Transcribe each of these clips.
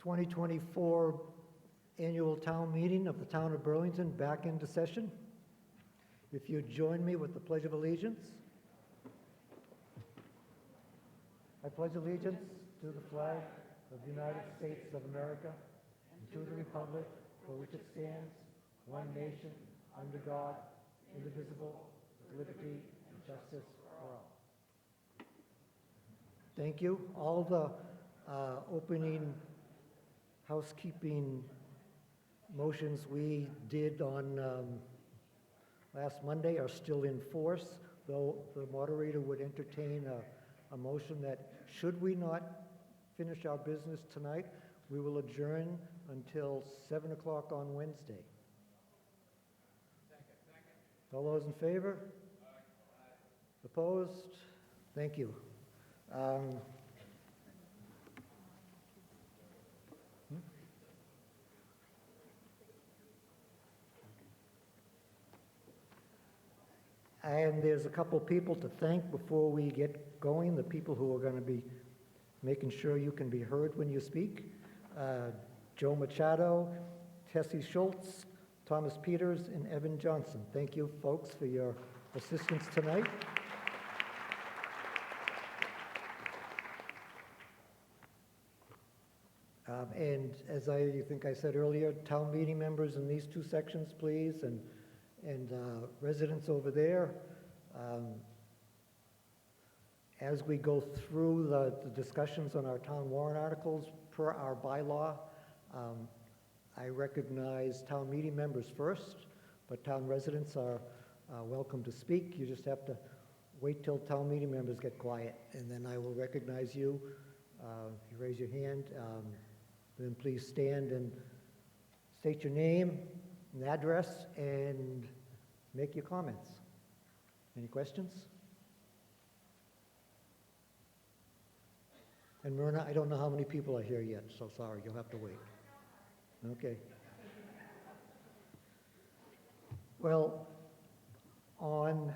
2024 Annual Town Meeting of the Town of Burlington back into session. If you'd join me with the Pledge of Allegiance. I pledge allegiance to the flag of the United States of America and to the republic for which it stands, one nation, under God, indivisible, with liberty and justice for all. Thank you. All the opening housekeeping motions we did on last Monday are still in force, though the moderator would entertain a motion that should we not finish our business tonight, we will adjourn until 7 o'clock on Wednesday. Second. All those in favor? Aye. Opposed? Thank you. And there's a couple people to thank before we get going, the people who are going to be making sure you can be heard when you speak. Joe Machado, Tessie Schultz, Thomas Peters, and Evan Johnson. Thank you, folks, for your assistance tonight. And as I think I said earlier, town meeting members in these two sections, please, and residents over there. As we go through the discussions on our town warrant articles per our bylaw, I recognize town meeting members first, but town residents are welcome to speak. You just have to wait till town meeting members get quiet, and then I will recognize you. If you raise your hand, then please stand and state your name and address and make your comments. Any questions? And Myrna, I don't know how many people are here yet, so sorry, you'll have to wait. Okay. Well, on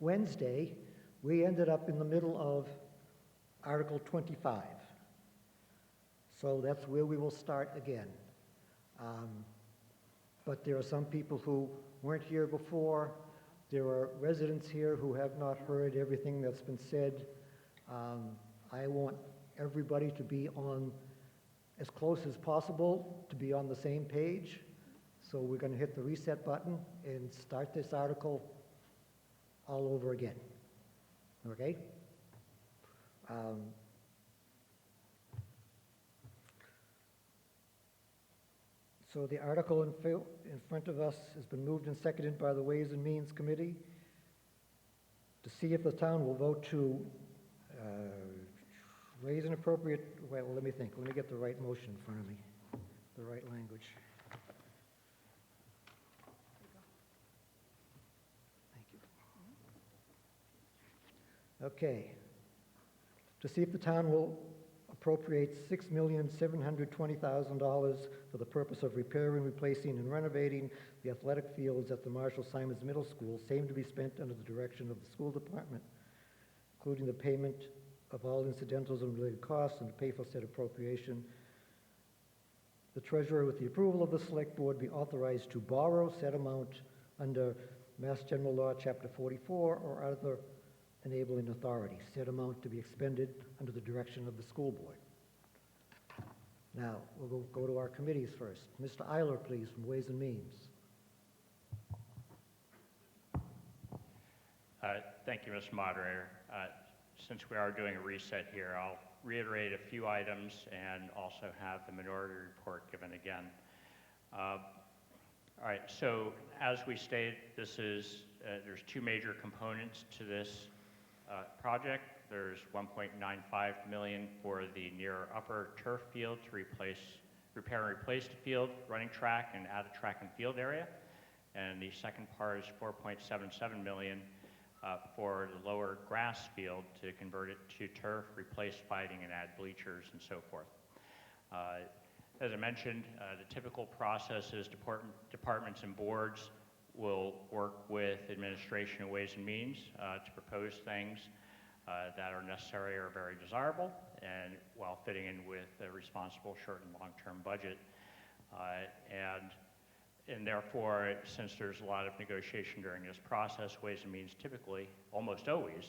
Wednesday, we ended up in the middle of Article 25. So that's where we will start again. But there are some people who weren't here before. There are residents here who have not heard everything that's been said. I want everybody to be on as close as possible to be on the same page. So we're going to hit the reset button and start this article all over again. Okay? So the article in front of us has been moved and seconded by the Ways and Means Committee to see if the town will vote to raise an appropriate, well, let me think. Let me get the right motion in front of me, the right language. Thank you. Okay. To see if the town will appropriate $6,720,000 for the purpose of repairing, replacing, and renovating the athletic fields at the Marshall Simons Middle School, same to be spent under the direction of the school department, including the payment of all incidentals and related costs and to pay for said appropriation. The treasurer, with the approval of the select board, be authorized to borrow said amount under Mass General Law, Chapter 44, or other enabling authority. Said amount to be expended under the direction of the school board. Now, we'll go to our committees first. Mr. Eiler, please, from Ways and Means. Thank you, Mr. Moderator. Since we are doing a reset here, I'll reiterate a few items and also have the minority report given again. All right, so as we stated, this is, there's two major components to this project. There's $1.95 million for the near upper turf field to repair and replace the field, running track, and add a track and field area. And the second part is $4.77 million for the lower grass field to convert it to turf, replace fighting, and add bleachers and so forth. As I mentioned, the typical process is departments and boards will work with administration and Ways and Means to propose things that are necessary or very desirable, and while fitting in with a responsible short and long-term budget. And therefore, since there's a lot of negotiation during this process, Ways and Means typically, almost always,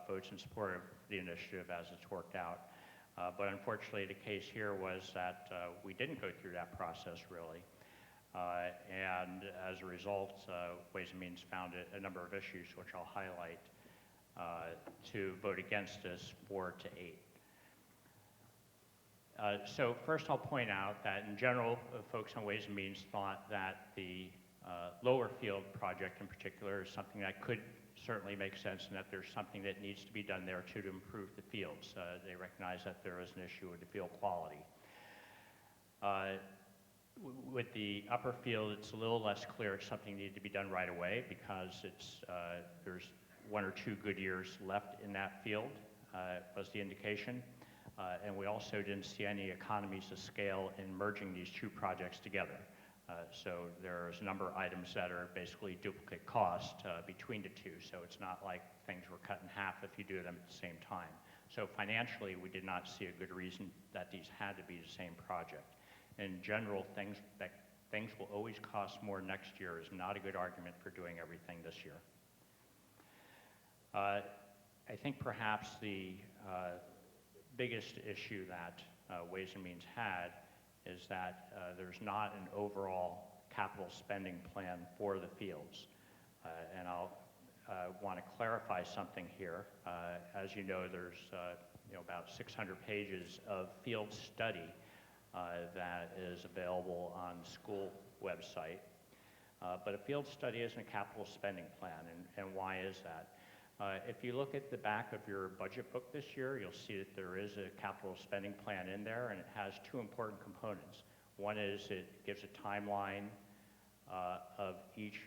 votes in support of the initiative as it's worked out. But unfortunately, the case here was that we didn't go through that process really. And as a result, Ways and Means found a number of issues, which I'll highlight, to vote against this 4-8. So first I'll point out that in general, folks on Ways and Means thought that the lower field project in particular is something that could certainly make sense, and that there's something that needs to be done there too to improve the fields. They recognize that there is an issue with the field quality. With the upper field, it's a little less clear it's something that needed to be done right away, because there's 1 or 2 good years left in that field, was the indication. And we also didn't see any economies of scale in merging these 2 projects together. So there's a number of items that are basically duplicate cost between the 2. So it's not like things were cut in half if you do them at the same time. So financially, we did not see a good reason that these had to be the same project. In general, things will always cost more next year is not a good argument for doing everything this year. I think perhaps the biggest issue that Ways and Means had is that there's not an overall capital spending plan for the fields. And I'll want to clarify something here. As you know, there's about 600 pages of field study that is available on the school website. But a field study isn't a capital spending plan, and why is that? If you look at the back of your budget book this year, you'll see that there is a capital spending plan in there, and it has 2 important components. One is it gives a timeline of each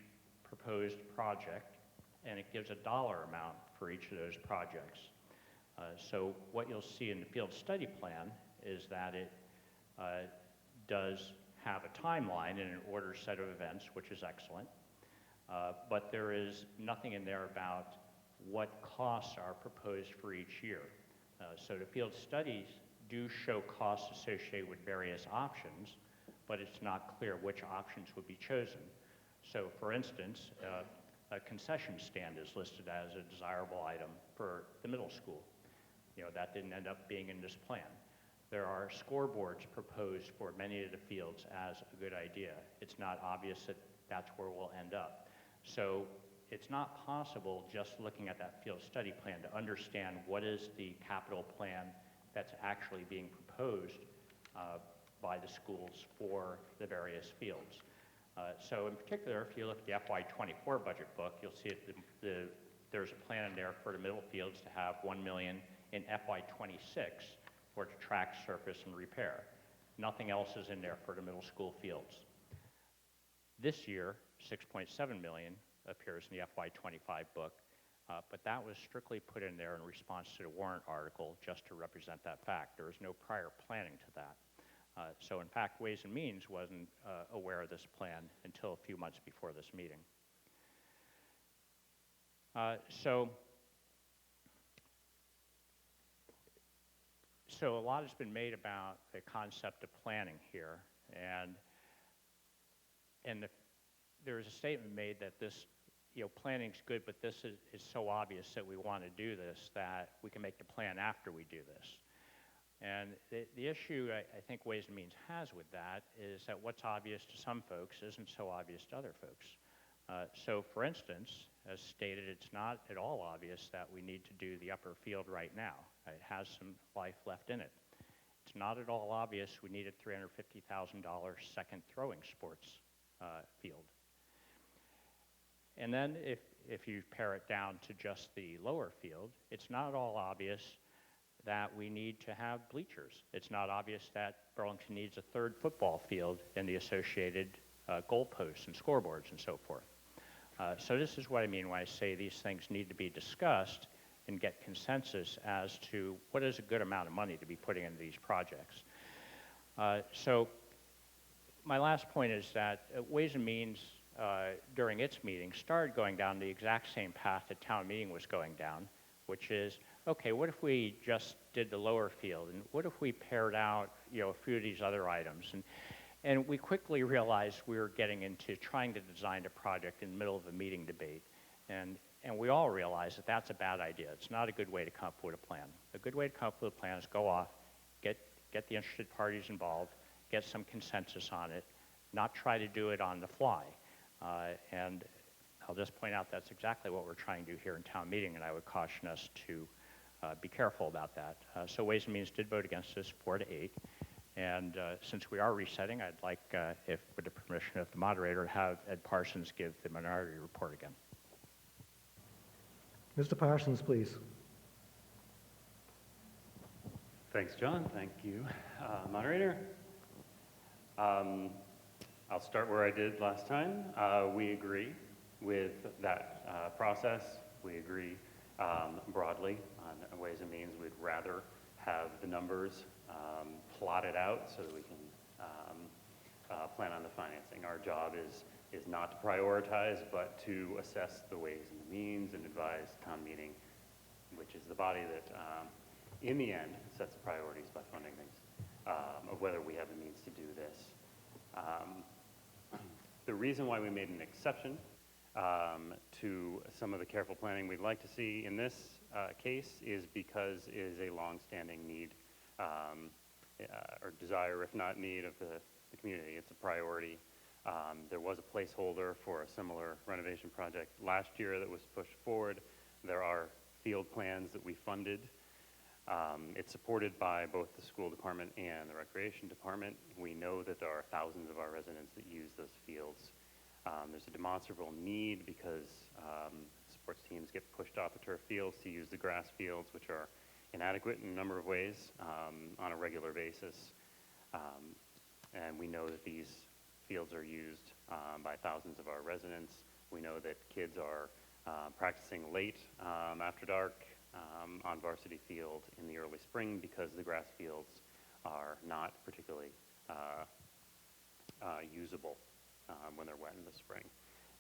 proposed project, and it gives a dollar amount for each of those projects. So what you'll see in the field study plan is that it does have a timeline and an ordered set of events, which is excellent, but there is nothing in there about what costs are proposed for each year. So the field studies do show costs associated with various options, but it's not clear which options would be chosen. So for instance, a concession stand is listed as a desirable item for the middle school. That didn't end up being in this plan. There are scoreboards proposed for many of the fields as a good idea. It's not obvious that that's where we'll end up. So it's not possible just looking at that field study plan to understand what is the capital plan that's actually being proposed by the schools for the various fields. So in particular, if you look at the FY24 budget book, you'll see that there's a plan in there for the middle fields to have $1 million in FY26 for the track, surface, and repair. Nothing else is in there for the middle school fields. This year, $6.7 million appears in the FY25 book, but that was strictly put in there in response to the warrant article just to represent that fact. There was no prior planning to that. So in fact, Ways and Means wasn't aware of this plan until a few months before this meeting. So a lot has been made about the concept of planning here, and there is a statement made that this, planning's good, but this is so obvious that we want to do this that we can make the plan after we do this. And the issue I think Ways and Means has with that is that what's obvious to some folks isn't so obvious to other folks. So for instance, as stated, it's not at all obvious that we need to do the upper field right now. It has some life left in it. It's not at all obvious we need a $350,000 second throwing sports field. And then if you pare it down to just the lower field, it's not at all obvious that we need to have bleachers. It's not obvious that Burlington needs a 3rd football field and the associated goalposts and scoreboards and so forth. So this is what I mean when I say these things need to be discussed and get consensus as to what is a good amount of money to be putting into these projects. So my last point is that Ways and Means, during its meeting, started going down the exact same path that town meeting was going down, which is okay, what if we just did the lower field? And what if we paired out, a few of these other items? And we quickly realized we were getting into trying to design a project in the middle of a meeting debate. And we all realized that that's a bad idea. It's not a good way to come up with a plan. A good way to come up with a plan is go off, get the interested parties involved, get some consensus on it, not try to do it on the fly. And I'll just point out that's exactly what we're trying to do here in town meeting, and I would caution us to be careful about that. So Ways and Means did vote against this 4-8. And since we are resetting, I'd like, if with the permission of the moderator, have Ed Parsons give the minority report again. Mr. Parsons, please. Thanks, John. Thank you, moderator. I'll start where I did last time. We agree with that process. We agree broadly on Ways and Means. We'd rather have the numbers plotted out so that we can plan on the financing. Our job is not to prioritize, but to assess the ways and the means and advise town meeting, which is the body that, in the end, sets the priorities by funding things, of whether we have the means to do this. The reason why we made an exception to some of the careful planning we'd like to see in this case is because it is a long-standing need or desire, if not need, of the community. It's a priority. There was a placeholder for a similar renovation project last year that was pushed forward. There are field plans that we funded. It's supported by both the school department and the recreation department. We know that there are thousands of our residents that use those fields. There's a demonstrable need because sports teams get pushed off the turf fields to use the grass fields, which are inadequate in a number of ways on a regular basis. And we know that these fields are used by thousands of our residents. We know that kids are practicing late after dark on varsity field in the early spring because the grass fields are not particularly usable when they're wet in the spring.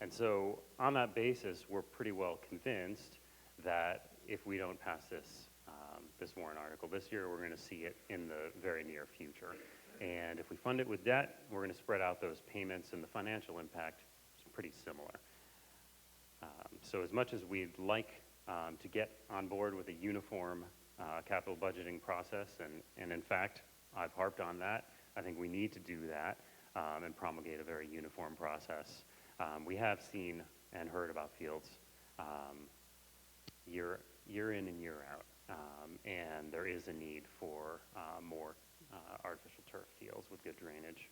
And so on that basis, we're pretty well convinced that if we don't pass this warrant article this year, we're going to see it in the very near future. And if we fund it with debt, we're going to spread out those payments, and the financial impact is pretty similar. So as much as we'd like to get on board with a uniform capital budgeting process, and in fact, I've harped on that, I think we need to do that and promulgate a very uniform process. We have seen and heard about fields year in and year out, and there is a need for more artificial turf fields with good drainage.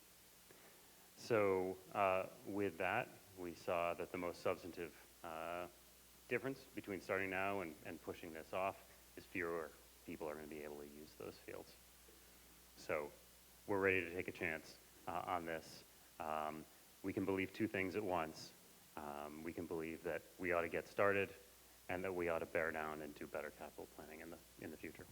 So with that, we saw that the most substantive difference between starting now and pushing this off is fewer people are going to be able to use those fields. So we're ready to take a chance on this. We can believe two things at once. We can believe that we ought to get started and that we ought to bear down and do better capital planning in the future.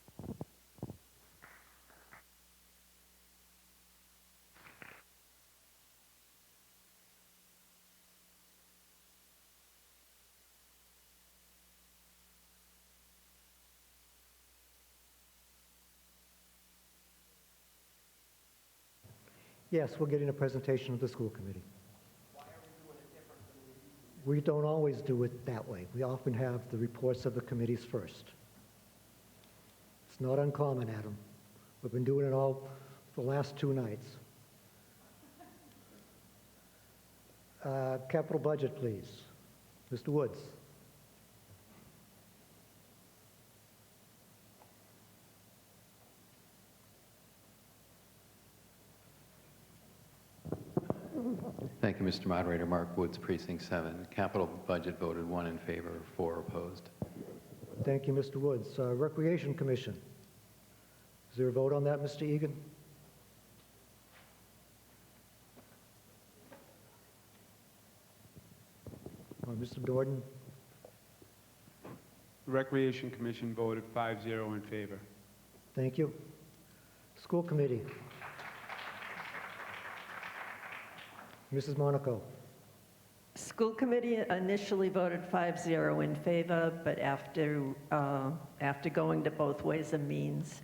Yes, we're getting a presentation of the school committee. Why are we doing it different than we don't always do it that way. We often have the reports of the committees first. It's not uncommon, Adam. We've been doing it all for the last 2 nights. Capital budget, please. Mr. Woods. Thank you, Mr. Moderator. Mark Woods, Precinct 7. Capital budget voted 1 in favor, 4 opposed. Thank you, Mr. Woods. Recreation Commission. Is there a vote on that, Mr. Egan? Mr. Gordon? The Recreation Commission voted 5-0 in favor. Thank you. School Committee. Mrs. Monaco. School committee initially voted 5-0 in favor, but after going to both Ways and Means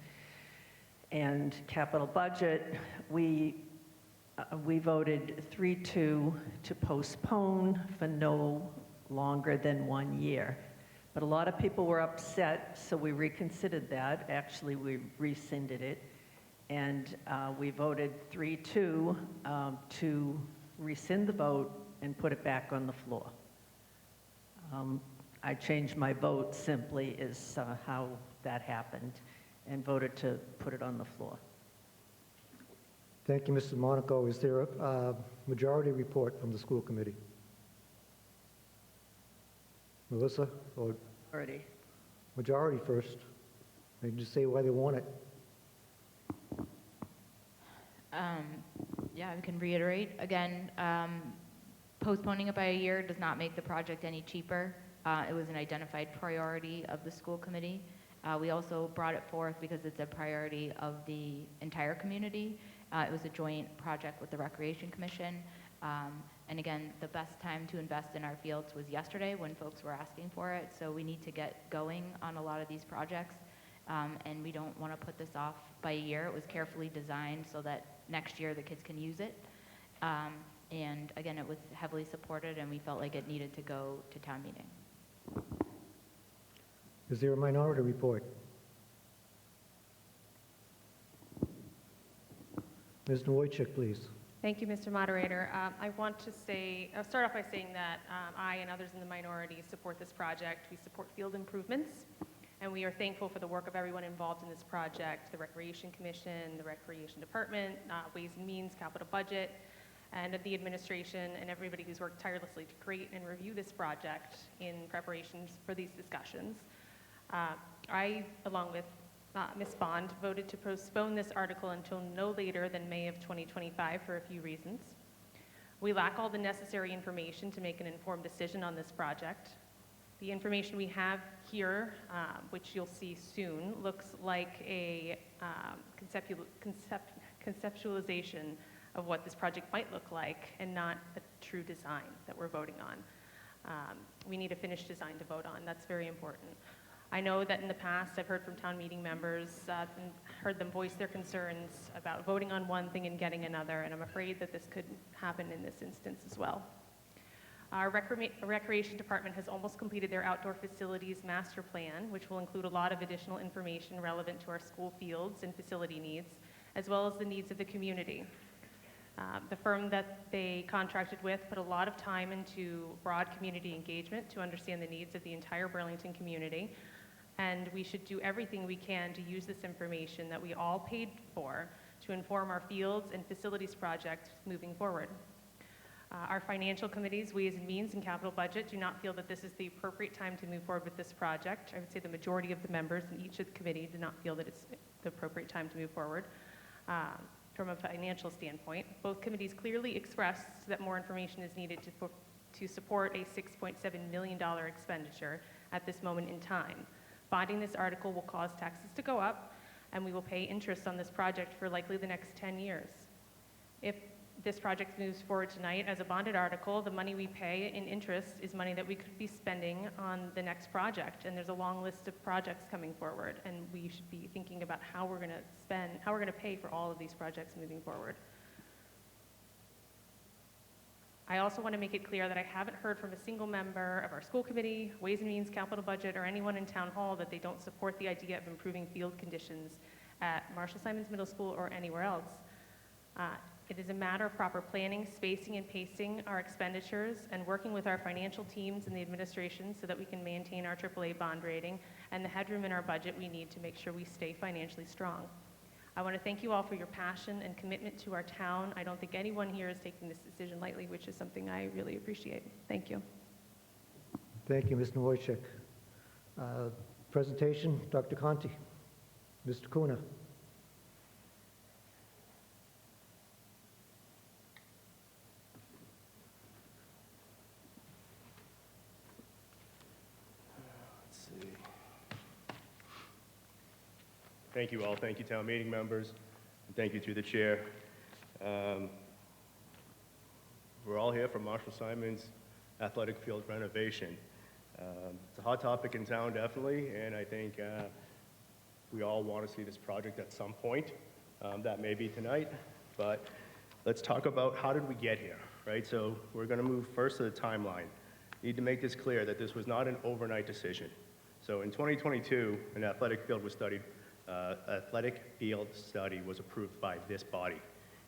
and capital budget, we voted 3-2 to postpone for no longer than 1 year. But a lot of people were upset, so we reconsidered that. Actually, we rescinded it. And we voted 3-2 to rescind the vote and put it back on the floor. I changed my vote simply is how that happened, and voted to put it on the floor. Thank you, Mrs. Monaco. Is there a majority report from the school committee? Melissa, or Already. majority first? They can just say why they want it. Yeah, I can reiterate. Again, postponing it by a year does not make the project any cheaper. It was an identified priority of the school committee. We also brought it forth because it's a priority of the entire community. It was a joint project with the Recreation Commission. And again, the best time to invest in our fields was yesterday when folks were asking for it. So we need to get going on a lot of these projects. And we don't want to put this off by a year. It was carefully designed so that next year the kids can use it. And again, it was heavily supported, and we felt like it needed to go to town meeting. Is there a minority report? Ms. Wojcik, please. Thank you, Mr. Moderator. I want to start off by saying that I and others in the minority support this project. We support field improvements, and we are thankful for the work of everyone involved in this project, the Recreation Commission, the Recreation Department, Ways and Means, Capital Budget, and the administration, and everybody who's worked tirelessly to create and review this project in preparations for these discussions. I, along with Ms. Bond, voted to postpone this article until no later than May of 2025 for a few reasons. We lack all the necessary information to make an informed decision on this project. The information we have here, which you'll see soon, looks like a conceptualization of what this project might look like, and not a true design that we're voting on. We need a finished design to vote on. That's very important. I know that in the past I've heard from town meeting members and heard them voice their concerns about voting on one thing and getting another, and I'm afraid that this could happen in this instance as well. Our Recreation Department has almost completed their outdoor facilities master plan, which will include a lot of additional information relevant to our school fields and facility needs, as well as the needs of the community. The firm that they contracted with put a lot of time into broad community engagement to understand the needs of the entire Burlington community, and we should do everything we can to use this information that we all paid for to inform our fields and facilities projects moving forward. Our financial committees, Ways and Means, and Capital Budget do not feel that this is the appropriate time to move forward with this project. I would say the majority of the members in each of the committee do not feel that it's the appropriate time to move forward. From a financial standpoint, both committees clearly expressed that more information is needed to support a $6.7 million expenditure at this moment in time. Bonding this article will cause taxes to go up, and we will pay interest on this project for likely the next 10 years. If this project moves forward tonight as a bonded article, the money we pay in interest is money that we could be spending on the next project, and there's a long list of projects coming forward, and we should be thinking about how we're going to pay for all of these projects moving forward. I also want to make it clear that I haven't heard from a single member of our school committee, Ways and Means, Capital Budget, or anyone in town hall that they don't support the idea of improving field conditions at Marshall Simons Middle School or anywhere else. It is a matter of proper planning, spacing, and pacing our expenditures, and working with our financial teams and the administration so that we can maintain our AAA bond rating and the headroom in our budget we need to make sure we stay financially strong. I want to thank you all for your passion and commitment to our town. I don't think anyone here is taking this decision lightly, which is something I really appreciate. Thank you. Thank you, Ms. Wojcik. Presentation, Dr. Conti. Mr. Kuna. Thank you all. Thank you, town meeting members. And thank you to the chair. We're all here from Marshall Simons athletic field renovation. It's a hot topic in town, definitely, and I think we all want to see this project at some point. That may be tonight, but let's talk about how did we get here, right? So we're going to move first to the timeline. Need to make this clear that this was not an overnight decision. So in 2022, an athletic field study was approved by this body.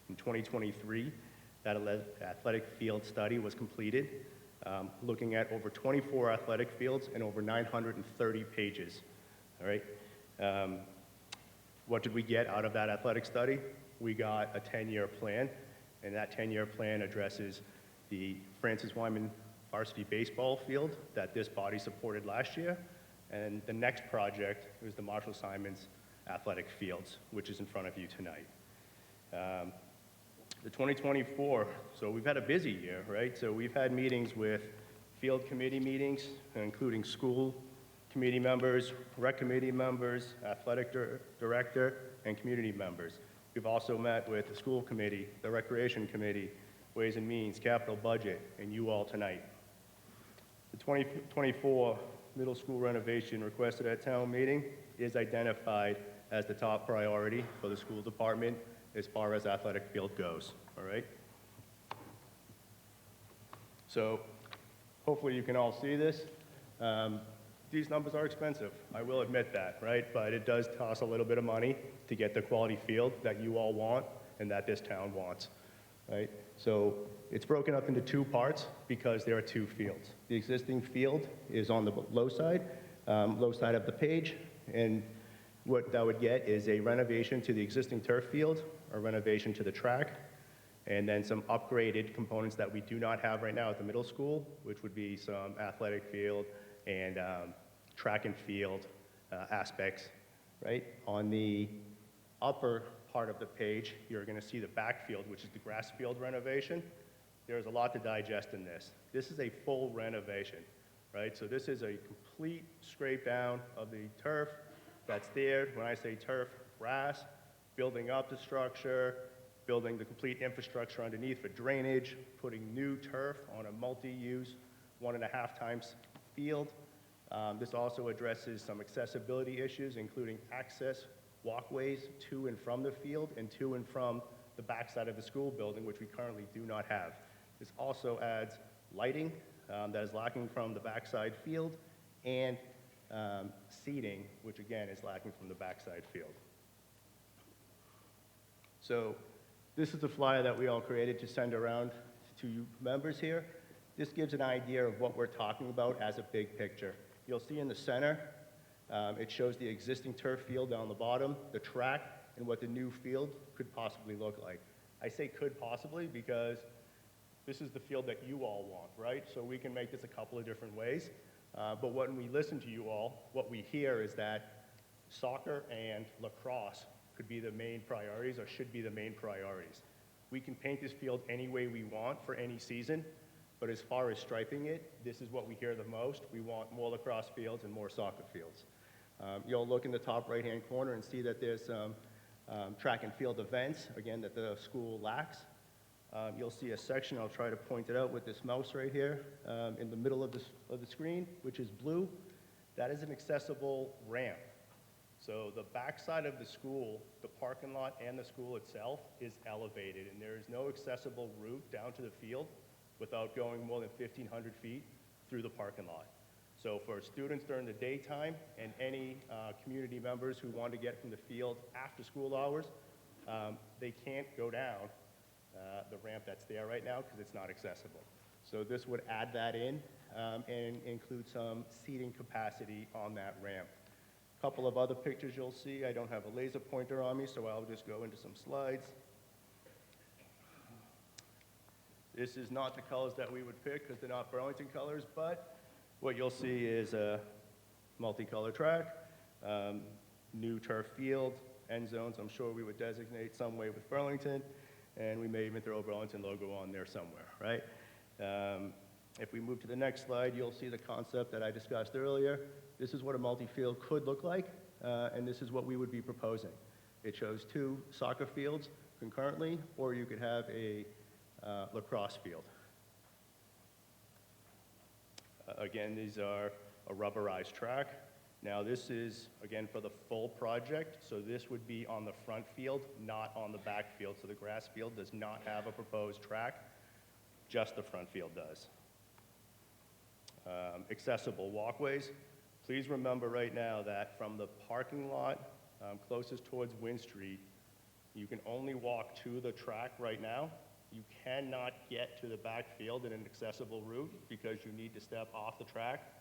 In 2023, that athletic field study was completed, looking at over 24 athletic fields and over 930 pages, all right? What did we get out of that athletic study? We got a 10-year plan, and that 10-year plan addresses the Francis Wyman varsity baseball field that this body supported last year, and the next project was the Marshall Simons athletic fields, which is in front of you tonight. The 2024, so we've had a busy year, right? So we've had meetings with field committee meetings, including school committee members, rec committee members, athletic director, and community members. We've also met with the school committee, the recreation committee, Ways and Means, capital budget, and you all tonight. The 2024 middle school renovation requested at town meeting is identified as the top priority for the school department as far as athletic field goes, all right? So hopefully you can all see this. These numbers are expensive, I will admit that, right? But it does cost a little bit of money to get the quality field that you all want and that this town wants, right? So it's broken up into two parts because there are two fields. The existing field is on the low side of the page, and what that would get is a renovation to the existing turf field, a renovation to the track, and then some upgraded components that we do not have right now at the middle school, which would be some athletic field and track and field aspects, right? On the upper part of the page, you're gonna see the backfield, which is the grass field renovation. There's a lot to digest in this. This is a full renovation, right? So this is a complete scrape down of the turf that's there. When I say turf, grass, building up the structure, building the complete infrastructure underneath for drainage, putting new turf on a multi-use 1.5 times field. This also addresses some accessibility issues, including access walkways to and from the field and to and from the backside of the school building, which we currently do not have. This also adds lighting that is lacking from the backside field and seating, which again is lacking from the backside field. So this is the flyer that we all created to send around to you members here. This gives an idea of what we're talking about as a big picture. You'll see in the center, it shows the existing turf field down the bottom, the track, and what the new field could possibly look like. I say could possibly because this is the field that you all want, right? So we can make this a couple of different ways. But when we listen to you all, what we hear is that soccer and lacrosse could be the main priorities or should be the main priorities. We can paint this field any way we want for any season, but as far as striping it, this is what we hear the most. We want more lacrosse fields and more soccer fields. You'll look in the top right-hand corner and see that there's some track and field events, again, that the school lacks. You'll see a section, I'll try to point it out with this mouse right here, in the middle of the screen, which is blue. That is an accessible ramp. So the backside of the school, the parking lot and the school itself is elevated, and there is no accessible route down to the field without going more than 1,500 feet through the parking lot. So for students during the daytime and any community members who want to get from the field after school hours, they can't go down the ramp that's there right now because it's not accessible. So this would add that in and include some seating capacity on that ramp. A couple of other pictures you'll see. I don't have a laser pointer on me, so I'll just go into some slides. This is not the colors that we would pick because they're not Burlington colors, but what you'll see is a multicolor track, new turf field, end zones. I'm sure we would designate some way with Burlington, and we may even throw a Burlington logo on there somewhere, right? If we move to the next slide, you'll see the concept that I discussed earlier. This is what a multi-field could look like, and this is what we would be proposing. It shows 2 soccer fields concurrently, or you could have a lacrosse field. Again, these are a rubberized track. Now, this is, again, for the full project, so this would be on the front field, not on the back field. So the grass field does not have a proposed track, just the front field does. Accessible walkways. Please remember right now that from the parking lot closest towards Wynn Street, you can only walk to the track right now. You cannot get to the backfield in an accessible route because you need to step off the track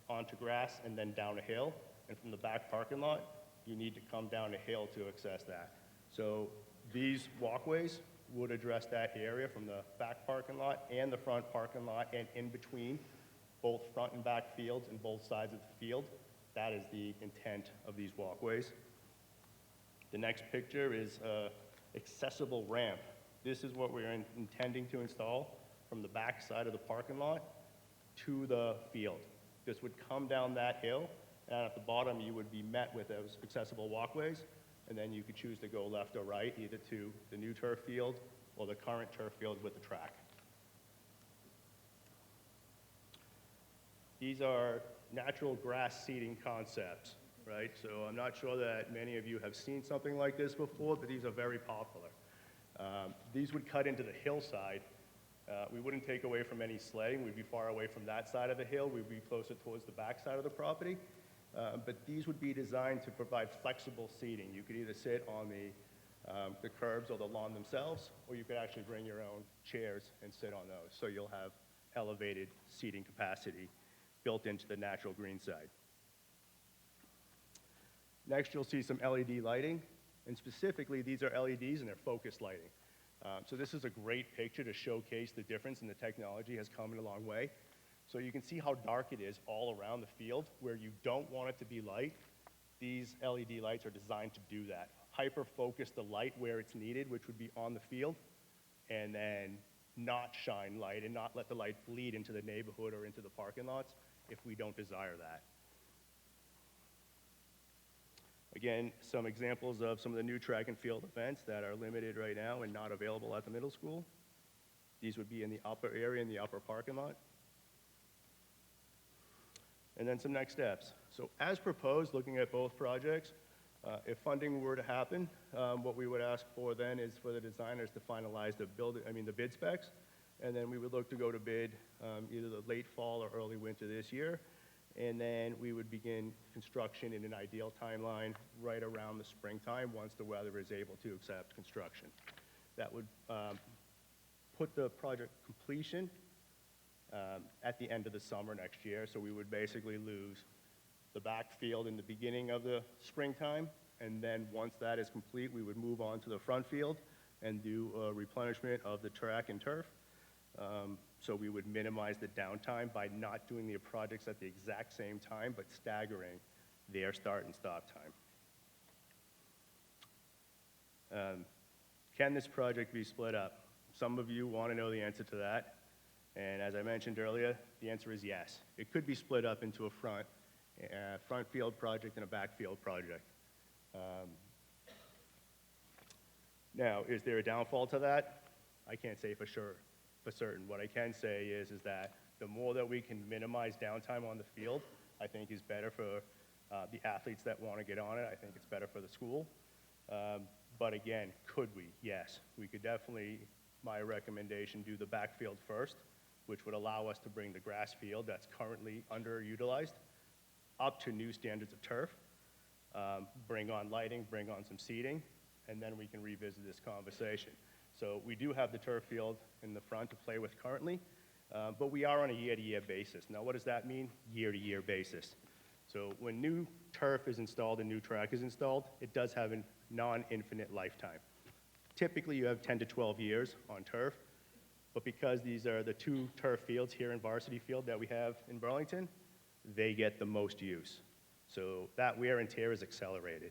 onto grass and then down a hill. And from the back parking lot, you need to come down a hill to access that. So these walkways would address that area from the back parking lot and the front parking lot and in between both front and back fields and both sides of the field. That is the intent of these walkways. The next picture is accessible ramp. This is what we're intending to install from the back side of the parking lot to the field. This would come down that hill, and at the bottom you would be met with those accessible walkways, and then you could choose to go left or right, either to the new turf field or the current turf field with the track. These are natural grass seating concepts, right? So I'm not sure that many of you have seen something like this before, but these are very popular. These would cut into the hillside. We wouldn't take away from any sledding. We'd be far away from that side of the hill. We'd be closer towards the back side of the property. But these would be designed to provide flexible seating. You could either sit on the curbs or the lawn themselves, or you could actually bring your own chairs and sit on those. So you'll have elevated seating capacity built into the natural green side. Next, you'll see some LED lighting, and specifically, these are LEDs and they're focused lighting. So this is a great picture to showcase the difference in the technology has come a long way. So you can see how dark it is all around the field where you don't want it to be light. These LED lights are designed to do that. Hyper-focus the light where it's needed, which would be on the field, and then not shine light and not let the light bleed into the neighborhood or into the parking lots if we don't desire that. Again, some examples of some of the new track and field events that are limited right now and not available at the middle school. These would be in the upper area, in the upper parking lot. And then some next steps. So as proposed, looking at both projects, if funding were to happen, what we would ask for then is for the designers to finalize the bid specs, and then we would look to go to bid either the late fall or early winter this year. And then we would begin construction in an ideal timeline right around the springtime once the weather is able to accept construction. That would put the project completion at the end of the summer next year. So we would basically lose the backfield in the beginning of the springtime. And then once that is complete, we would move on to the front field and do a replenishment of the track and turf. So we would minimize the downtime by not doing the projects at the exact same time, but staggering their start and stop time. Can this project be split up? Some of you want to know the answer to that. And as I mentioned earlier, the answer is yes. It could be split up into a front field project and a backfield project. Now, is there a downfall to that? I can't say for certain. What I can say is that the more that we can minimize downtime on the field, I think is better for the athletes that want to get on it. I think it's better for the school. But again, could we? Yes. We could definitely, my recommendation, do the backfield first, which would allow us to bring the grass field that's currently underutilized up to new standards of turf, bring on lighting, bring on some seating, and then we can revisit this conversation. So we do have the turf field in the front to play with currently, but we are on a year-to-year basis. Now, what does that mean? Year-to-year basis. So when new turf is installed and new track is installed, it does have a non-infinite lifetime. Typically, you have 10 to 12 years on turf, but because these are the two turf fields here in Varsity Field that we have in Burlington, they get the most use. So that wear and tear is accelerated.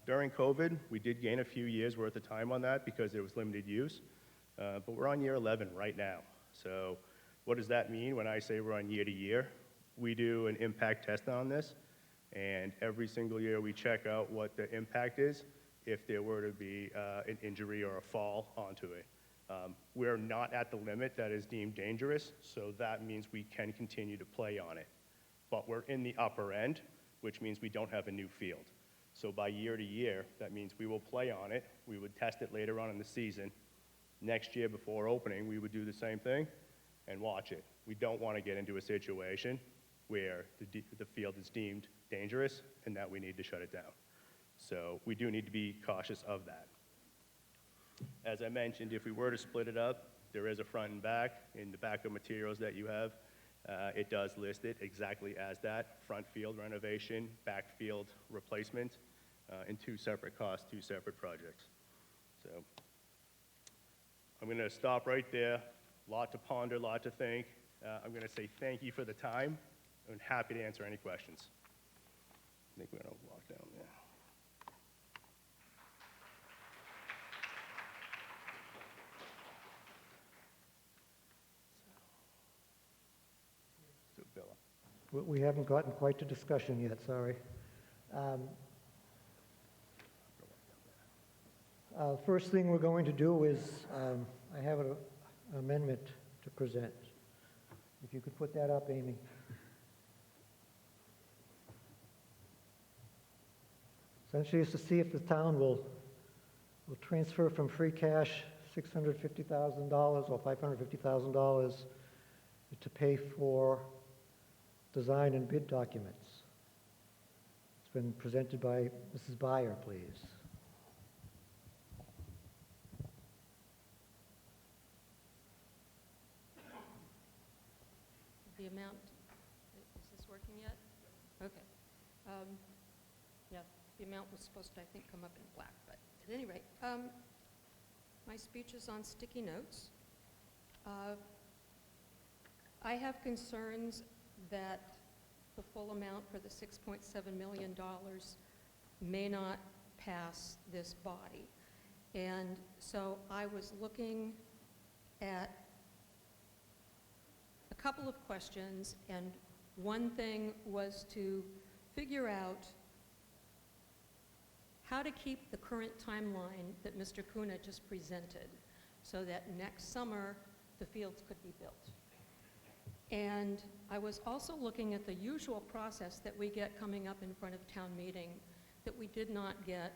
During COVID, we did gain a few years worth of time on that because there was limited use, but we're on year 11 right now. So what does that mean when I say we're on year to year? We do an impact test on this, and every single year we check out what the impact is if there were to be an injury or a fall onto it. We're not at the limit that is deemed dangerous, so that means we can continue to play on it. But we're in the upper end, which means we don't have a new field. So by year to year, that means we will play on it. We would test it later on in the season. Next year before opening, we would do the same thing and watch it. We don't want to get into a situation where the field is deemed dangerous and that we need to shut it down. So we do need to be cautious of that. As I mentioned, if we were to split it up, there is a front and back. In the backup materials that you have, it does list it exactly as that, front field renovation, back field replacement, in two separate costs, two separate projects. So I'm going to stop right there. Lot to ponder, lot to think. I'm going to say thank you for the time. I'm happy to answer any questions. I think we're going to walk down there. So, Bill. We haven't gotten quite to discussion yet, sorry. First thing we're going to do is, I have an amendment to present. If you could put that up, Amy. Essentially, it's to see if the town will transfer from free cash $650,000 or $550,000 to pay for design and bid documents. It's been presented by Mrs. Byer, please. The amount, is this working yet? Okay. Yeah, the amount was supposed to, I think, come up in black, but at any rate, my speech is on sticky notes. I have concerns that the full amount for the $6.7 million may not pass this body. And so I was looking at a couple of questions, and one thing was to figure out how to keep the current timeline that Mr. Kuna just presented so that next summer the fields could be built. And I was also looking at the usual process that we get coming up in front of town meeting that we did not get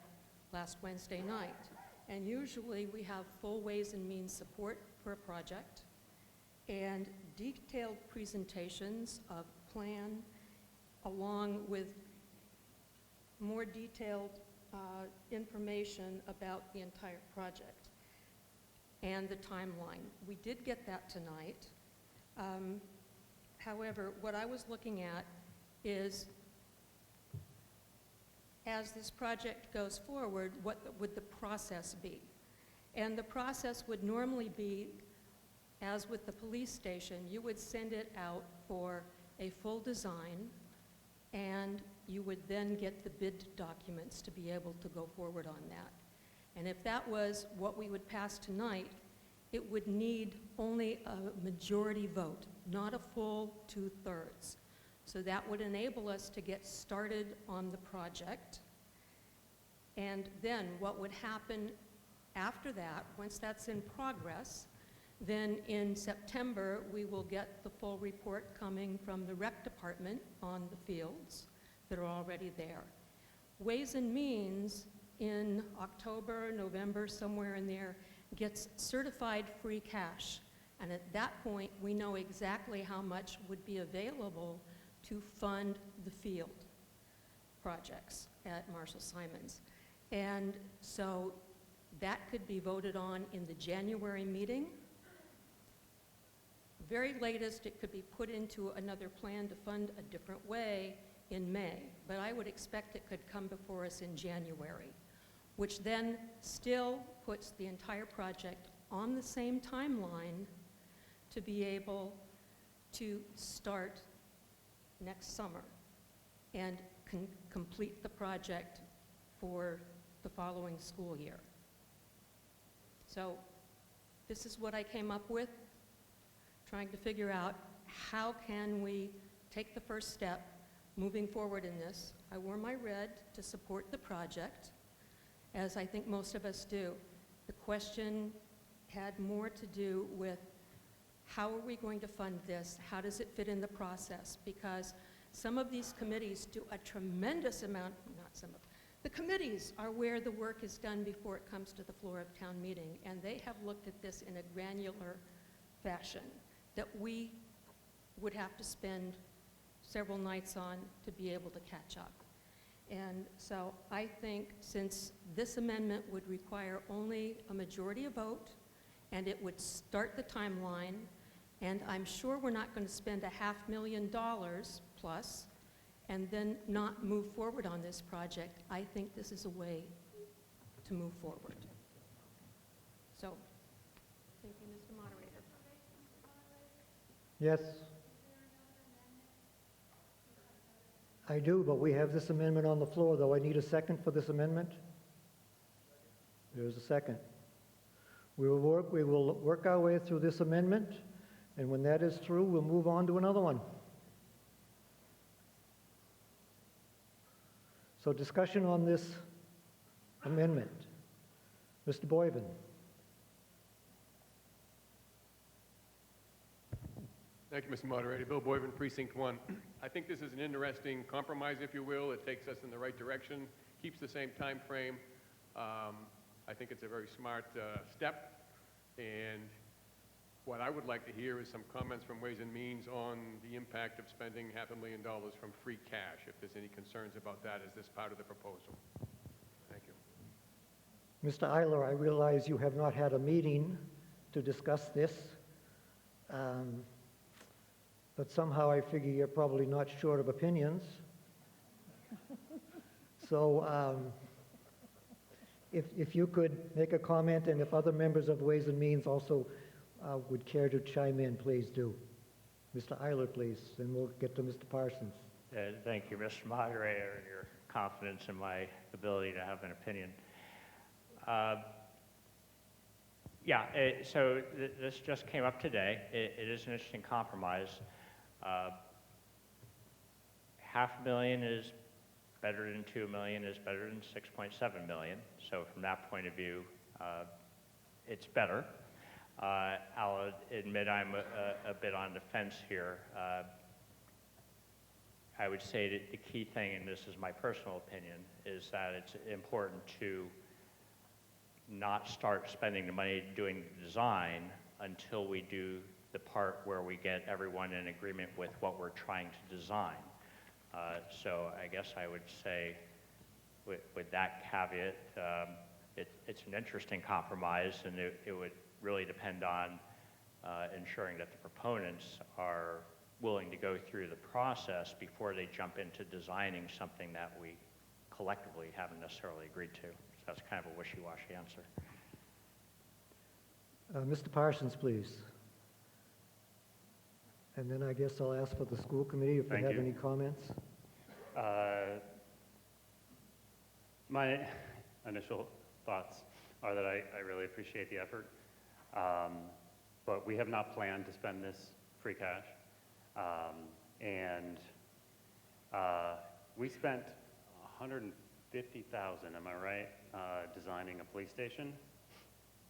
last Wednesday night. And usually we have full Ways and Means support for a project and detailed presentations of plan along with more detailed information about the entire project and the timeline. We did get that tonight. However, what I was looking at is, as this project goes forward, what would the process be? And the process would normally be, as with the police station, you would send it out for a full design, and you would then get the bid documents to be able to go forward on that. And if that was what we would pass tonight, it would need only a majority vote, not a full 2/3. So that would enable us to get started on the project. And then what would happen after that, once that's in progress, then in September, we will get the full report coming from the rec department on the fields that are already there. Ways and Means in October, November, somewhere in there, gets certified free cash. And at that point, we know exactly how much would be available to fund the field projects at Marshall-Simons. And so that could be voted on in the January meeting. Very latest, it could be put into another plan to fund a different way in May, but I would expect it could come before us in January, which then still puts the entire project on the same timeline to be able to start next summer and complete the project for the following school year. So this is what I came up with, trying to figure out how can we take the first step moving forward in this. I wore my red to support the project, as I think most of us do. The question had more to do with how are we going to fund this? How does it fit in the process? Because some of these committees do a tremendous amount, not some of, the committees are where the work is done before it comes to the floor of town meeting, and they have looked at this in a granular fashion that we would have to spend several nights on to be able to catch up. And so I think since this amendment would require only a majority of vote, and it would start the timeline, and I'm sure we're not going to spend $500,000 plus and then not move forward on this project, I think this is a way to move forward. So, thank you, Mr. Moderator. Yes? I do, but we have this amendment on the floor, though. I need a second for this amendment. There's a second. We will work our way through this amendment, and when that is through, we'll move on to another one. So discussion on this amendment. Mr. Boyven. Thank you, Mr. Moderator. Bill Boyven, Precinct 1. I think this is an interesting compromise, if you will. It takes us in the right direction, keeps the same time frame. I think it's a very smart step. And what I would like to hear is some comments from Ways and Means on the impact of spending $500,000 from free cash, if there's any concerns about that as this part of the proposal. Thank you. Mr. Eiler, I realize you have not had a meeting to discuss this, but somehow I figure you're probably not short of opinions. So if you could make a comment, and if other members of Ways and Means also would care to chime in, please do. Mr. Eiler, please, and we'll get to Mr. Parsons. Thank you, Mr. Moderator, and your confidence in my ability to have an opinion. So this just came up today. It is an interesting compromise. $500,000 is better than $2 million, is better than $6.7 million. So from that point of view, it's better. I'll admit I'm a bit on the fence here. I would say that the key thing, and this is my personal opinion, is that it's important to not start spending the money doing the design until we do the part where we get everyone in agreement with what we're trying to design. So I guess I would say with that caveat, it's an interesting compromise, and it would really depend on ensuring that the proponents are willing to go through the process before they jump into designing something that we collectively haven't necessarily agreed to. So that's kind of a wishy-washy answer. Mr. Parsons, please. And then I guess I'll ask for the school committee if they have any comments. My initial thoughts are that I really appreciate the effort, but we have not planned to spend this free cash. We spent $150,000, am I right, designing a police station.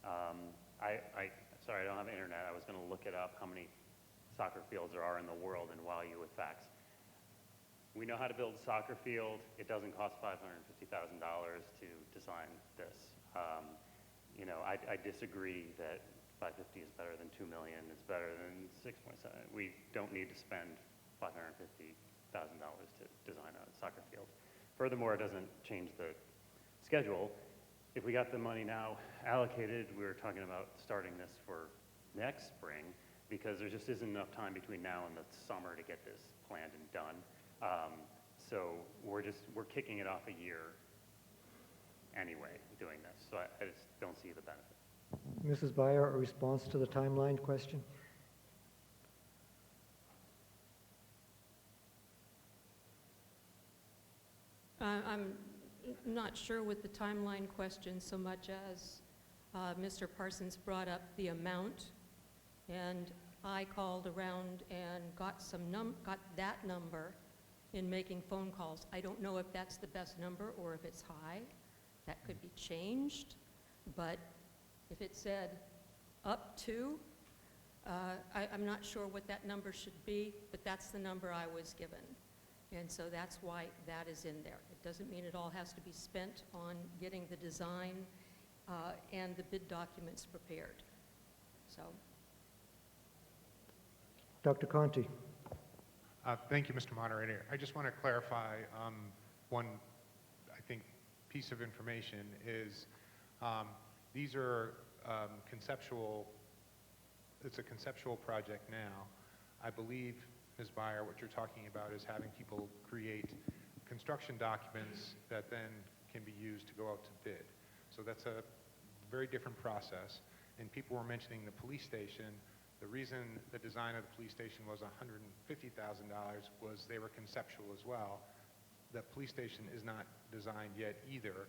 Sorry, I don't have internet. I was going to look it up, how many soccer fields there are in the world, and wow you with facts. We know how to build a soccer field. It doesn't cost $550,000 to design this. I disagree that 550 is better than 2 million. It's better than 6.7. We don't need to spend $550,000 to design a soccer field. Furthermore, it doesn't change the schedule. If we got the money now allocated, we were talking about starting this for next spring, because there just isn't enough time between now and the summer to get this planned and done. So we're kicking it off a year anyway, doing this. So I just don't see the benefit. Mrs. Beyer, a response to the timeline question? I'm not sure with the timeline question so much as Mr. Parsons brought up the amount, and I called around and got that number in making phone calls. I don't know if that's the best number or if it's high. That could be changed, but if it said up to. I'm not sure what that number should be, but that's the number I was given. And so that's why that is in there. It doesn't mean it all has to be spent on getting the design and the bid documents prepared. So, Dr. Conti. Thank you, Mr. Moderator. I just want to clarify one, I think, piece of information is these are conceptual, it's a conceptual project now. I believe, Ms. Beyer, what you're talking about is having people create construction documents that then can be used to go out to bid. So that's a very different process. And people were mentioning the police station. The reason the design of the police station was $150,000 was they were conceptual as well. The police station is not designed yet either.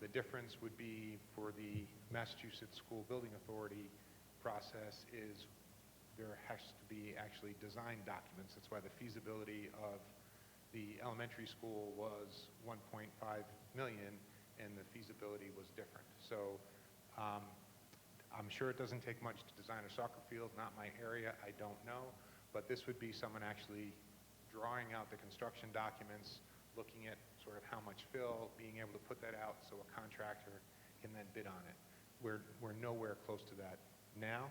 The difference would be for the Massachusetts School Building Authority process is there has to be actually design documents. That's why the feasibility of the elementary school was 1.5 million and the feasibility was different. So I'm sure it doesn't take much to design a soccer field, not my area, I don't know, but this would be someone actually drawing out the construction documents, looking at sort of how much fill, being able to put that out so a contractor can then bid on it. We're nowhere close to that now.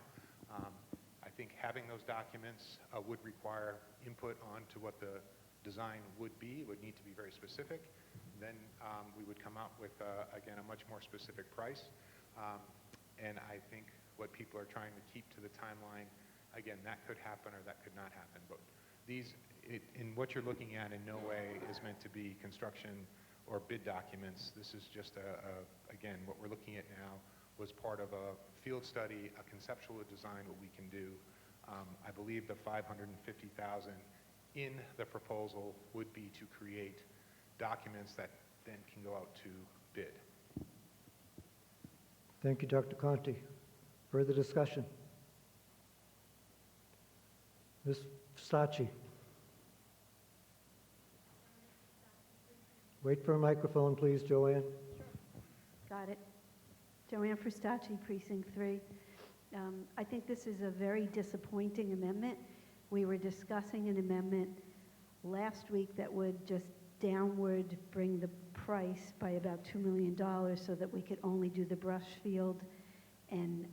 I think having those documents would require input onto what the design would be. It would need to be very specific. Then we would come out with, again, a much more specific price. And I think what people are trying to keep to the timeline, again, that could happen or that could not happen. But these, in what you're looking at in no way is meant to be construction or bid documents. This is just, again, what we're looking at now was part of a field study, a conceptual design, what we can do. I believe the $550,000 in the proposal would be to create documents that then can go out to bid. Thank you, Dr. Conti. Further discussion? Ms. Stacci. Wait for a microphone, please, Joanne. Got it. Joanne Frustacci, Precinct 3. I think this is a very disappointing amendment. We were discussing an amendment last week that would just downward bring the price by about $2 million so that we could only do the brush field and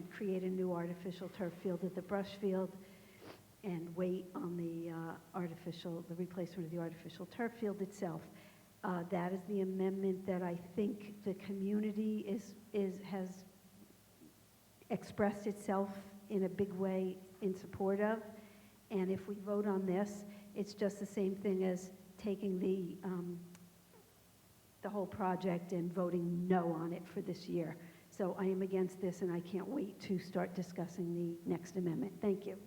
create a new artificial turf field at the brush field and wait on the replacement of the artificial turf field itself. That is the amendment that I think the community has expressed itself in a big way in support of. And if we vote on this, it's just the same thing as taking the whole project and voting no on it for this year. So I am against this, and I can't wait to start discussing the next amendment. Thank you.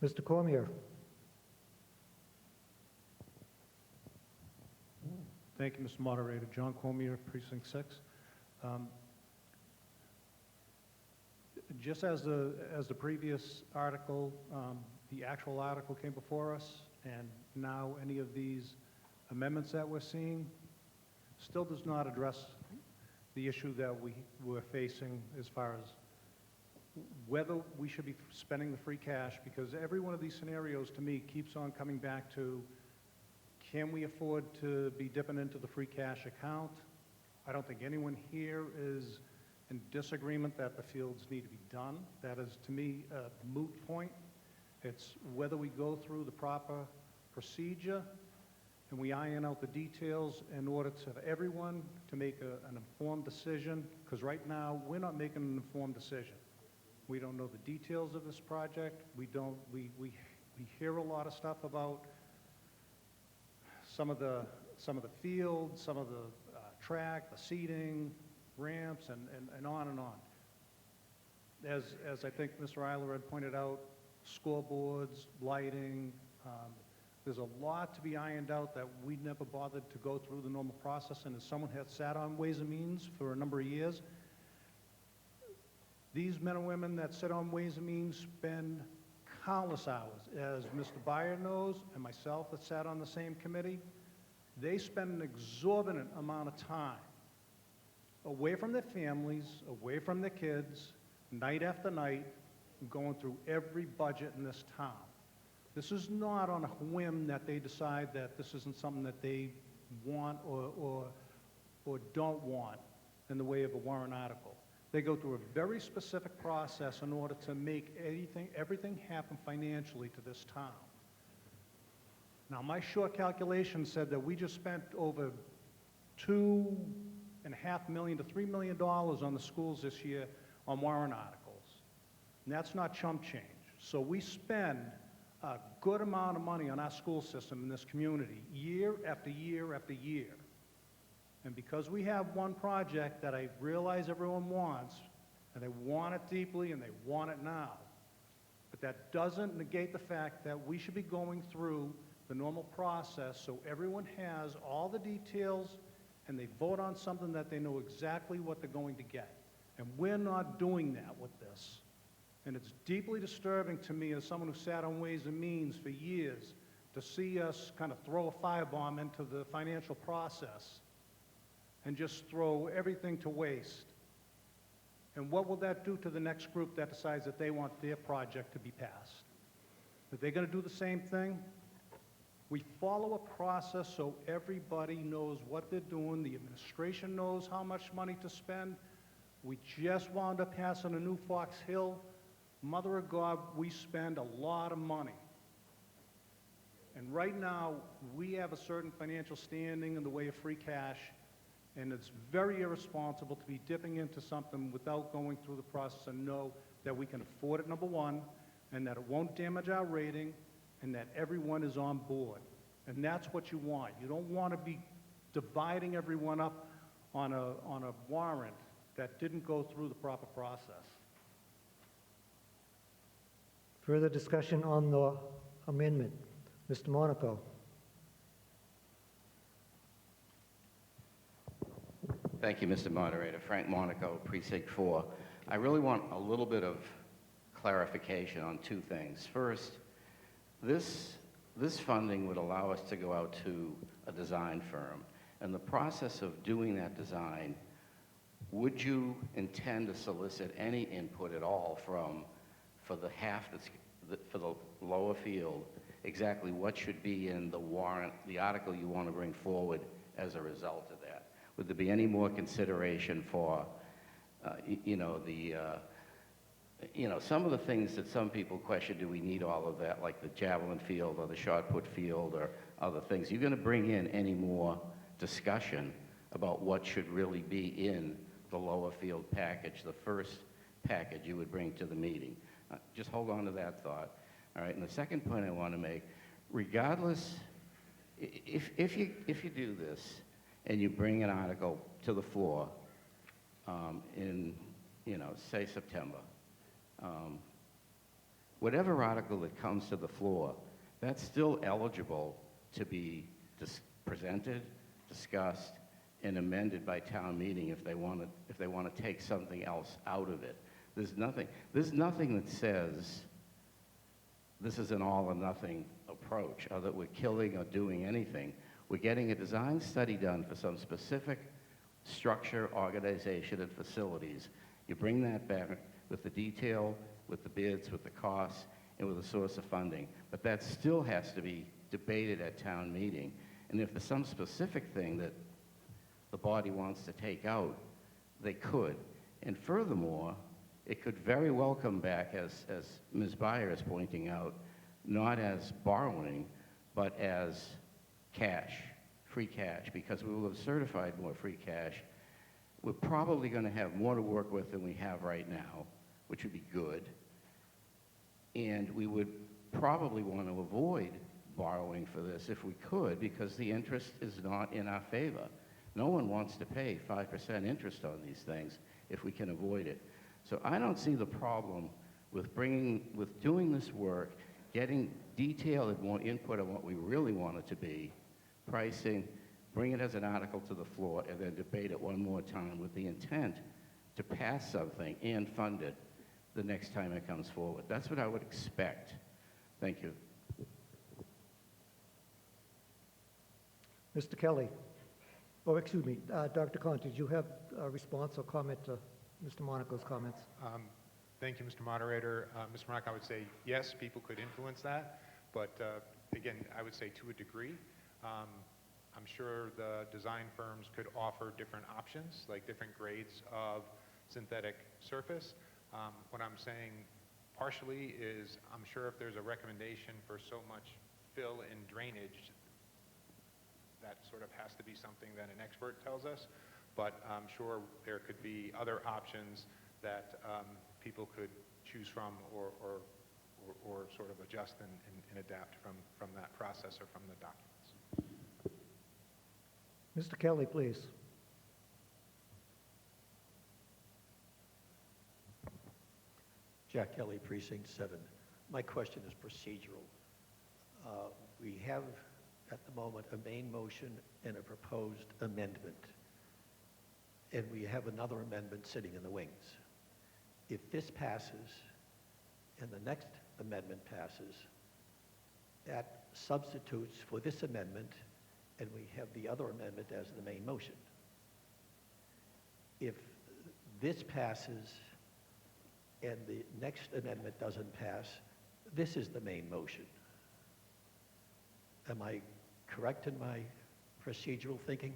Mr. Cormier. Thank you, Mr. Moderator. John Cormier, Precinct 6. Just as the previous article, the actual article came before us, and now any of these amendments that we're seeing still does not address the issue that we're facing as far as whether we should be spending the free cash, because every one of these scenarios to me keeps on coming back to, can we afford to be dipping into the free cash account? I don't think anyone here is in disagreement that the fields need to be done. That is, to me, a moot point. It's whether we go through the proper procedure and we iron out the details in order to everyone to make an informed decision, because right now we're not making an informed decision. We don't know the details of this project. We hear a lot of stuff about some of the fields, some of the track, the seating, ramps, and on and on. As I think Mr. Eiler had pointed out, scoreboards, lighting, there's a lot to be ironed out that we never bothered to go through the normal process, and as someone had sat on Ways and Means for a number of years, these men and women that sit on Ways and Means spend countless hours. As Mr. Beyer knows, and myself that sat on the same committee, They spend an exorbitant amount of time away from their families, away from their kids, night after night, going through every budget in this town. This is not on a whim that they decide that this isn't something that they want or don't want in the way of a warrant article. They go through a very specific process in order to make everything happen financially to this town. Now, my short calculation said that we just spent over $2.5 million to $3 million on the schools this year on warrant articles. And that's not chump change. So we spend a good amount of money on our school system in this community, year after year after year. And because we have one project that I realize everyone wants, and they want it deeply and they want it now, but that doesn't negate the fact that we should be going through the normal process so everyone has all the details and they vote on something that they know exactly what they're going to get. And we're not doing that with this. And it's deeply disturbing to me as someone who sat on Ways and Means for years to see us kind of throw a firebomb into the financial process and just throw everything to waste. And what will that do to the next group that decides that they want their project to be passed? Are they going to do the same thing? We follow a process so everybody knows what they're doing. The administration knows how much money to spend. We just wound up passing a new Fox Hill. Mother of God, we spend a lot of money. And right now, we have a certain financial standing in the way of free cash, and it's very irresponsible to be dipping into something without going through the process and know that we can afford it, number one, and that it won't damage our rating, and that everyone is on board. And that's what you want. You don't want to be dividing everyone up on a warrant that didn't go through the proper process. Further discussion on the amendment. Mr. Monaco. Thank you, Mr. Moderator. Frank Monaco, Precinct 4. I really want a little bit of clarification on two things. First, this funding would allow us to go out to a design firm. And the process of doing that design, would you intend to solicit any input at all for the lower field, exactly what should be in the warrant, the article you want to bring forward as a result of that? Would there be any more consideration for, some of the things that some people question, do we need all of that, like the javelin field or the shot put field or other things? You're going to bring in any more discussion about what should really be in the lower field package, the first package you would bring to the meeting? Just hold on to that thought. All right, and the second point I want to make, regardless, if you do this and you bring an article to the floor in, say September, whatever article that comes to the floor, that's still eligible to be presented, discussed, and amended by town meeting if they want to take something else out of it. There's nothing that says this is an all or nothing approach, or that we're killing or doing anything. We're getting a design study done for some specific structure, organization, and facilities. You bring that back with the detail, with the bids, with the costs, and with the source of funding. But that still has to be debated at town meeting. And if there's some specific thing that the body wants to take out, they could. And furthermore, it could very well come back, as Ms. Beyer is pointing out, not as borrowing, but as cash, free cash, because we will have certified more free cash. We're probably going to have more to work with than we have right now, which would be good. And we would probably want to avoid borrowing for this if we could, because the interest is not in our favor. No one wants to pay 5% interest on these things if we can avoid it. So I don't see the problem with doing this work, getting detailed and more input on what we really want it to be, pricing, bring it as an article to the floor, and then debate it one more time with the intent to pass something and fund it the next time it comes forward. That's what I would expect. Thank you. Mr. Kelly, oh, excuse me, Dr. Conti, did you have a response or comment to Mr. Monaco's comments? Thank you, Mr. Moderator. Mr. Monaco, I would say, yes, people could influence that, but again, I would say to a degree. I'm sure the design firms could offer different options, like different grades of synthetic surface. What I'm saying partially is I'm sure if there's a recommendation for so much fill and drainage, that sort of has to be something that an expert tells us, but I'm sure there could be other options that people could choose from or sort of adjust and adapt from that process or from the documents. Mr. Kelly, please. Jack Kelly, Precinct 7. My question is procedural. We have at the moment a main motion and a proposed amendment, and we have another amendment sitting in the wings. If this passes and the next amendment passes, that substitutes for this amendment, and we have the other amendment as the main motion. If this passes and the next amendment doesn't pass, this is the main motion. Am I correct in my procedural thinking?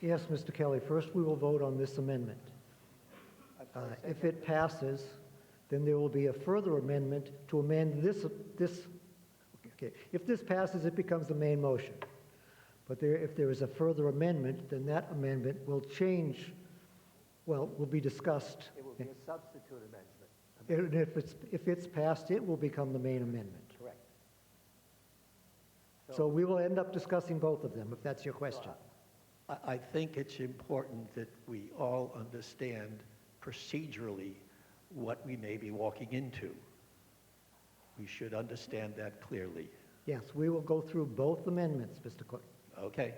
Yes, Mr. Kelly, first we will vote on this amendment. If it passes, then there will be a further amendment to amend this. Okay. If this passes, it becomes the main motion. But if there is a further amendment, then that amendment will change, will be discussed. It will be a substitute amendment. And if it's passed, it will become the main amendment. Correct. So we will end up discussing both of them, if that's your question. I think it's important that we all understand procedurally what we may be walking into. We should understand that clearly. Yes, we will go through both amendments, Mr. Clerk. Okay,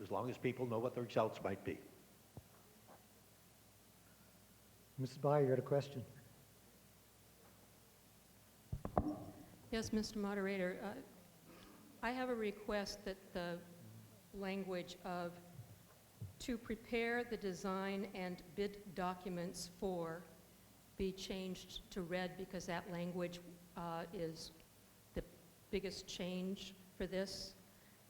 as long as people know what the results might be. Mrs. Byer, you had a question? Yes, Mr. Moderator. I have a request that the language of "to prepare the design and bid documents for" be changed to red, because that language is the biggest change for this.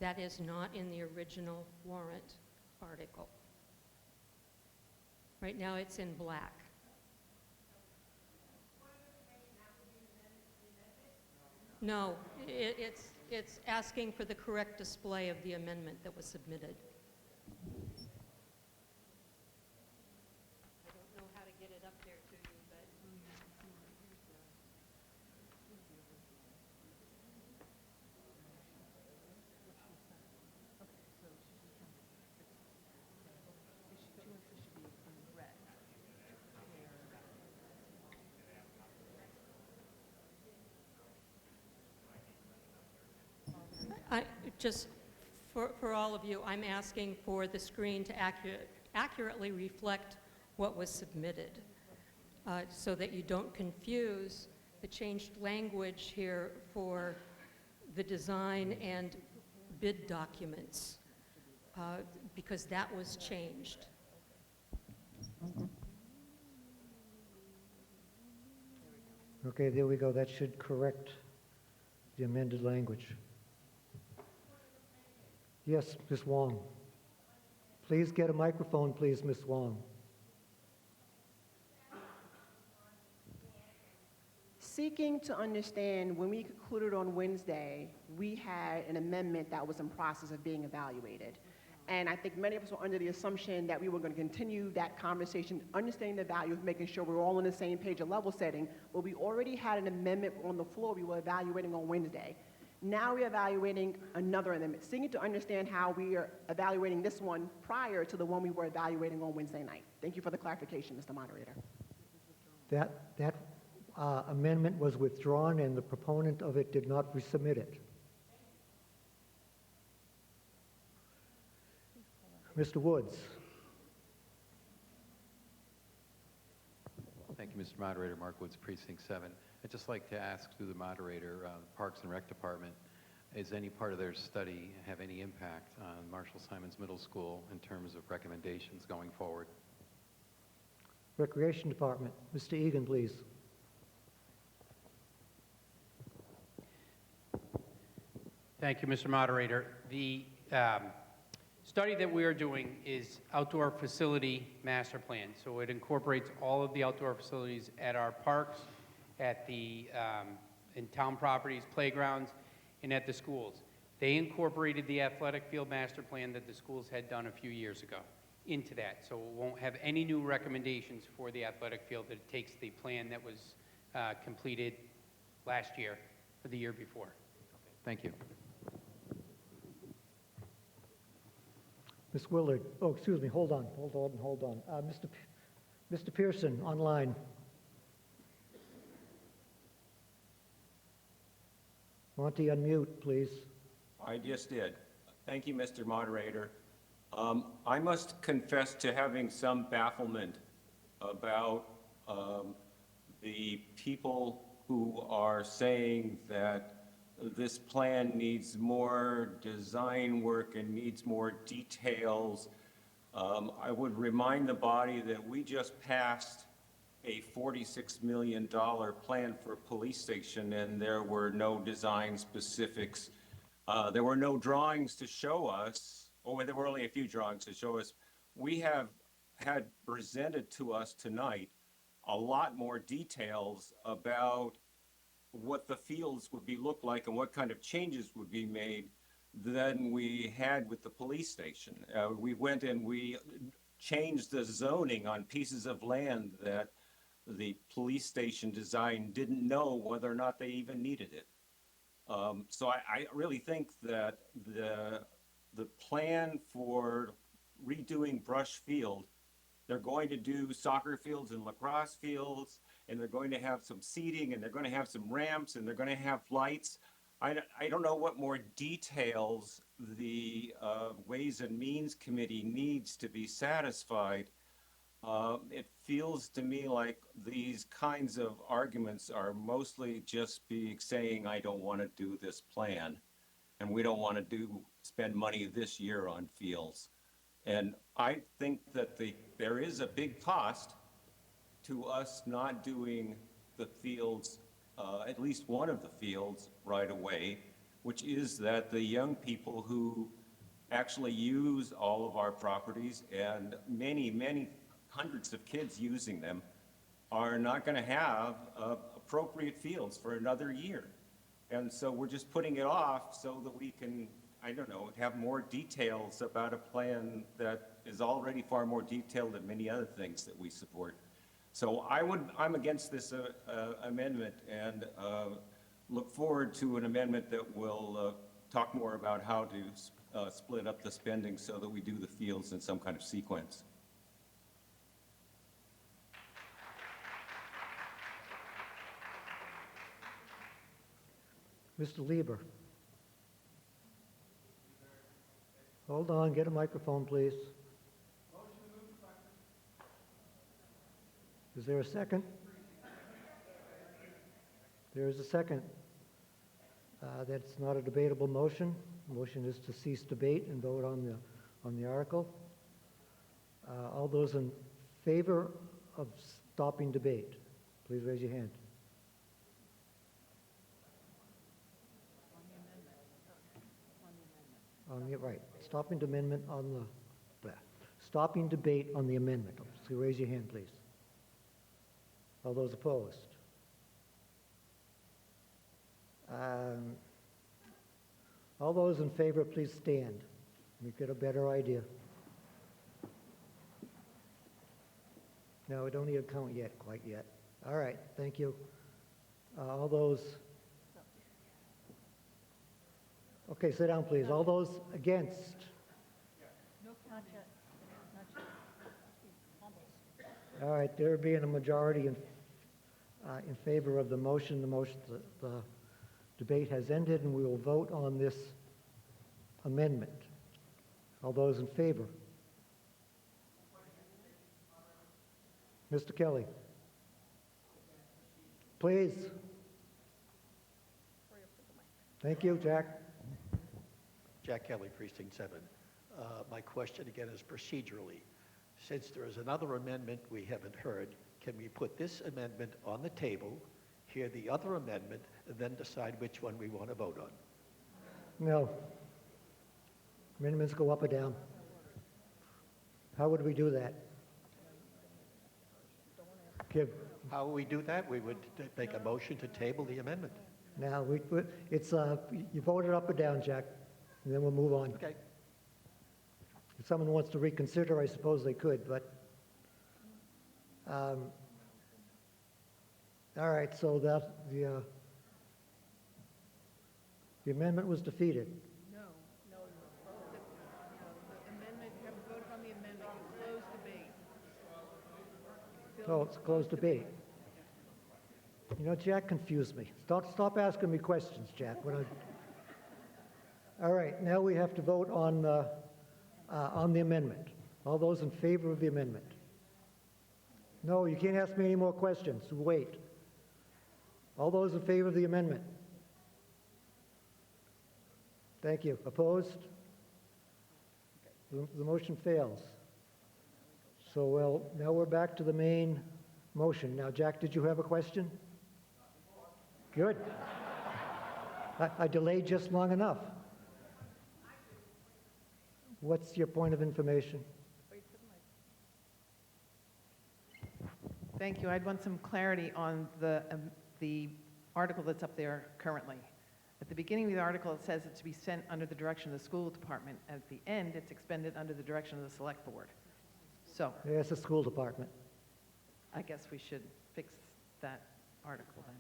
That is not in the original warrant article. Right now it's in black. No, it's asking for the correct display of the amendment that was submitted. I don't know how to get it up there to you, but... Just for all of you, I'm asking for the screen to accurately reflect what was submitted, so that you don't confuse the changed language here for the design and bid documents, because that was changed. Okay, there we go. That should correct the amended language. Yes, Ms. Wong. Please get a microphone, please, Ms. Wong. Seeking to understand, when we concluded on Wednesday, we had an amendment that was in process of being evaluated. And I think many of us were under the assumption that we were going to continue that conversation, understanding the value of making sure we're all on the same page of level setting, but we already had an amendment on the floor we were evaluating on Wednesday. Now we're evaluating another amendment, seeking to understand how we are evaluating this one prior to the one we were evaluating on Wednesday night. Thank you for the clarification, Mr. Moderator. That amendment was withdrawn, and the proponent of it did not resubmit it. Mr. Woods. Thank you, Mr. Moderator. Mark Woods, Precinct 7. I'd just like to ask through the moderator, Parks and Rec Department, is any part of their study have any impact on Marshall Simons Middle School in terms of recommendations going forward? Recreation Department, Mr. Egan, please. Thank you, Mr. Moderator. The study that we are doing is outdoor facility master plan. So it incorporates all of the outdoor facilities at our parks, at the in town properties, playgrounds, and at the schools. They incorporated the athletic field master plan that the schools had done a few years ago into that. So it won't have any new recommendations for the athletic field. It takes the plan that was completed last year or the year before. Thank you. Ms. Willard, oh, excuse me, hold on. Mr. Pearson, online. Monty, unmute, please. I just did. Thank you, Mr. Moderator. I must confess to having some bafflement about the people who are saying that this plan needs more design work and needs more details. I would remind the body that we just passed a $46 million plan for a police station, and there were no design specifics. There were no drawings to show us, or there were only a few drawings to show us. We have had presented to us tonight a lot more details about what the fields would look like and what kind of changes would be made than we had with the police station. We went and we changed the zoning on pieces of land that the police station design didn't know whether or not they even needed it. So I really think that the plan for redoing Brush Field, they're going to do soccer fields and lacrosse fields, and they're going to have some seating, and they're going to have some ramps, and they're going to have lights. I don't know what more details the Ways and Means Committee needs to be satisfied. It feels to me like these kinds of arguments are mostly just saying, I don't want to do this plan, and we don't want to spend money this year on fields. And I think that there is a big cost to us not doing the fields, at least one of the fields right away, which is that the young people who actually use all of our properties, and many hundreds of kids using them, are not going to have appropriate fields for another year. And so we're just putting it off so that we can, I don't know, have more details about a plan that is already far more detailed than many other things that we support. So I'm against this amendment, and look forward to an amendment that will talk more about how to split up the spending so that we do the fields in some kind of sequence. Mr. Lieber. Hold on, get a microphone, please. Is there a second? There is a second. That's not a debatable motion. Motion is to cease debate and vote on the article. All those in favor of stopping debate, please raise your hand. Right, stopping amendment on stopping debate on the amendment. So raise your hand, please. All those opposed? All those in favor, please stand. We get a better idea. No, we don't need a count yet, quite yet. All right, thank you. All those. Okay, sit down, please. All those against? Not yet. All right, there being a majority in in favor of the motion. The debate has ended, and we will vote on this amendment. All those in favor? Mr. Kelly? Please. Thank you, Jack. Jack Kelly, Precinct 7. My question again is procedurally. Since there is another amendment we haven't heard, can we put this amendment on the table, hear the other amendment, and then decide which one we want to vote on? No. Amendments go up or down. How would we do that? How would we do that? We would make a motion to table the amendment. Now, you vote it up or down, Jack, and then we'll move on. Okay. If someone wants to reconsider, I suppose they could, but, all right, so that, the amendment was defeated. No, the amendment, you haven't voted on the amendment, you closed debate. So it's a closed debate. You know, Jack confused me. Stop asking me questions, Jack. All right, now we have to vote on the amendment. All those in favor of the amendment? No, you can't ask me any more questions. Wait. All those in favor of the amendment? Thank you. Opposed? The motion fails. So, well, now we're back to the main motion. Now, Jack, did you have a question? Good. I delayed just long enough. What's your point of information? Thank you. I'd want some clarity on the article that's up there currently. At the beginning of the article, it says it's to be sent under the direction of the school department. At the end, it's expended under the direction of the select board. So, Yes, the school department. I guess we should fix that article then.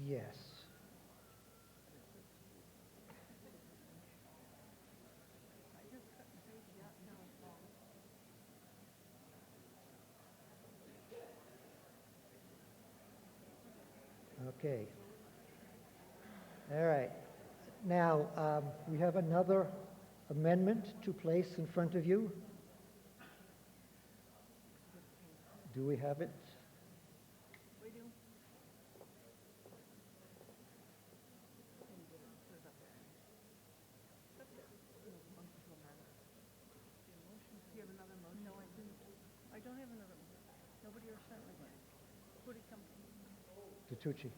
Yes. Okay. All right. Now, we have another amendment to place in front of you. Do we have it? Tucci.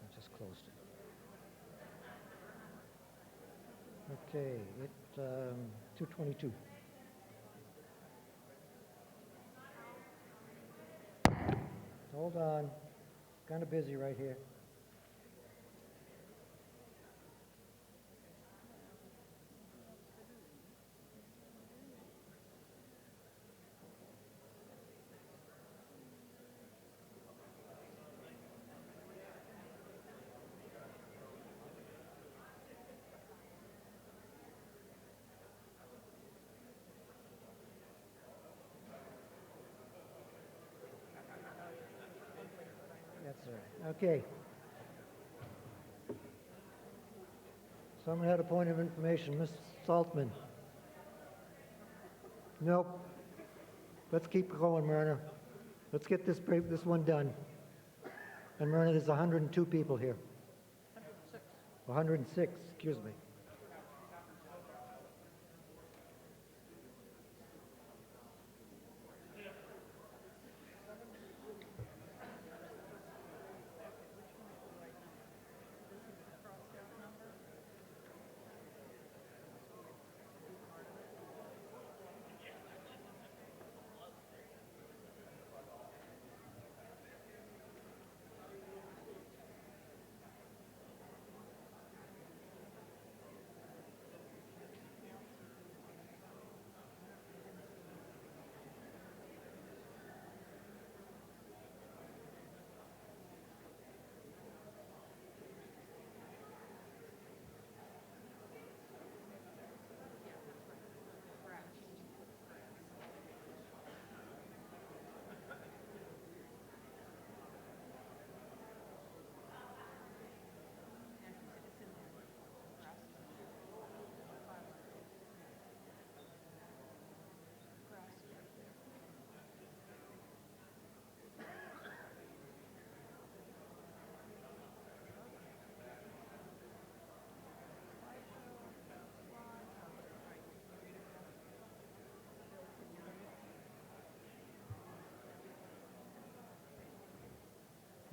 I just closed it. Okay, 2:22. Hold on, kind of busy right here. That's all right. Okay. Someone had a point of information. Ms. Saltman. Nope. Let's keep going, Myrna. Let's get this one done. And Myrna, there's 102 people here. 106, excuse me.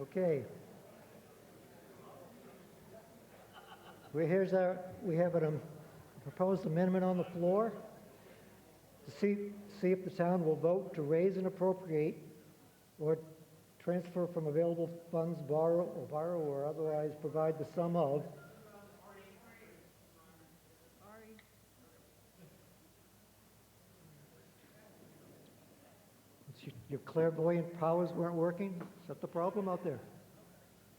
Okay. We have a proposed amendment on the floor to see if the town will vote to raise and appropriate or transfer from available funds, borrow or otherwise provide the sum of your clairvoyant powers weren't working? Is that the problem out there?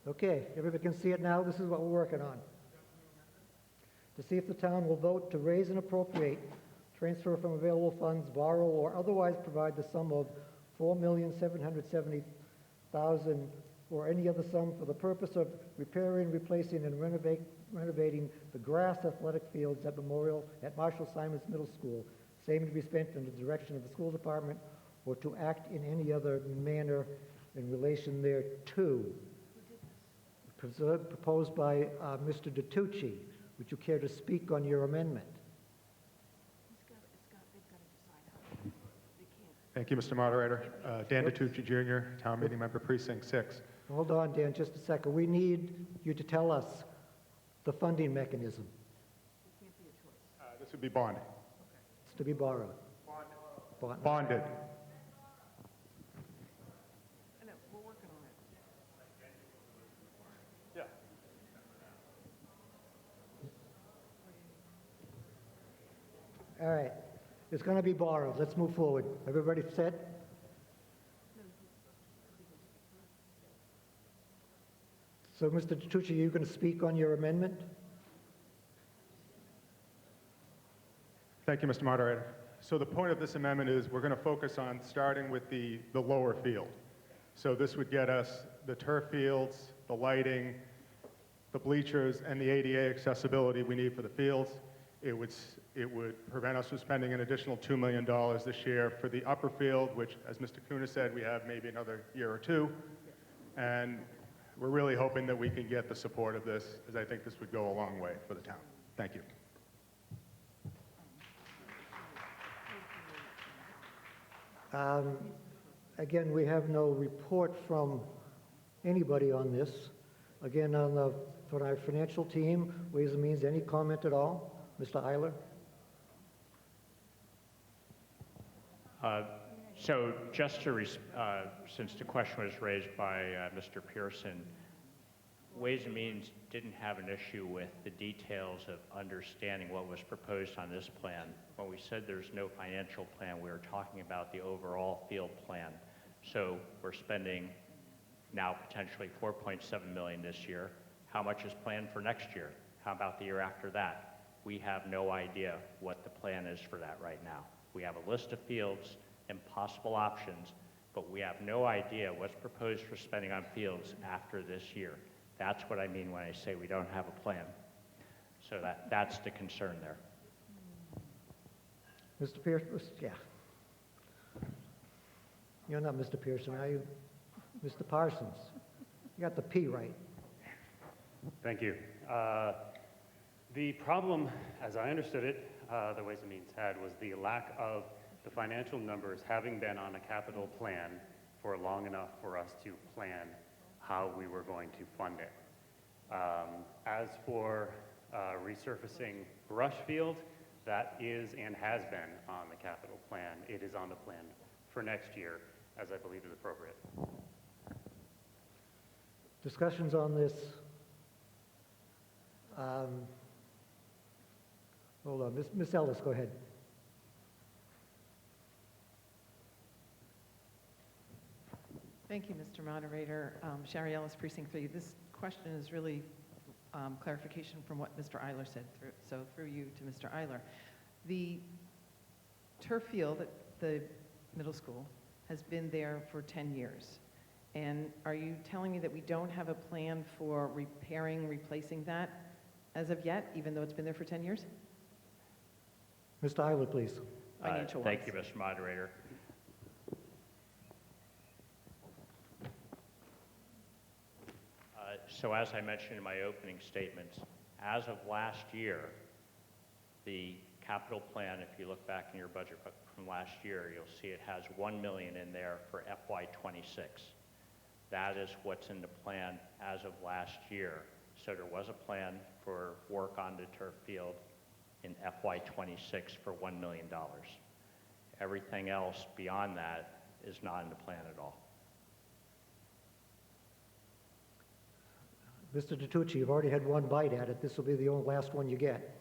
Okay, everybody can see it now. This is what we're working on. To see if the town will vote to raise and appropriate, transfer from available funds, borrow, or otherwise provide the sum of $4,770,000 or any other sum for the purpose of repairing, replacing, and renovating the grass athletic fields at Marshall Simons Middle School, same to be spent in the direction of the school department, or to act in any other manner in relation thereto. Proposed by Mr. DiTucci. Would you care to speak on your amendment? Thank you, Mr. Moderator. Dan DiTucci Jr., Town Meeting Member, Precinct 6. Hold on, Dan, just a second. We need you to tell us the funding mechanism. This would be bonding. It's to be borrowed. Bonded. All right, it's going to be borrowed. Let's move forward. Everybody set? So, Mr. DiTucci, are you going to speak on your amendment? Thank you, Mr. Moderator. So the point of this amendment is we're going to focus on starting with the lower field. So this would get us the turf fields, the lighting, the bleachers, and the ADA accessibility we need for the fields. It would prevent us from spending an additional $2 million this year for the upper field, which, as Mr. Kuna said, we have maybe another year or two. And we're really hoping that we can get the support of this, as I think this would go a long way for the town. Thank you. Again, we have no report from anybody on this. Again, for our financial team, Ways and Means, any comment at all? Mr. Eiler? So just to, since the question was raised by Mr. Pearson, Ways and Means didn't have an issue with the details of understanding what was proposed on this plan. When we said there's no financial plan, we were talking about the overall field plan. So we're spending now potentially $4.7 million this year. How much is planned for next year? How about the year after that? We have no idea what the plan is for that right now. We have a list of fields and possible options, but we have no idea what's proposed for spending on fields after this year. That's what I mean when I say we don't have a plan. So that's the concern there. Mr. Pierce, yeah. You're not Mr. Pearson, are you? Mr. Parsons. You got the P right. Thank you. The problem, as I understood it, the Ways and Means had, was the lack of the financial numbers having been on a capital plan for long enough for us to plan how we were going to fund it. As for resurfacing Rushfield, that is and has been on the capital plan. It is on the plan for next year, as I believe is appropriate. Discussions on this. Hold on, Ms. Ellis, go ahead. Thank you, Mr. Moderator. Sherry Ellis, Precinct 3. This question is really clarification from what Mr. Eiler said, through you to Mr. Eiler. The turf field at the middle school has been there for 10 years. And are you telling me that we don't have a plan for repairing, replacing that as of yet, even though it's been there for 10 years? Mr. Eiler, please. Financial Thank ones. you, Mr. Moderator. So as I mentioned in my opening statements, as of last year, the capital plan, if you look back in your budget book from last year, you'll see it has $1 million in there for FY26. That is what's in the plan as of last year. So there was a plan for work on the turf field in FY26 for $1 million. Everything else beyond that is not in the plan at all. Mr. DiTucci, you've already had one bite at it. This will be the only last one you get.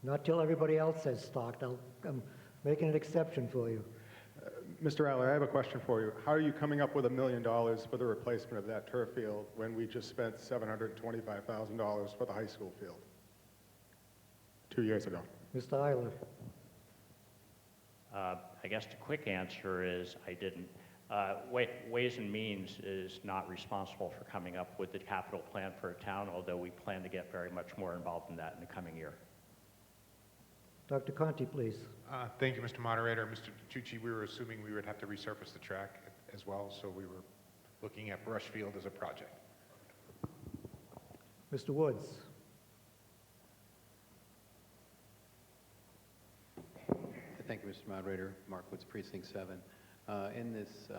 Not till everybody else says stocked. I'm making an exception for you. Mr. Aller, I have a question for you. How are you coming up with $1 million for the replacement of that turf field when we just spent $725,000 for the high school field 2 years ago? Mr. Eiler. I guess the quick answer is I didn't. Ways and Means is not responsible for coming up with the capital plan for a town, although we plan to get very much more involved in that in the coming year. Dr. Conti, please. Thank you, Mr. Moderator. Mr. DiTucci, we were assuming we would have to resurface the track as well, so we were looking at Brushfield as a project. Mr. Woods. Thank you, Mr. Moderator. Mark Woods, Precinct 7. In this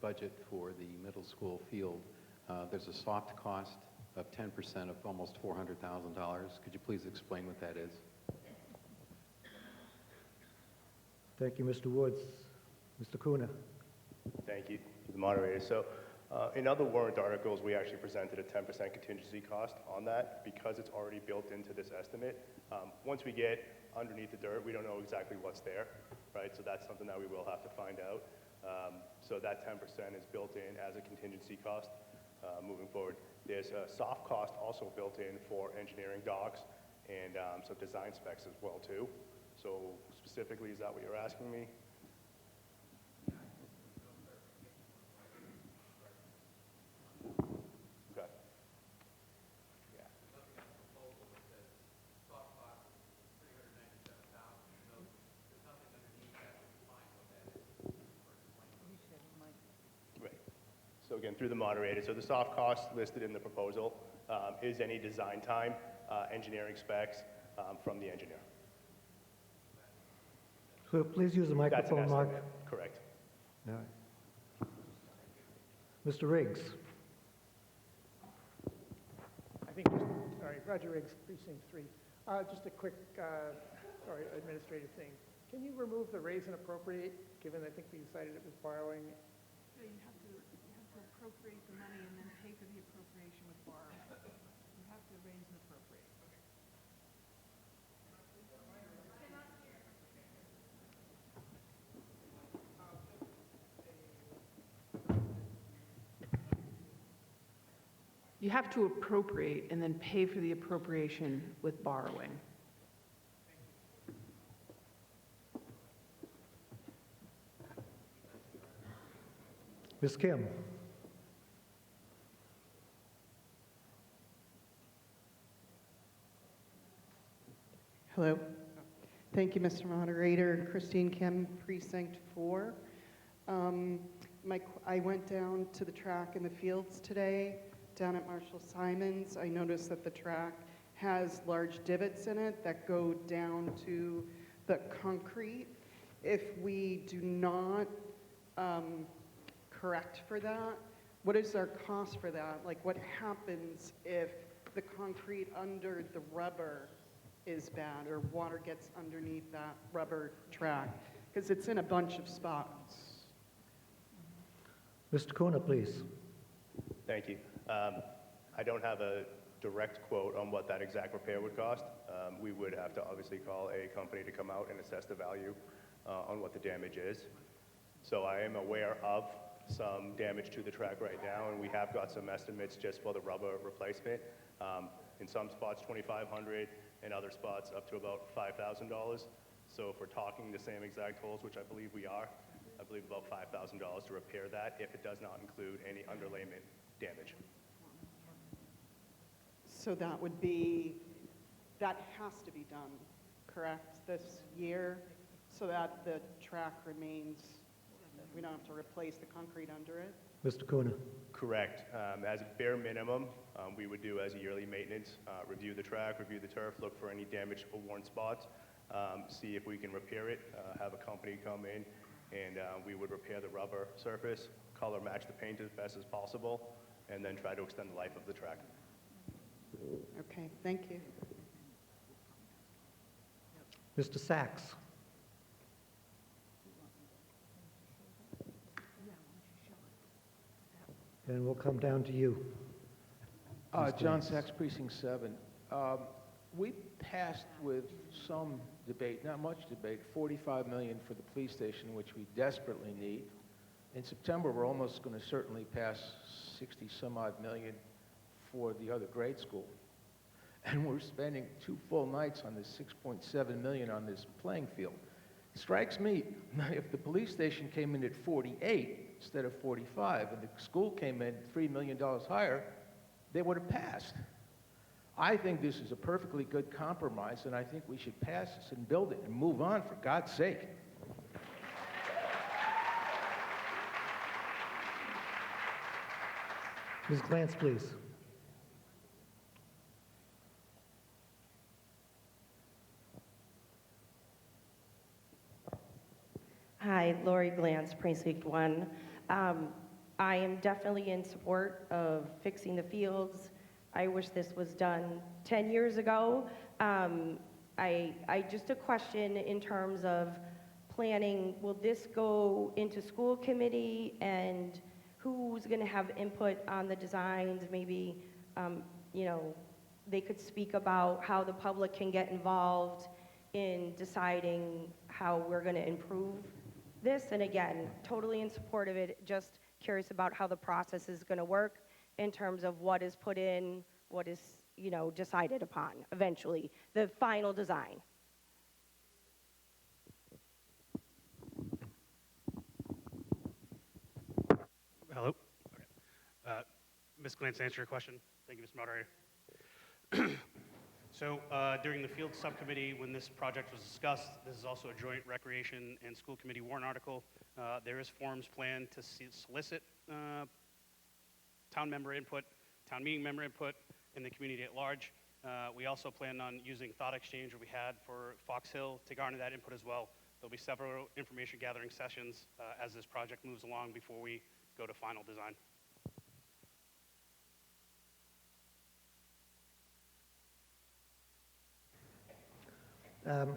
budget for the middle school field, there's a soft cost of 10% of almost $400,000. Could you please explain what that is? Thank you, Mr. Woods. Mr. Kuna. Thank you to the moderator. So in other warrant articles, we actually presented a 10% contingency cost on that because it's already built into this estimate. Once we get underneath the dirt, we don't know exactly what's there, right? So that's something that we will have to find out. So that 10% is built in as a contingency cost moving forward. There's a soft cost also built in for engineering docs and some design specs as well too. So specifically, is that what you're asking me? Okay. Yeah. Right. So again, through the moderator, so the soft cost listed in the proposal is any design time, engineering specs from the engineer. So please use the That's an microphone, Mark. estimate. Correct. All right. Mr. Riggs. I think, sorry, Roger Riggs, Precinct 3. Just a quick, administrative thing. Can you remove the raise and appropriate, given I think we decided it was borrowing? So you have to appropriate the money and then pay for the appropriation with borrowing. You have to raise and appropriate. You have to appropriate and then pay for the appropriation with borrowing. Ms. Kim. Hello. Thank you, Mr. Moderator. Christine Kim, Precinct 4. I went down to the track in the fields today, down at Marshall Simons. I noticed that the track has large divots in it that go down to the concrete. If we do not correct for that, what is our cost for that? Like, what happens if the concrete under the rubber is bad or water gets underneath that rubber track? Because it's in a bunch of spots. Mr. Kuna, please. Thank you. I don't have a direct quote on what that exact repair would cost. We would have to obviously call a company to come out and assess the value on what the damage is. So I am aware of some damage to the track right now, and we have got some estimates just for the rubber replacement. In some spots, $2,500, in other spots, up to about $5,000. So if we're talking the same exact holes, which I believe we are, I believe about $5,000 to repair that if it does not include any underlayment damage. So that has to be done, correct, this year, so that the track remains, we don't have to replace the concrete under it? Mr. Kuna. Correct. As a bare minimum, we would do as a yearly maintenance, review the track, review the turf, look for any damaged or worn spots, see if we can repair it, have a company come in, and we would repair the rubber surface, color match the paint as best as possible, and then try to extend the life of the track. Okay, thank you. Mr. Sachs. And we'll come down to you. John Sachs, Precinct 7. We passed with some debate, not much debate, $45 million for the police station, which we desperately need. In September, we're almost going to certainly pass 60 some odd million for the other grade school. And we're spending 2 full nights on this $6.7 million on this playing field. It strikes me, if the police station came in at 48 instead of 45, and the school came in $3 million higher, they would have passed. I think this is a perfectly good compromise, and I think we should pass this and build it and move on, for God's sake. Ms. Glantz, please. Hi, Lori Glantz, Precinct 1. I am definitely in support of fixing the fields. I wish this was done 10 years ago. Just a question in terms of planning, will this go into school committee, and who's going to have input on the designs? Maybe, they could speak about how the public can get involved in deciding how we're going to improve this. And again, totally in support of it, just curious about how the process is going to work in terms of what is put in, what is, decided upon eventually, the final design. Hello? Okay. Ms. Glantz, to answer your question. Thank you, Mr. Moderator. So during the field subcommittee, when this project was discussed, this is also a joint recreation and school committee warrant article. There is forms planned to solicit town member input, town meeting member input, and the community at large. We also plan on using Thought Exchange, which we had for Fox Hill, to garner that input as well. There'll be several information gathering sessions as this project moves along before we go to final design.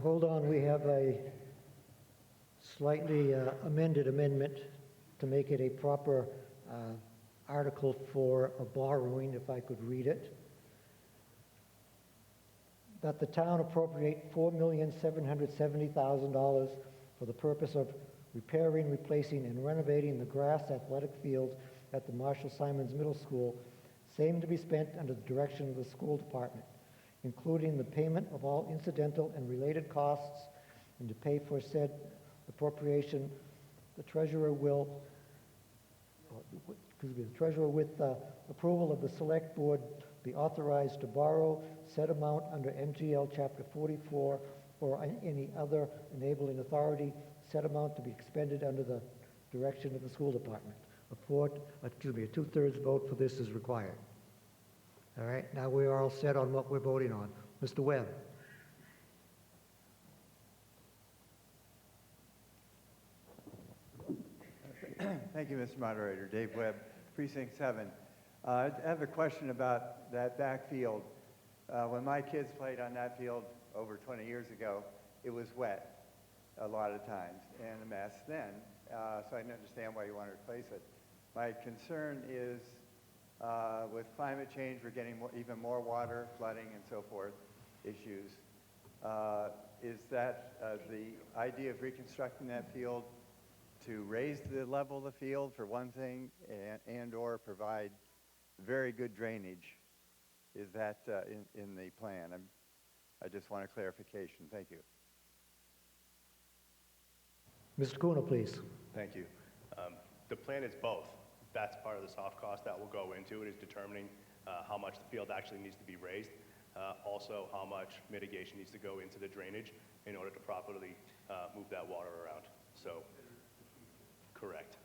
Hold on, we have a slightly amended amendment to make it a proper article for a borrowing, if I could read it. That the town appropriate $4,770,000 for the purpose of repairing, replacing, and renovating the grass athletic field at the Marshall Simons Middle School, same to be spent under the direction of the school department, including the payment of all incidental and related costs, and to pay for said appropriation, the treasurer will, with approval of the select board, be authorized to borrow said amount under MGL Chapter 44, or any other enabling authority, said amount to be expended under the direction of the school department. A 2/3 vote for this is required. All right, now we are all set on what we're voting on. Mr. Webb? Thank you, Mr. Moderator. Dave Webb, Precinct 7. I have a question about that backfield. When my kids played on that field over 20 years ago, it was wet a lot of times and a mess then, so I can understand why you want to replace it. My concern is with climate change, we're getting even more water, flooding, and so forth issues. Is that the idea of reconstructing that field to raise the level of the field for one thing and or provide very good drainage? Is that in the plan? I just want a clarification. Thank you. Mr. Kuna, please. Thank you. The plan is both. That's part of the soft cost that will go into it, is determining how much the field actually needs to be raised. Also, how much mitigation needs to go into the drainage in order to properly move that water around. So, correct.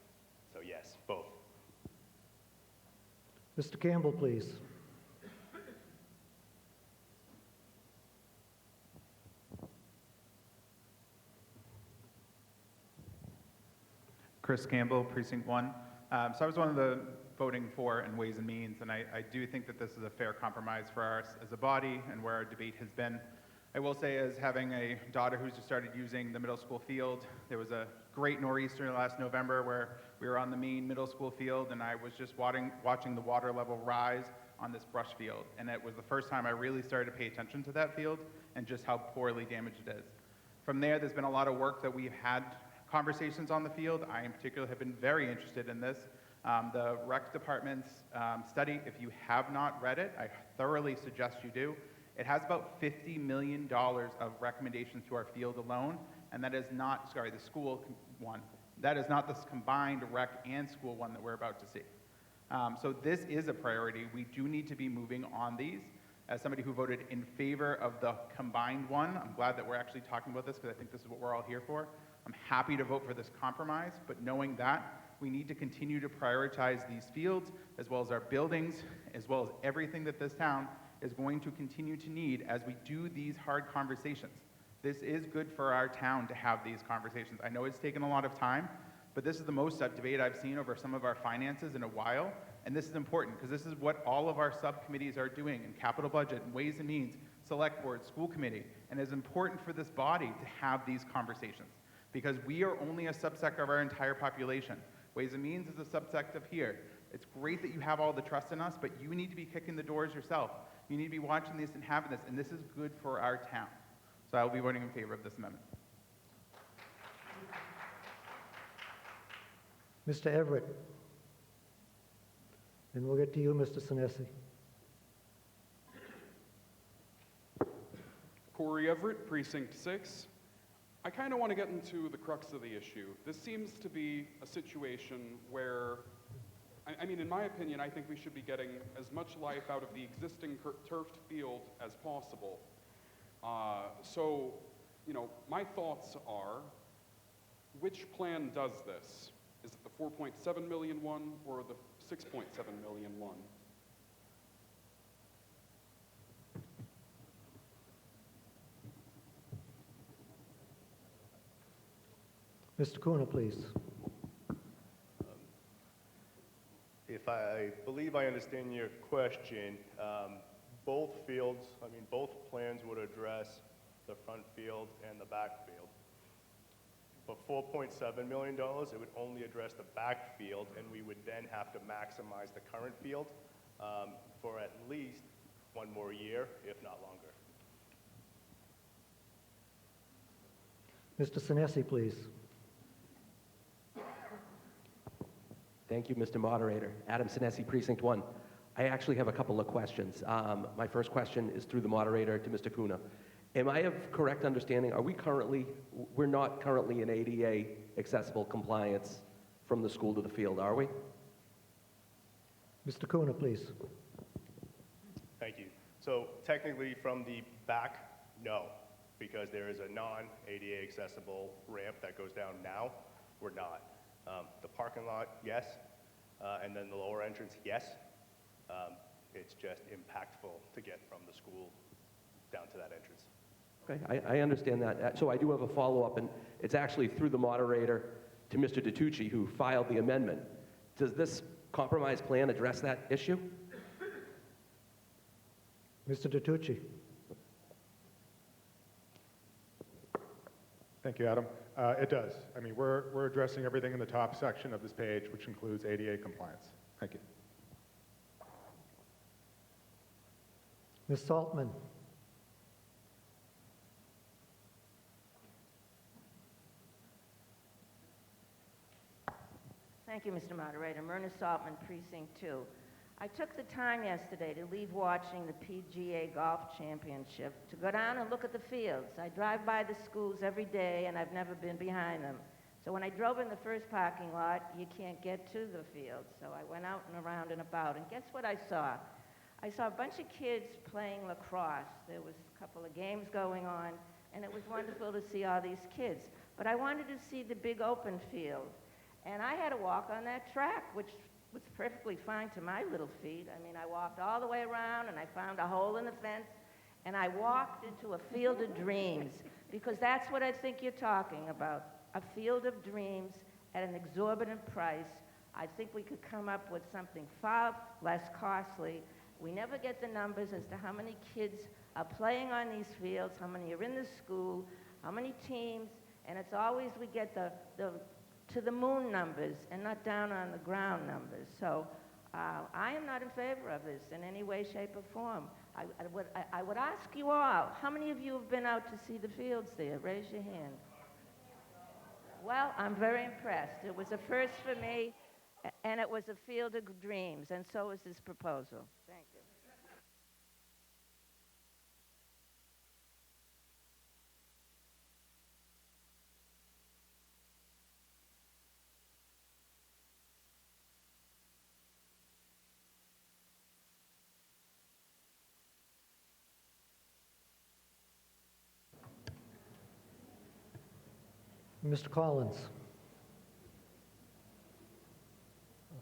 So yes, both. Mr. Campbell, please. Chris Campbell, Precinct 1. So I was one of the voting for in Ways and Means, and I do think that this is a fair compromise for us as a body and where our debate has been. I will say, as having a daughter who's just started using the middle school field, there was a great nor'easter last November where we were on the main middle school field, and I was just watching the water level rise on this brush field. And it was the first time I really started to pay attention to that field and just how poorly damaged it is. From there's been a lot of work that we've had conversations on the field. I in particular have been very interested in this. The rec department's study, if you have not read it, I thoroughly suggest you do. It has about $50 million of recommendations to our field alone, and that is not, the school one. That is not this combined rec and school one that we're about to see. So this is a priority. We do need to be moving on these. As somebody who voted in favor of the combined one, I'm glad that we're actually talking about this because I think this is what we're all here for. I'm happy to vote for this compromise, but knowing that, we need to continue to prioritize these fields, as well as our buildings, as well as everything that this town is going to continue to need as we do these hard conversations. This is good for our town to have these conversations. I know it's taken a lot of time, but this is the most debate I've seen over some of our finances in a while, and this is important because this is what all of our subcommittees are doing in capital budget, and Ways and Means, Select Board, School Committee, and it's important for this body to have these conversations because we are only a subsect of our entire population. Ways and Means is a subsect of here. It's great that you have all the trust in us, but you need to be kicking the doors yourself. You need to be watching this and having this, and this is good for our town. So I will be voting in favor of this amendment. Mr. Everett. Then we'll get to you, Mr. Sinesi. Corey Everett, Precinct 6. I kind of want to get into the crux of the issue. This seems to be a situation where, I mean, in my opinion, I think we should be getting as much life out of the existing turfed field as possible. So, you know, my thoughts are, which plan does this? Is it the 4.7 million one or the 6.7 million one? Mr. Kuna, please. If I believe I understand your question, both fields, both plans would address the front field and the back field. For $4.7 million, it would only address the back field, and we would then have to maximize the current field for at least one more year, if not longer. Mr. Sinesi, please. Thank you, Mr. Moderator. Adam Sinesi, Precinct 1. I actually have a couple of questions. My first question is through the moderator to Mr. Kuna. Am I of correct understanding, we're not currently in ADA accessible compliance from the school to the field, are we? Mr. Kuna, please. Thank you. So technically from the back, no. because there is a non-ADA accessible ramp that goes down now. We're not. The parking lot, yes, and then the lower entrance, yes. It's just impactful to get from the school down to that entrance. Okay, I understand that. So I do have a follow-up, and it's actually through the moderator to Mr. DiTucci, who filed the amendment. Does this compromise plan address that issue? Mr. DiTucci. Thank you, Adam. It does. I mean, we're addressing everything in the top section of this page, which includes ADA compliance. Thank you. Ms. Saltman. Thank you, Mr. Moderator. Myrna Saltman, Precinct 2. I took the time yesterday to leave watching the PGA Golf Championship to go down and look at the fields. I drive by the schools every day, and I've never been behind them. So when I drove in the first parking lot, you can't get to the field. So I went out and around and about, and guess what I saw? I saw a bunch of kids playing lacrosse. There was a couple of games going on, and it was wonderful to see all these kids. But I wanted to see the big open field. And I had to walk on that track, which was perfectly fine to my little feet. I mean, I walked all the way around, and I found a hole in the fence, and I walked into a field of dreams, because that's what I think you're talking about, a field of dreams at an exorbitant price. I think we could come up with something far less costly. We never get the numbers as to how many kids are playing on these fields, how many are in the school, how many teams, and it's always we get the to the moon numbers and not down on the ground numbers. So I am not in favor of this in any way, shape, or form. I would ask you all, how many of you have been out to see the fields there? Raise your hand. Well, I'm very impressed. It was a first for me, and it was a field of dreams, and so is this proposal. Thank you. Mr. Collins.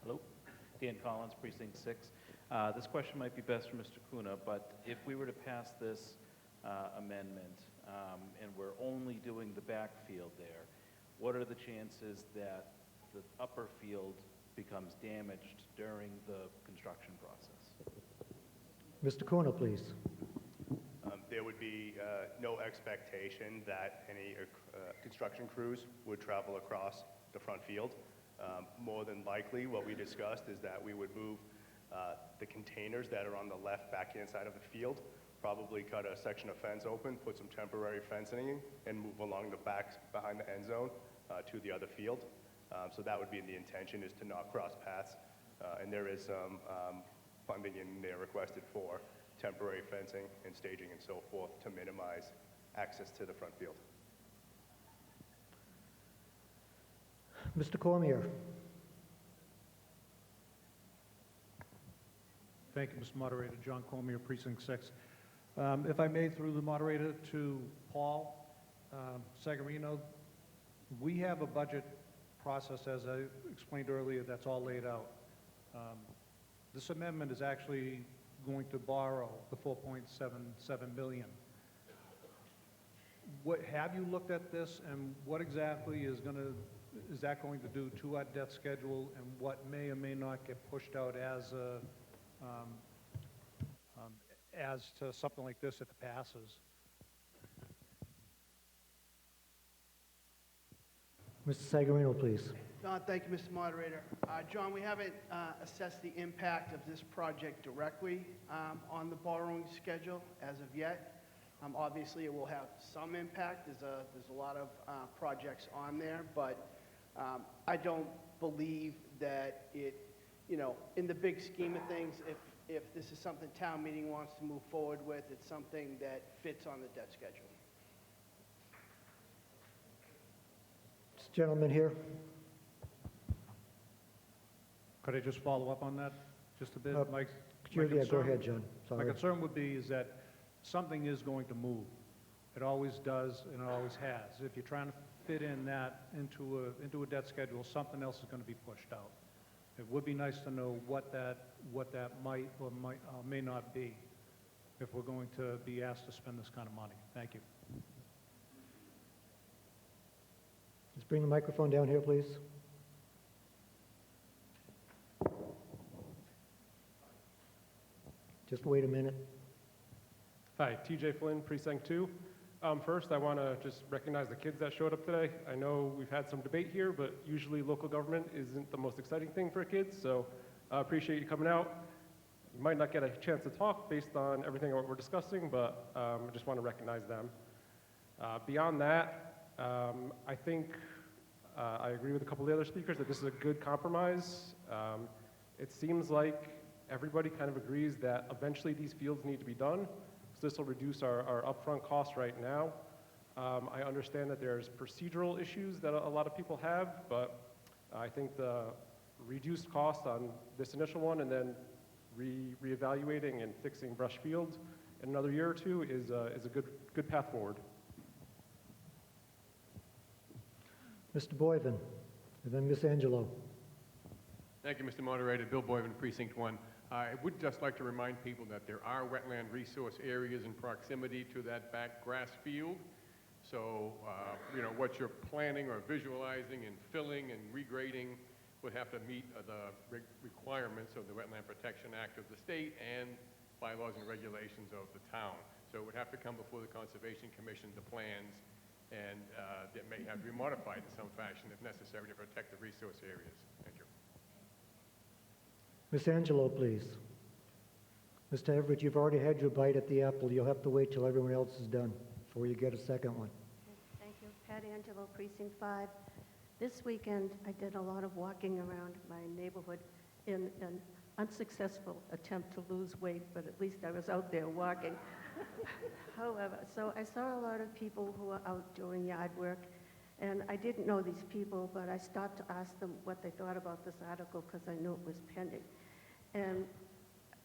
Hello, Dan Collins, Precinct 6. This question might be best for Mr. Kuna, but if we were to pass this amendment and we're only doing the backfield there, what are the chances that the upper field becomes damaged during the construction process? Mr. Kuna, please. There would be no expectation that any construction crews would travel across the front field. More than likely, what we discussed is that we would move the containers that are on the left backhand side of the field, probably cut a section of fence open, put some temporary fencing in, and move along the back behind the end zone to the other field. So that would be the intention, is to not cross paths. And there is some funding in there requested for temporary fencing and staging and so forth to minimize access to the front field. Mr. Cormier. Thank you, Mr. Moderator. John Cormier, Precinct 6. If I may, through the moderator, to Paul Sagarino, we have a budget process, as I explained earlier, that's all laid out. This amendment is actually going to borrow the $4.77 million. Have you looked at this, and what exactly is that going to do to our debt schedule, and what may or may not get pushed out as to something like this if it passes? Mr. Sagarino, please. Thank you, Mr. Moderator. John, we haven't assessed the impact of this project directly on the borrowing schedule as of yet. Obviously, it will have some impact. There's a lot of projects on there, but I don't believe that it, in the big scheme of things, if this is something town meeting wants to move forward with, it's something that fits on the debt schedule. This gentleman here. Could I just follow up on that just a bit? Go ahead, John. Sorry. My concern would be is that something is going to move It always does, and it always has. If you're trying to fit in that into a debt schedule, something else is going to be pushed out. It would be nice to know what that might or may not be if we're going to be asked to spend this kind of money. Thank you. Let's bring the microphone down here, please. Just wait a minute. Hi, TJ Flynn, Precinct 2. First, I want to just recognize the kids that showed up today. I know we've had some debate here, but usually local government isn't the most exciting thing for kids, so I appreciate you coming out. You might not get a chance to talk based on everything that we're discussing, but I just want to recognize them. Beyond that, I think I agree with a couple of the other speakers that this is a good compromise. It seems like everybody kind of agrees that eventually these fields need to be done. So this will reduce our upfront costs right now. I understand that there's procedural issues that a lot of people have, but I think the reduced cost on this initial one and then reevaluating and fixing Brush Field in another year or two is a good path forward. Mr. Boyven, and then Ms. Angelo. Thank you, Mr. Moderator. Bill Boyven, Precinct 1. I would just like to remind people that there are wetland resource areas in proximity to that back grass field. So, what you're planning or visualizing and filling and regrading would have to meet the requirements of the Wetland Protection Act of the state and bylaws and regulations of the town. So it would have to come before the Conservation Commission, the plans, and that may have to be modified in some fashion if necessary to protect the resource areas. Thank you. Ms. Angelo, please. Mr. Everett, you've already had your bite at the apple. You'll have to wait till everyone else is done before you get a second one. Thank you. Pat Angelo, Precinct 5. This weekend, I did a lot of walking around my neighborhood in an unsuccessful attempt to lose weight, but at least I was out there walking. However, so I saw a lot of people who were out doing yard work, and I didn't know these people, but I stopped to ask them what they thought about this article because I knew it was pending. And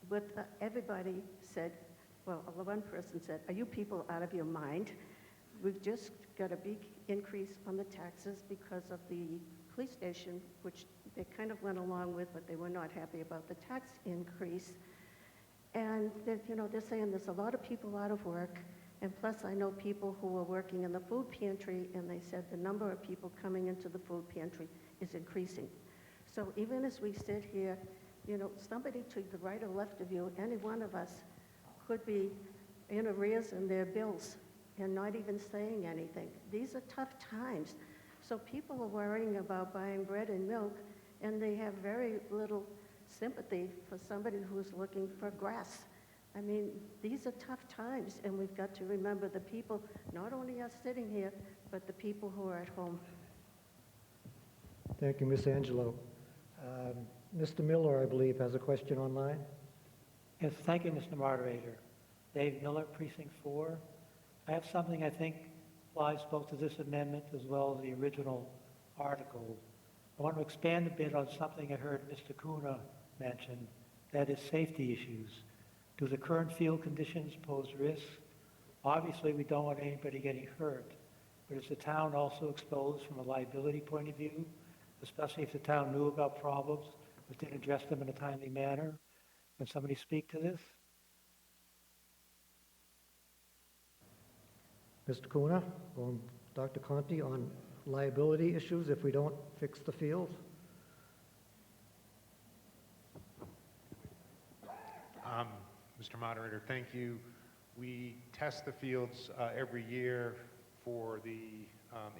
what everybody said, well, one person said, "Are you people out of your mind? We've just got a big increase on the taxes because of the police station," which they kind of went along with, but they were not happy about the tax increase. And they're saying there's a lot of people out of work, and plus I know people who are working in the food pantry, and they said the number of people coming into the food pantry is increasing. So even as we sit here, somebody to the right or left of you, any one of us, could be in arrears in their bills and not even saying anything. These are tough times. So people are worrying about buying bread and milk, and they have very little sympathy for somebody who's looking for grass. I mean, these are tough times, and we've got to remember the people, not only us sitting here, but the people who are at home. Thank you, Ms. Angelo. Mr. Miller, I believe, has a question online. Yes, thank you, Mr. Moderator. Dave Miller, Precinct 4. I have something I think applies both to this amendment as well as the original article. I want to expand a bit on something I heard Mr. Kuna mention, that is safety issues. Do the current field conditions pose risks? Obviously, we don't want anybody getting hurt, but is the town also exposed from a liability point of view, especially if the town knew about problems but didn't address them in a timely manner? Can somebody speak to this? Mr. Kuna, or Dr. Conti, on liability issues if we don't fix the field? Mr. Moderator, thank you. We test the fields every year for the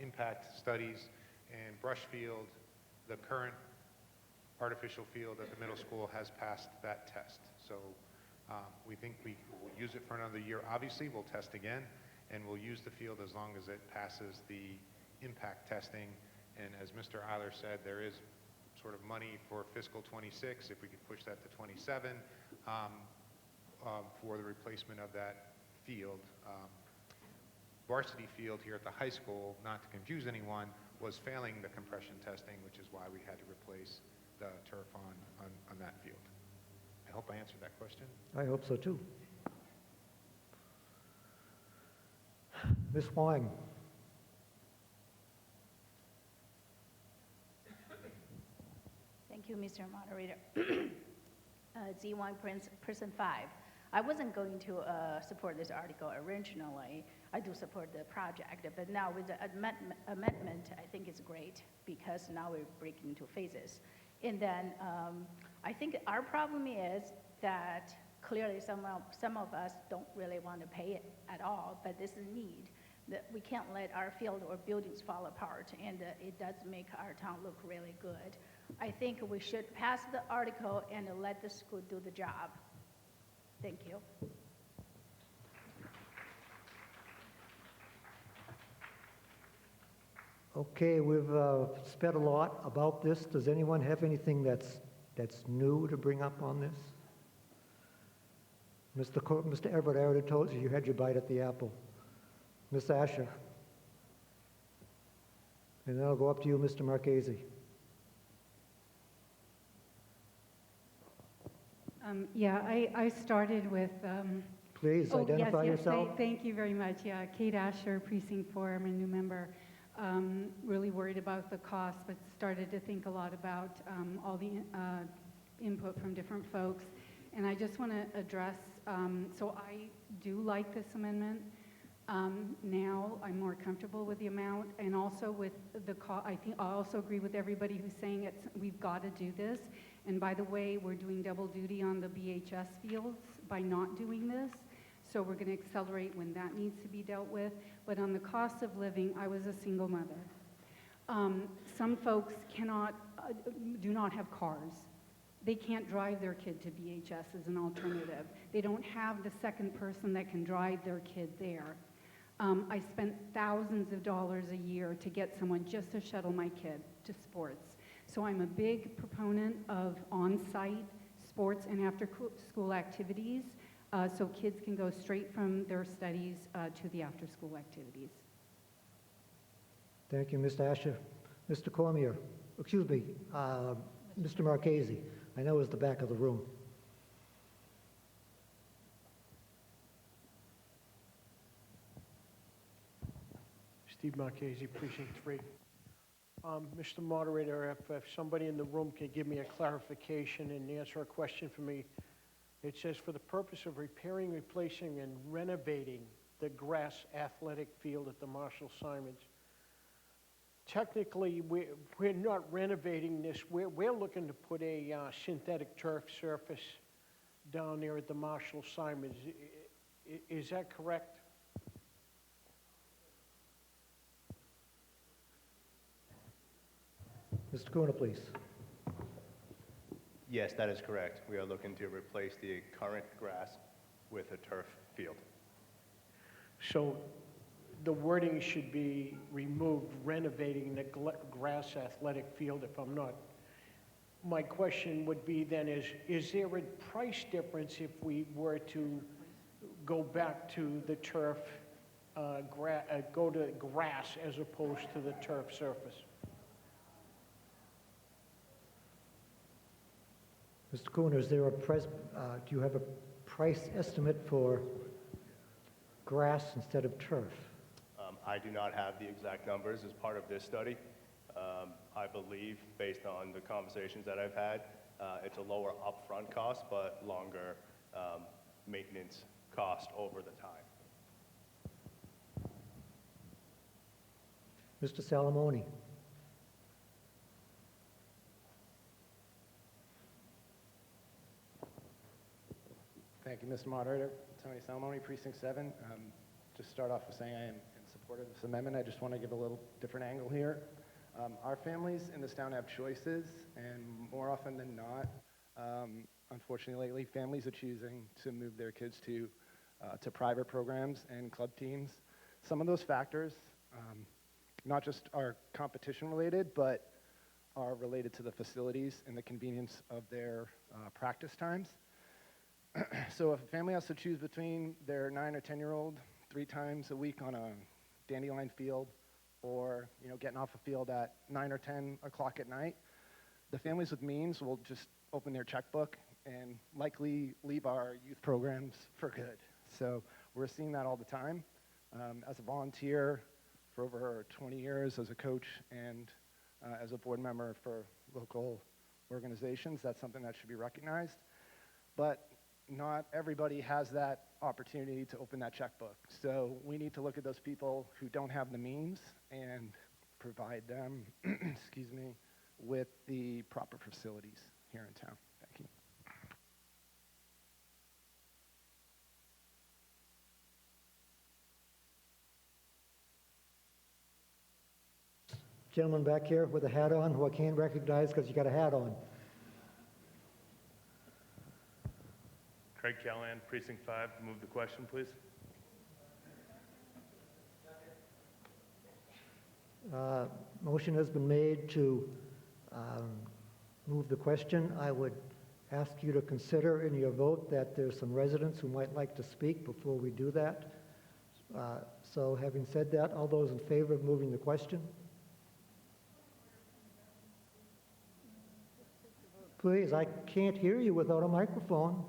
impact studies, and Brush Field, the current artificial field at the middle school, has passed that test. So we think we will use it for another year. Obviously, we'll test again, and we'll use the field as long as it passes the impact testing. And as Mr. Eiler said, there is sort of money for fiscal 26, if we could push that to 27, for the replacement of that field. Varsity field here at the high school, not to confuse anyone, was failing the compression testing, which is why we had to replace the turf on that field. I hope I answered that question. I hope so too. Ms. Huang? Thank you, Mr. Moderator. Z1 Person 5. I wasn't going to support this article originally. I do support the project, but now with the amendment, I think it's great because now we're breaking into phases. And then I think our problem is that clearly some of us don't really want to pay it at all, but this is need. That we can't let our field or buildings fall apart, and it does make our town look really good. I think we should pass the article and let the school do the job. Thank you. Okay, we've spent a lot about this. Does anyone have anything that's new to bring up on this? Mr. Everett, I already told you had your bite at the apple. Ms. Asher. And then I'll go up to you, Mr. Marchese. Yeah, I started with... Please, identify yourself. Thank you very much. Yeah, Kate Asher, Precinct 4, I'm a new member. Really worried about the cost, but started to think a lot about all the input from different folks. And I just want to address, so I do like this amendment. Now I'm more comfortable with the amount and also with the cost. I think I also agree with everybody who's saying we've got to do this. And by the way, we're doing double duty on the BHS fields by not doing this. So we're going to accelerate when that needs to be dealt with. But on the cost of living, I was a single mother. Some folks do not have cars. They can't drive their kid to BHS as an alternative. They don't have the second person that can drive their kid there. I spent thousands of dollars a year to get someone just to shuttle my kid to sports. So I'm a big proponent of on-site sports and after-school activities so kids can go straight from their studies to the after-school activities. Thank you, Mr. Asher. Mr. Cormier, excuse me, Mr. Marchese. I know it's the back of the room. Steve Marchese, Precinct 3. Mr. Moderator, if somebody in the room can give me a clarification and answer a question for me. It says, for the purpose of repairing, replacing, and renovating the grass athletic field at the Marshall Simons. Technically, we're not renovating this. We're looking to put a synthetic turf surface down there at the Marshall Simons. Is that correct? Mr. Kuna, please. Yes, that is correct. We are looking to replace the current grass with a turf field. So the wording should be removed, renovating the grass athletic field, if I'm not. My question would be then is there a price difference if we were to go back to the turf, go to grass as opposed to the turf surface? Mr. Kuna, is there do you have a price estimate for grass instead of turf? I do not have the exact numbers as part of this study. I believe, based on the conversations that I've had, it's a lower upfront cost, but longer maintenance cost over the time. Mr. Salamone. Thank you, Mr. Moderator. Tony Salamone, Precinct 7. Just start off with saying I am in support of this amendment. I just want to give a little different angle here. Our families in this town have choices, and more often than not, unfortunately lately, families are choosing to move their kids to private programs and club teams. Some of those factors, not just are competition related, but are related to the facilities and the convenience of their practice times. So if a family has to choose between their 9 or 10-year-old 3 times a week on a dandelion field or getting off a field at 9 or 10 o'clock at night, the families with means will just open their checkbook and likely leave our youth programs for good. So we're seeing that all the time. As a volunteer for over 20 years, as a coach, and as a board member for local organizations, that's something that should be recognized. But not everybody has that opportunity to open that checkbook. So we need to look at those people who don't have the means and provide them, excuse me, with the proper facilities here in town. Thank you. Gentleman back here with a hat on, who I can't recognize because you got a hat on. Craig Callahan, Precinct 5, move the question, please. Motion has been made to move the question. I would ask you to consider in your vote that there's some residents who might like to speak before we do that. So having said that, all those in favor of moving the question? Please, I can't hear you without a microphone.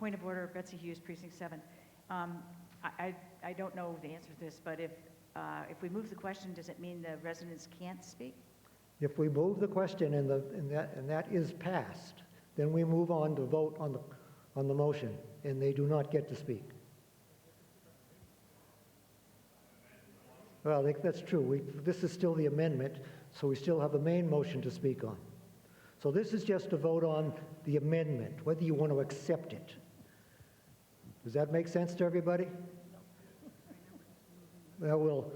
Point of order, Betsy Hughes, Precinct 7. I don't know the answer to this, but if we move the question, does it mean the residents can't speak? If we move the question and that is passed, then we move on to vote on the motion, and they do not get to speak. Well, I think that's true. This is still the amendment, so we still have the main motion to speak on. So this is just a vote on the amendment, whether you want to accept it. Does that make sense to everybody? Well,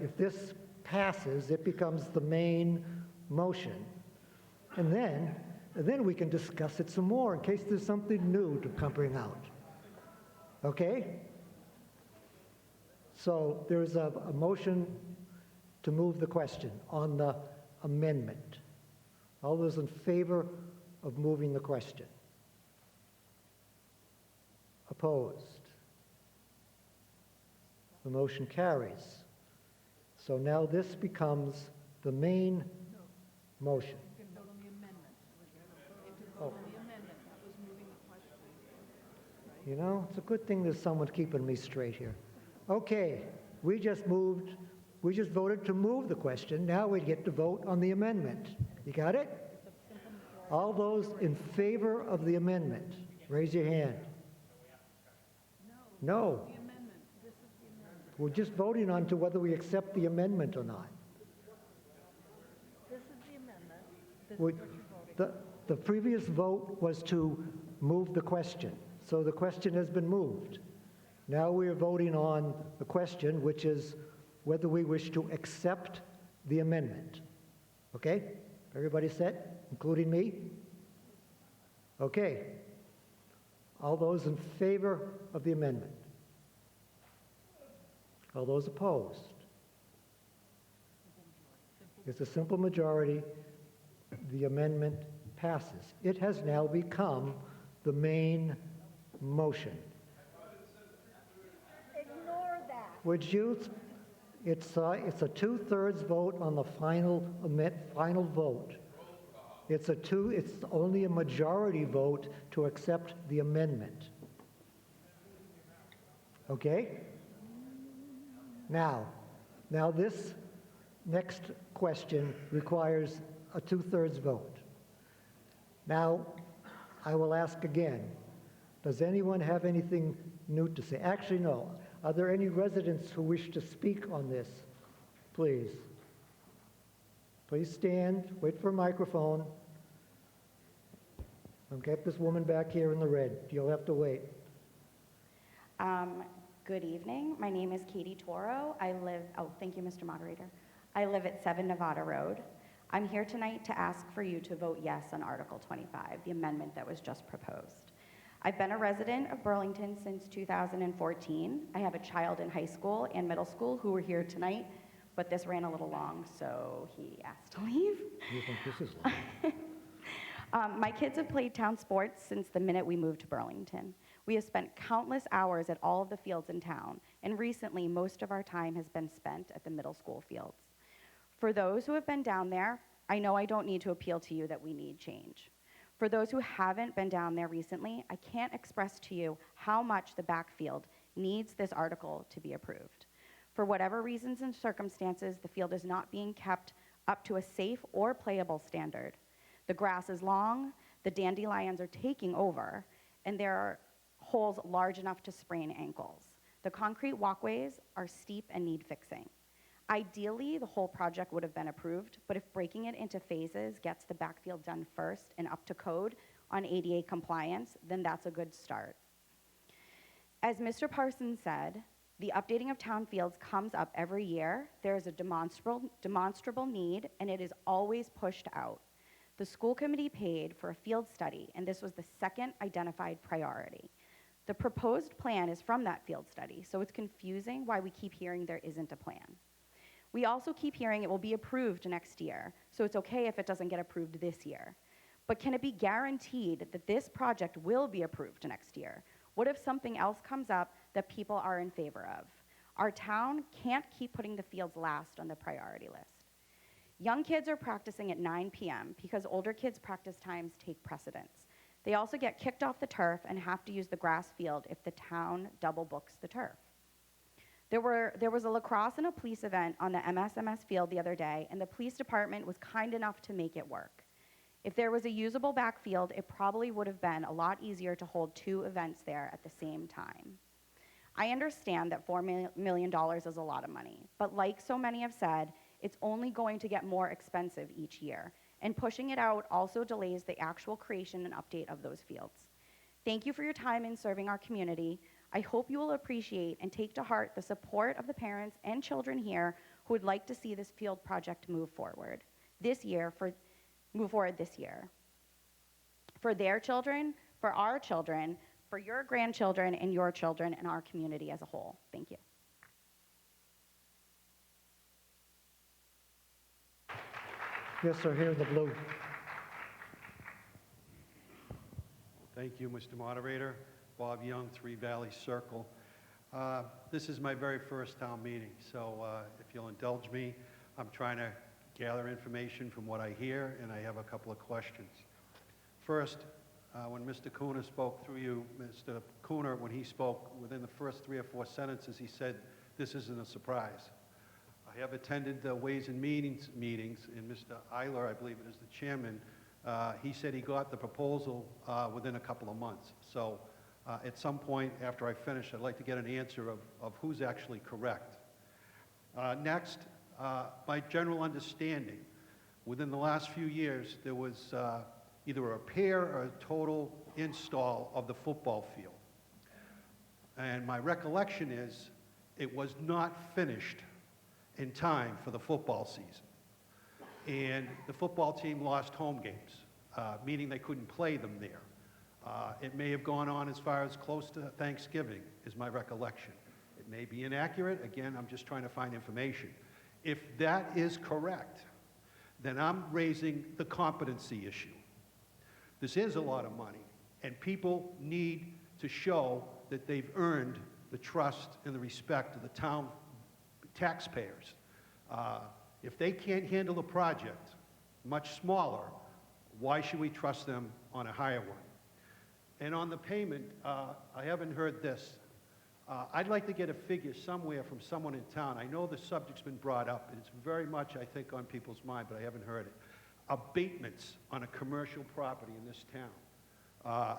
if this passes, it becomes the main motion. And then we can discuss it some more in case there's something new to bring out. Okay? So there's a motion to move the question on the amendment. All those in favor of moving the question? Opposed? The motion carries. So now this becomes the main motion. Oh. You know, it's a good thing there's someone keeping me straight here. Okay, we just voted to move the question. Now we get to vote on the amendment. You got it? All those in favor of the amendment, raise your hand. No. We're just voting on to whether we accept the amendment or not. This is the amendment. This is what you're voting. The previous vote was to move the question. So the question has been moved. Now we are voting on the question, which is whether we wish to accept the amendment. Okay? Everybody set, including me? Okay. All those in favor of the amendment? All those opposed? It's a simple majority. The amendment passes. It has now become the main motion. Ignore that. Would you? It's a 2/3 vote on the final vote. It's only a majority vote to accept the amendment. Okay? Now this next question requires a 2/3 vote. Now, I will ask again, does anyone have anything new to say? Actually, no. Are there any residents who wish to speak on this? Please. Please stand, wait for a microphone. I'll get this woman back here in the red. You'll have to wait. Good evening. My name is Katie Toro. Thank you, Mr. Moderator. I live at 7 Nevada Road. I'm here tonight to ask for you to vote yes on Article 25, the amendment that was just proposed. I've been a resident of Burlington since 2014. I have a child in high school and middle school who were here tonight, but this ran a little long, so he asked to leave. You think this is long? My kids have played town sports since the minute we moved to Burlington. We have spent countless hours at all of the fields in town, and recently most of our time has been spent at the middle school fields. For those who have been down there, I know I don't need to appeal to you that we need change. For those who haven't been down there recently, I can't express to you how much the backfield needs this article to be approved. For whatever reasons and circumstances, the field is not being kept up to a safe or playable standard. The grass is long, the dandelions are taking over, and there are holes large enough to sprain ankles. The concrete walkways are steep and need fixing. Ideally, the whole project would have been approved, but if breaking it into phases gets the backfield done first and up to code on ADA compliance, then that's a good start. As Mr. Parsons said, the updating of town fields comes up every year. There is a demonstrable need, and it is always pushed out. The school committee paid for a field study, and this was the second identified priority. The proposed plan is from that field study, so it's confusing why we keep hearing there isn't a plan. We also keep hearing it will be approved next year, so it's okay if it doesn't get approved this year. But can it be guaranteed that this project will be approved next year? What if something else comes up that people are in favor of? Our town can't keep putting the fields last on the priority list. Young kids are practicing at 9 p.m. because older kids' practice times take precedence. They also get kicked off the turf and have to use the grass field if the town double books the turf. There was a lacrosse and a police event on the MSMS field the other day, and the police department was kind enough to make it work. If there was a usable backfield, it probably would have been a lot easier to hold 2 events there at the same time. I understand that $4 million is a lot of money, but like so many have said, it's only going to get more expensive each year, and pushing it out also delays the actual creation and update of those fields. Thank you for your time in serving our community. I hope you will appreciate and take to heart the support of the parents and children here who would like to see this field project move forward this year. For their children, for our children, for your grandchildren and your children and our community as a whole. Thank you. Yes, sir, here in the blue. Thank you, Mr. Moderator. Bob Young, Three Valley Circle. This is my very first town meeting, so if you'll indulge me, I'm trying to gather information from what I hear, and I have a couple of questions. First, when Mr. Cooner spoke through you, Mr. Cooner, when he spoke, within the first 3 or 4 sentences, he said, "This isn't a surprise." I have attended the Ways and Meetings meetings, and Mr. Eiler, I believe it is the chairman, he said he got the proposal within a couple of months. So at some point after I finish, I'd like to get an answer of who's actually correct. Next, my general understanding, within the last few years, there was either a repair or a total install of the football field. And my recollection is it was not finished in time for the football season. And the football team lost home games, meaning they couldn't play them there. It may have gone on as far as close to Thanksgiving, is my recollection. It may be inaccurate. Again, I'm just trying to find information. If that is correct, then I'm raising the competency issue. This is a lot of money, and people need to show that they've earned the trust and the respect of the town taxpayers. If they can't handle a project much smaller, why should we trust them on a higher one? And on the payment, I haven't heard this. I'd like to get a figure somewhere from someone in town. I know the subject's been brought up, and it's very much, I think, on people's mind, but I haven't heard it. Abatements on a commercial property in this town.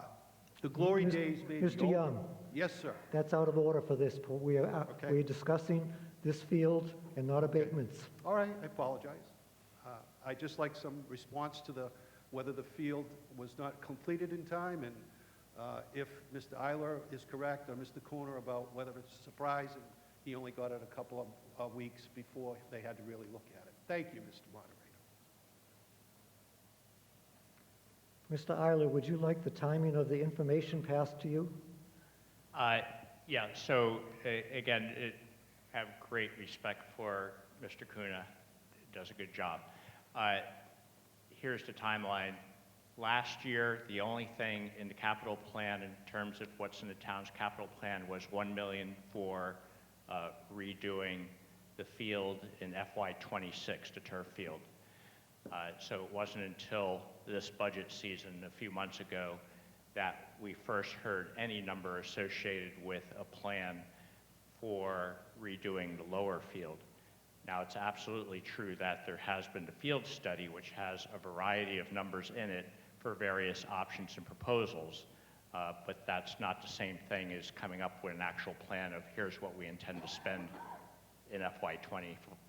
The glory days may be Mr. over. Young. Yes, sir. That's out of order for this. We're discussing this field and not abatements. All right, I apologize. I'd just like some response to whether the field was not completed in time, and if Mr. Eiler is correct, or Mr. Cooner, about whether it's a surprise and he only got it a couple of weeks before they had to really look at it. Thank you, Mr. Moderator. Mr. Eiler, would you like the timing of the information passed to you? Yeah, so again, I have great respect for Mr. Cooner. He does a good job. Here's the timeline. Last year, the only thing in the capital plan in terms of what's in the town's capital plan was $1 million for redoing the field in FY26, the turf field. So it wasn't until this budget season a few months ago that we first heard any number associated with a plan for redoing the lower field. Now, it's absolutely true that there has been the field study, which has a variety of numbers in it for various options and proposals, but that's not the same thing as coming up with an actual plan of here's what we intend to spend in FY25,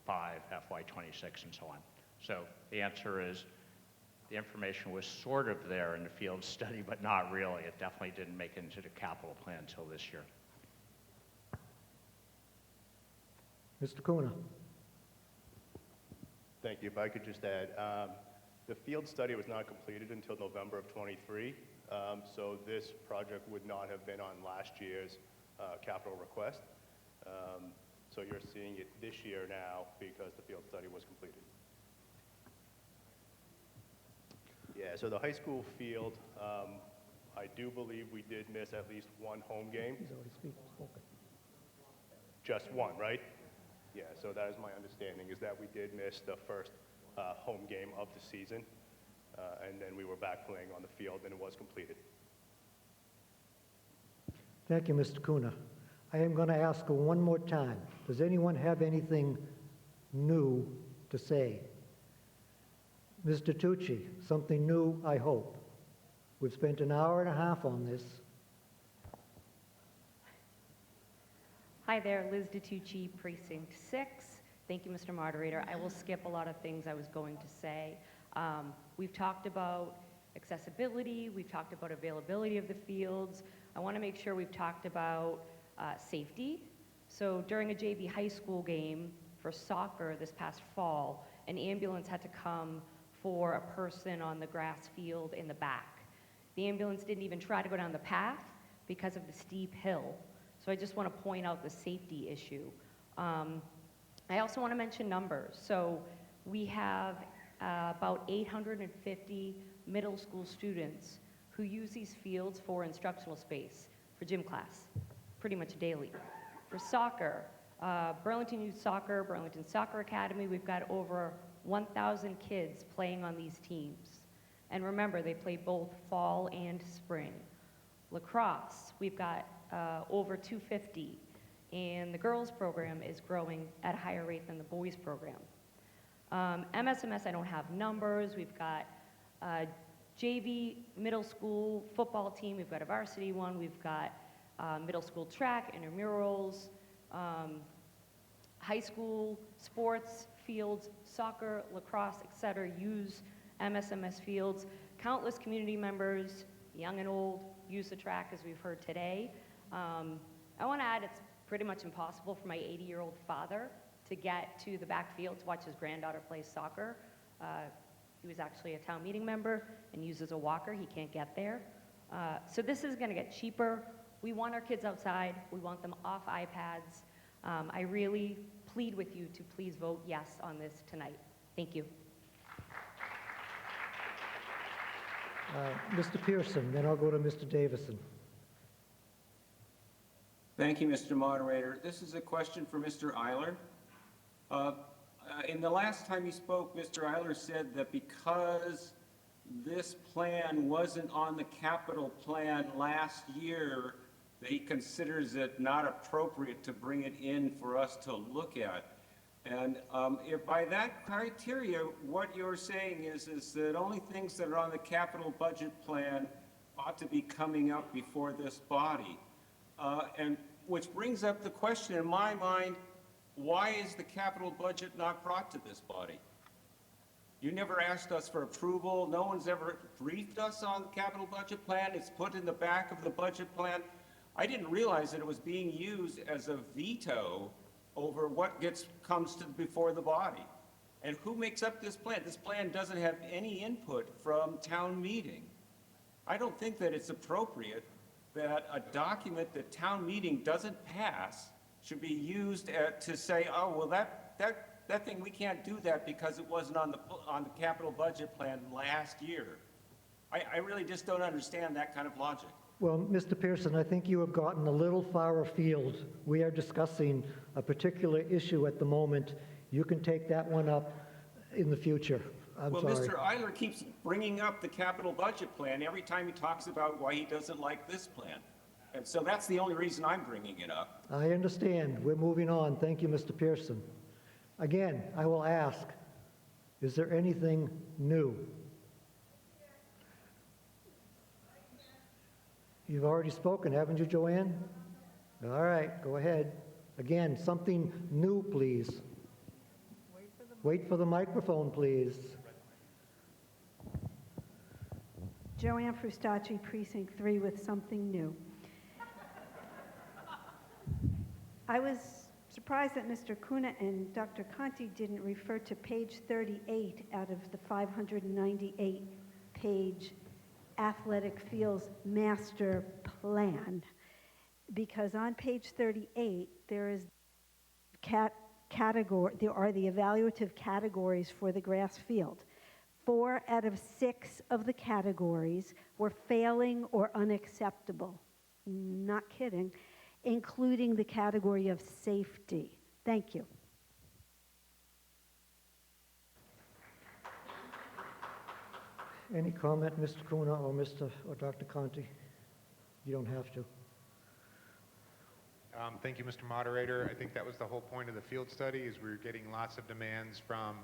FY26, and so on. So the answer is the information was sort of there in the field study, but not really. It definitely didn't make it into the capital plan until this year. Mr. Kuna. Thank you. If I could just add, the field study was not completed until November of '23, so this project would not have been on last year's capital request. So you're seeing it this year now because the field study was completed. Yeah, so the high school field, I do believe we did miss at least one home game. He's already spoken. Just one, right? Yeah, so that is my understanding, is that we did miss the first home game of the season, and then we were back playing on the field, and it was completed. Thank you, Mr. Kuna. I am going to ask her one more time. Does anyone have anything new to say? Mr. Tucci, something new, I hope. We've spent an hour and a half on this. Hi there, Liz DeTucci, Precinct 6. Thank you, Mr. Moderator. I will skip a lot of things I was going to say. We've talked about accessibility, we've talked about availability of the fields. I want to make sure we've talked about safety. So during a JV high school game for soccer this past fall, an ambulance had to come for a person on the grass field in the back. The ambulance didn't even try to go down the path because of the steep hill. So I just want to point out the safety issue. I also want to mention numbers. So we have about 850 middle school students who use these fields for instructional space, for gym class, pretty much daily. For soccer, Burlington Youth Soccer, Burlington Soccer Academy, we've got over 1,000 kids playing on these teams. And remember, they play both fall and spring. Lacrosse, we've got over 250, and the girls program is growing at a higher rate than the boys program. MSMS, I don't have numbers. We've got JV middle school football team. We've got a varsity one. We've got middle school track, intramurals, high school sports fields, soccer, lacrosse, etc. use MSMS fields. Countless community members, young and old, use the track, as we've heard today. I want to add, it's pretty much impossible for my 80-year-old father to get to the backfield to watch his granddaughter play soccer. He was actually a town meeting member and uses a walker. He can't get there. So this is going to get cheaper. We want our kids outside. We want them off iPads. I really plead with you to please vote yes on this tonight. Thank you. Mr. Pearson, then I'll go to Mr. Davison. Thank you, Mr. Moderator. This is a question for Mr. Eiler. In the last time you spoke, Mr. Eiler said that because this plan wasn't on the capital plan last year, that he considers it not appropriate to bring it in for us to look at. And if by that criteria, what you're saying is that only things that are on the capital budget plan ought to be coming up before this body. And which brings up the question in my mind, why is the capital budget not brought to this body? You never asked us for approval. No one's ever briefed us on the capital budget plan. It's put in the back of the budget plan. I didn't realize that it was being used as a veto over what comes before the body. And who makes up this plan? This plan doesn't have any input from town meeting. I don't think that it's appropriate that a document that town meeting doesn't pass should be used to say, oh, well, that thing, we can't do that because it wasn't on the capital budget plan last year. I really just don't understand that kind of logic. Well, Mr. Pearson, I think you have gotten a little far afield. We are discussing a particular issue at the moment. You can take that one up in the future. I'm Well, sorry. Mr. Eiler keeps bringing up the capital budget plan every time he talks about why he doesn't like this plan. And so that's the only reason I'm bringing it up. I understand. We're moving on. Thank you, Mr. Pearson. Again, I will ask, is there anything new? You've already spoken, haven't you, Joanne? All right, go ahead. Again, something new, please. Wait for the microphone, please. Joanne Frustacci, Precinct 3, with something new. I was surprised that Mr. Kuna and Dr. Conti didn't refer to page 38 out of the 598-page athletic fields master plan, because on page 38 there is there are the evaluative categories for the grass field. 4 out of 6 of the categories were failing or unacceptable. Not kidding, including the category of safety. Thank you. Any comment, Mr. Kuna or Dr. Conti? You don't have to. Thank you, Mr. Moderator. I think that was the whole point of the field study, is we were getting lots of demands from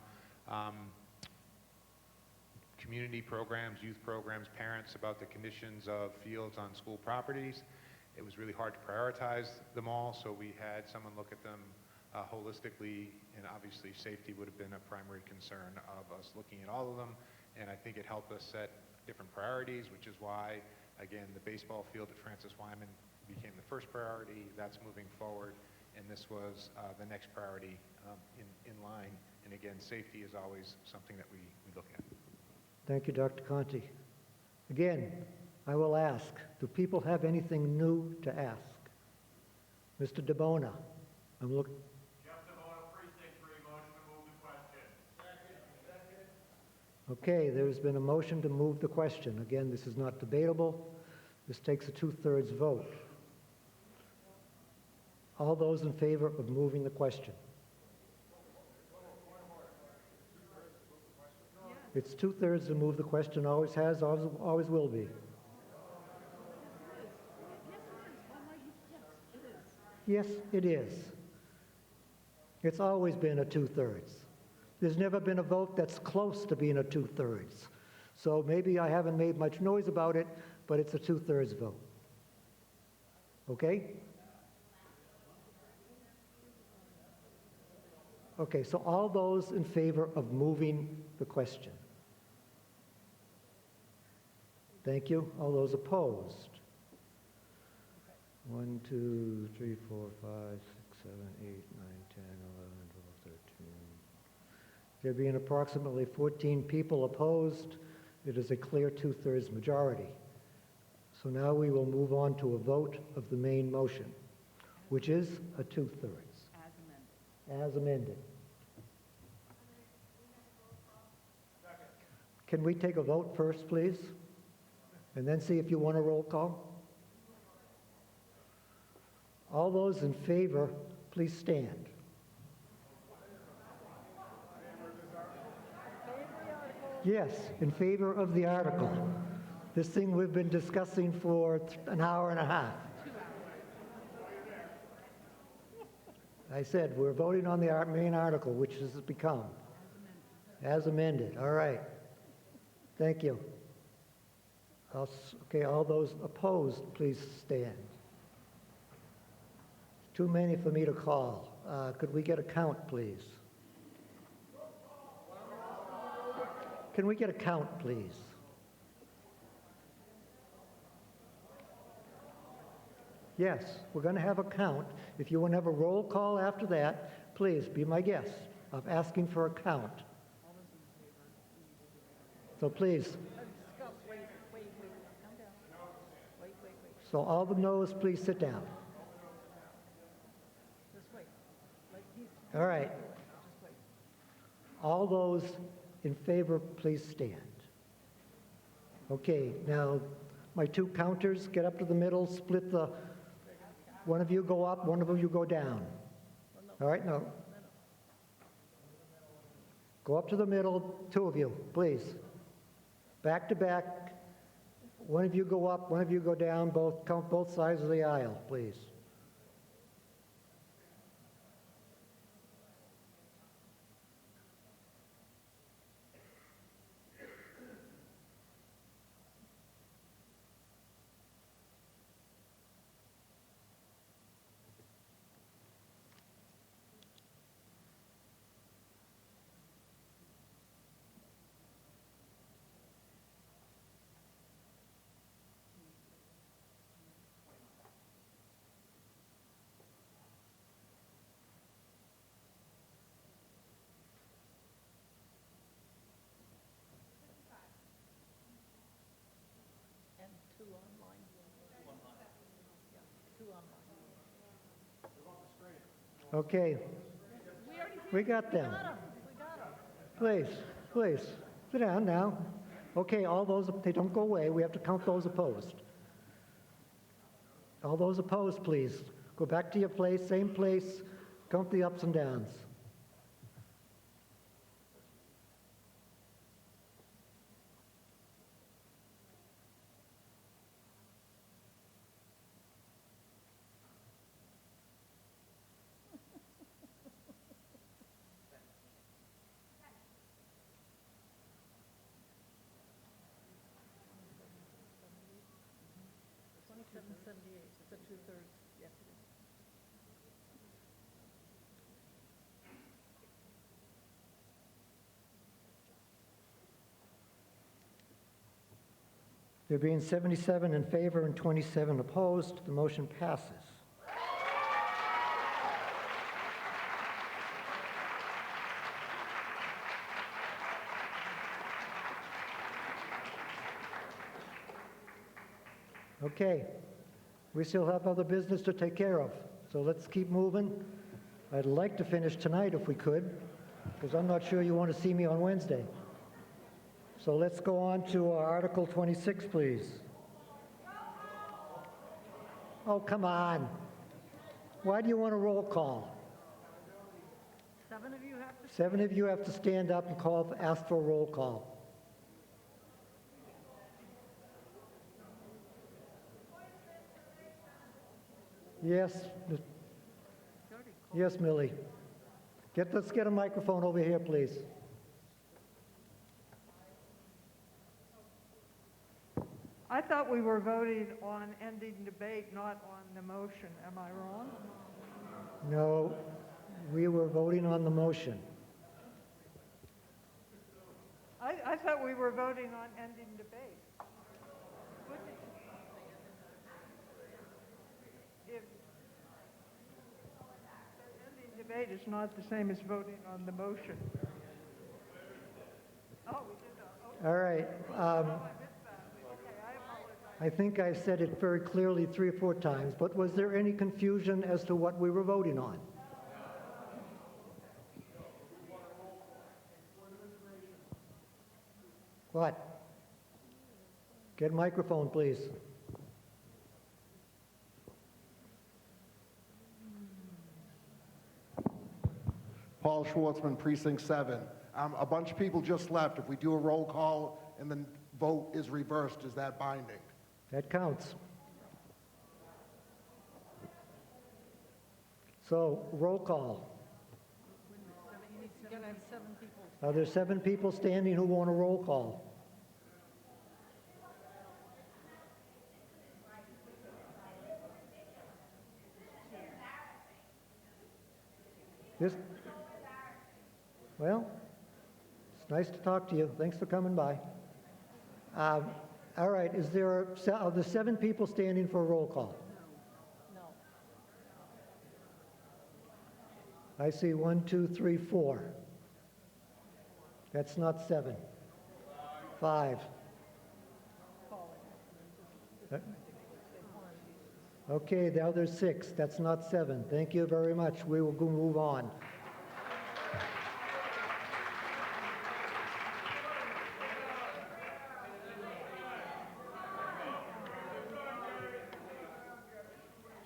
community programs, youth programs, parents about the conditions of fields on school properties. It was really hard to prioritize them all, so we had someone look at them holistically, and obviously safety would have been a primary concern of us looking at all of them, and I think it helped us set different priorities, which is why, again, the baseball field at Francis Wyman became the first priority. That's moving forward, and this was the next priority in line. And again, safety is always something that we look at. Thank you, Dr. Conti. Again, I will ask, do people have anything new to ask? Mr. DeBona, I'm looking. Okay, there's been a motion to move the question. Again, this is not debatable. This takes a 2/3 vote. All those in favor of moving the question? It's 2/3 to move the question, always has, always will be. Yes, it is. It's always been a 2/3. There's never been a vote that's close to being a 2/3. So maybe I haven't made much noise about it, but it's a 2/3 vote. Okay? Okay, so all those in favor of moving the question? Thank you. All those opposed? 1, 2, 3, 4, 5, 6, 7, 8, 9, 10, 11, 12, 13. There being approximately 14 people opposed, it is a clear 2/3 majority. So now we will move on to a vote of the main motion, which is a 2/3. As amended. Can we take a vote first, please? And then see if you want a roll call? All those in favor, please stand. Yes, in favor of the article. This thing we've been discussing for an hour and a half. I said, we're voting on the main article, which has become. As amended. All right. Thank you. Okay, all those opposed, please stand. Too many for me to call. Could we get a count, please? Can we get a count, please? Yes, we're going to have a count. If you want to have a roll call after that, please be my guest of asking for a count. So please. So all the no's, please sit down. All right. All those in favor, please stand. Okay, now my 2 counters, get up to the middle, split the, one of you go up, one of you go down. All right, now. Go up to the middle, two of you, please. Back to back. One of you go up, one of you go down, both, count both sides of the aisle, please. And two online. Two online. Okay, we got them. Please, please, sit down now. Okay, all those, they don't go away, we have to count those opposed. All those opposed, please, go back to your place, same place, count the ups and downs. It's a two-thirds, yes, it is. There being 77 in favor and 27 opposed, the motion passes. Okay, we still have other business to take care of, so let's keep moving. I'd like to finish tonight if we could, because I'm not sure you want to see me on Wednesday. So let's go on to Article 26, please. Oh, come on. Why do you want a roll call? 7 of you have to. 7 of you have to stand up and ask for a roll call. Yes, yes, Millie. Let's get a microphone over here, please. I thought we were voting on ending debate, not on the motion. Am I wrong? No, we were voting on the motion. I thought we were voting on ending debate. If ending debate is not the same as voting on the motion. Oh, we did that. Okay. All right. I think I said it very clearly 3 or 4 times, but was there any confusion as to what we were voting on? What? Get a microphone, please. Paul Schwartzman, Precinct 7. A bunch of people just left. If we do a roll call and the vote is reversed, is that binding? That counts. So, roll call. You gotta have 7 people. Are there 7 people standing who want a roll call? This, well, it's nice to talk to you. Thanks for coming by. All right, are there 7 people standing for a roll call? No. I see 1, 2, 3, 4. That's not 7. 5. Okay, now there's 6. That's not 7. Thank you very much. We will go move on.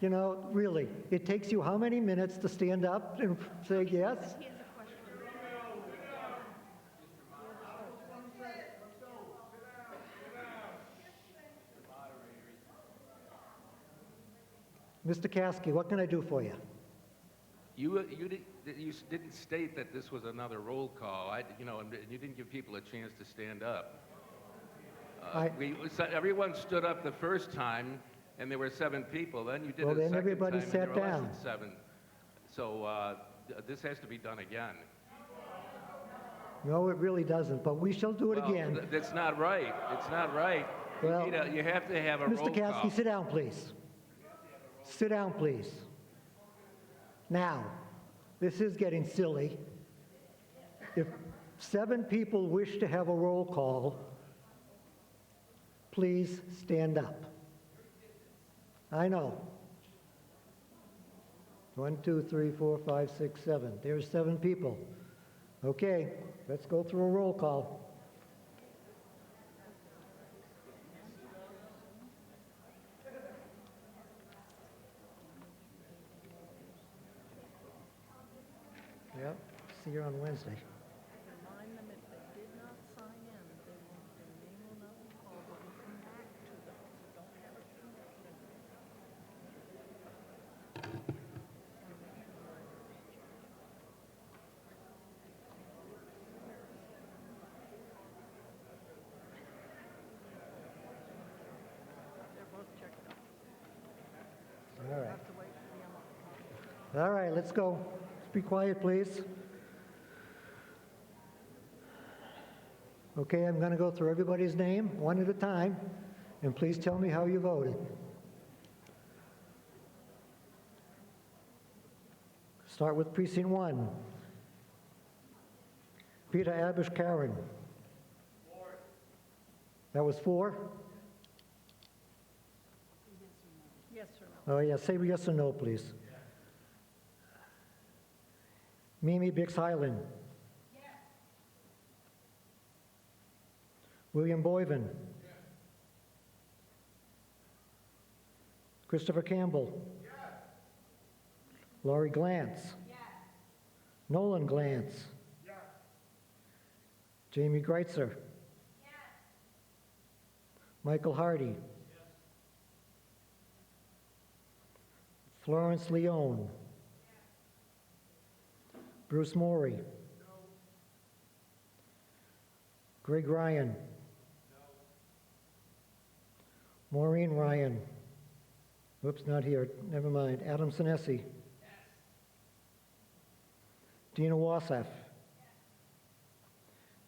You know, really, it takes you how many minutes to stand up and say yes? Mr. Caskey, what can I do for you? You didn't state that this was another roll call, and you didn't give people a chance to stand up. Everyone stood up the first time, and there were 7 people. Then you did Well, it a then second everybody time, and sat there were less down. than 7. So this has to be done again. No, it really doesn't, but we shall do it again. That's not right. It's not right. Well, You have to have a roll Mr. call. Caskey, sit down, please. Sit down, please. Now, this is getting silly. If 7 people wish to have a roll call, please stand up. I know. 1, 2, 3, 4, 5, 6, 7. There's 7 people. Okay, let's go through a roll call. Yep, see you on Wednesday. Remind them if they did not sign in, their name will not be called, but we'll come back to them. So don't have it connection. They're both checked out. All right. Have to wait for the unlock. All right, let's go. Be quiet, please. Okay, I'm going to go through everybody's name, one at a time, and please tell me how you voted. Start with precinct 1. Peter Abish Karen. That was 4? Yes or no? Oh, yeah, say yes or no, please. Mimi Bix Highland. Yes. William Boyven. Yes. Christopher Campbell. Yes. Laurie Glantz. Yes. Nolan Glantz. Yes. Jamie Greitzer. Yes. Michael Hardy. Yes. Florence Leone. Bruce Morey. No. Greg Ryan. No. Maureen Ryan. Whoops, not here. Never mind. Adam Sinesi. Yes. Dina Wasaf. Yes.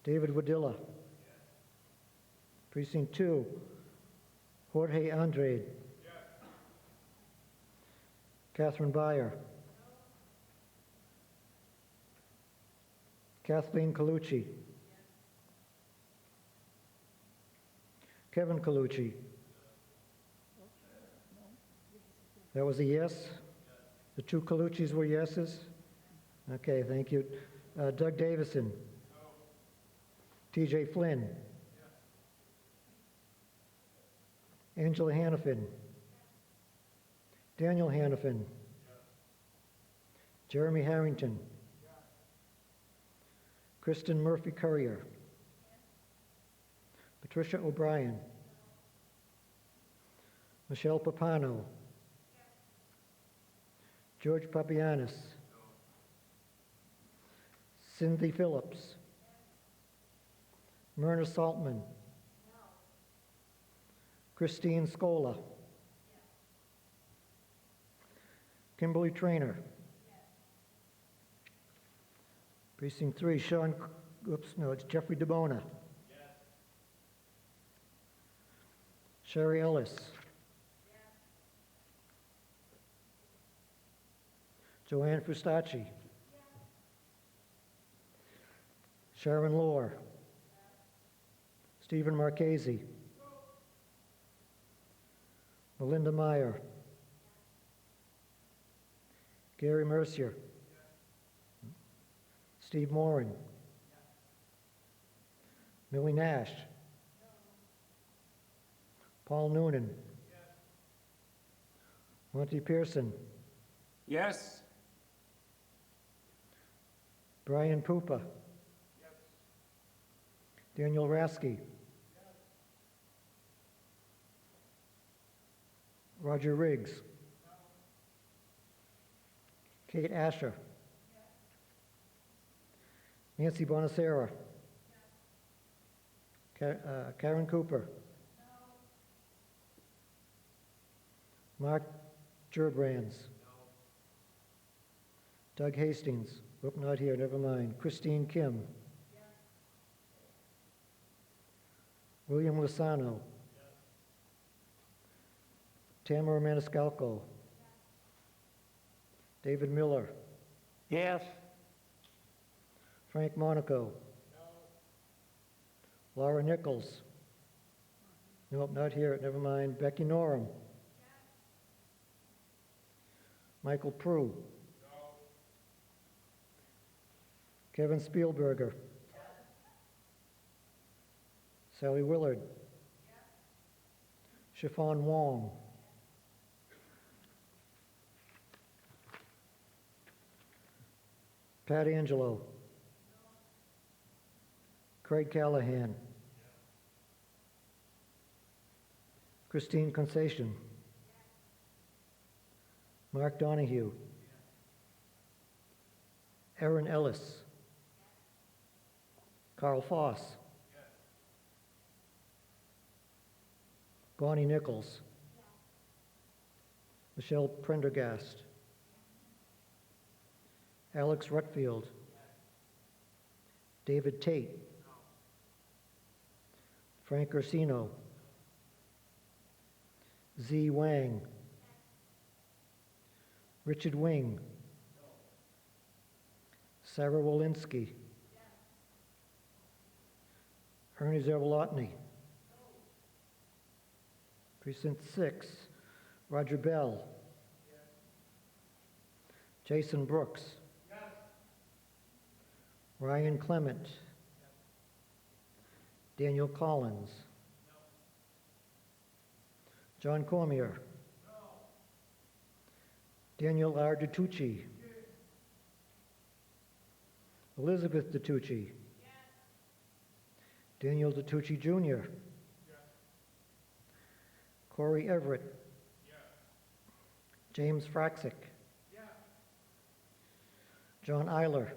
David Wadilla. Yes. Precinct 2. Jorge Andrade. Yes. Catherine Byer. Kathleen Colucci. Yes. Kevin Colucci. That was a yes? Yes. The 2 Coluccis were yeses? Okay, thank you. Doug Davison. No. TJ Flynn. Yes. Angela Hannafin. Yes. Daniel Hannafin. Yes. Jeremy Harrington. Kristen Murphy Currier. Yes. Patricia O'Brien. No. Michelle Papano. Yes. George Papianis. No. Cindy Phillips. Yes. Myrna Saltman. No. Christine Scola. Yes. Kimberly Trainer. Precinct 3, it's Jeffrey DeBona. Yes. Sherry Ellis. Yes. Joanne Fustacci. Yes. Sharon Lohr. Yes. Stephen Marchese. No. Melinda Meyer. Yes. Gary Mercier. Steve Moran. Yes. Millie Nash. No. Paul Noonan. Yes. Monty Pearson. Yes. Brian Pupa. Yes. Daniel Rasky. Yes. Roger Riggs. No. Kate Asher. Nancy Bonacera. Karen Cooper. Mark Gerbrands. Doug Hastings. Oop, not here, never mind. Christine Kim. William Lasano. Tamara Maniscalco. David Miller. Yes. Frank Monaco. Laura Nichols. Nope, not here, never mind. Becky Norum. Michael Prue. Kevin Spielberger. Sally Willard. Chiffon Wong. Pat Angelo. Craig Callahan. Christine Concession. Mark Donahue. Aaron Ellis. Carl Foss. Bonnie Nichols. Michelle Prendergast. Alex Rutfield. David Tate. Frank Ursino. Z. Wang. Richard Wing. Sarah Walensky. Ernie Zavalotny. Precinct 6, Roger Bell. Jason Brooks. Ryan Clement. Daniel Collins. John Cormier. Daniel R. DiTucci. Elizabeth DiTucci. Daniel DiTucci Jr. Corey Everett. James Fraxick. John Eiler.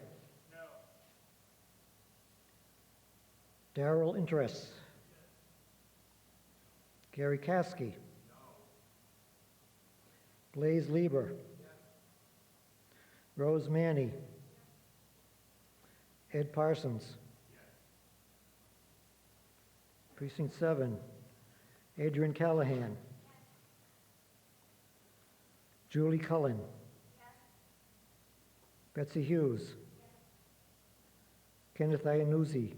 Darrell Interest. Gary Caskey. Blaze Lieber. Rose Manny. Ed Parsons. Precinct 7, Adrian Callahan. Julie Cullen. Betsy Hughes. Kenneth Iannuzzi.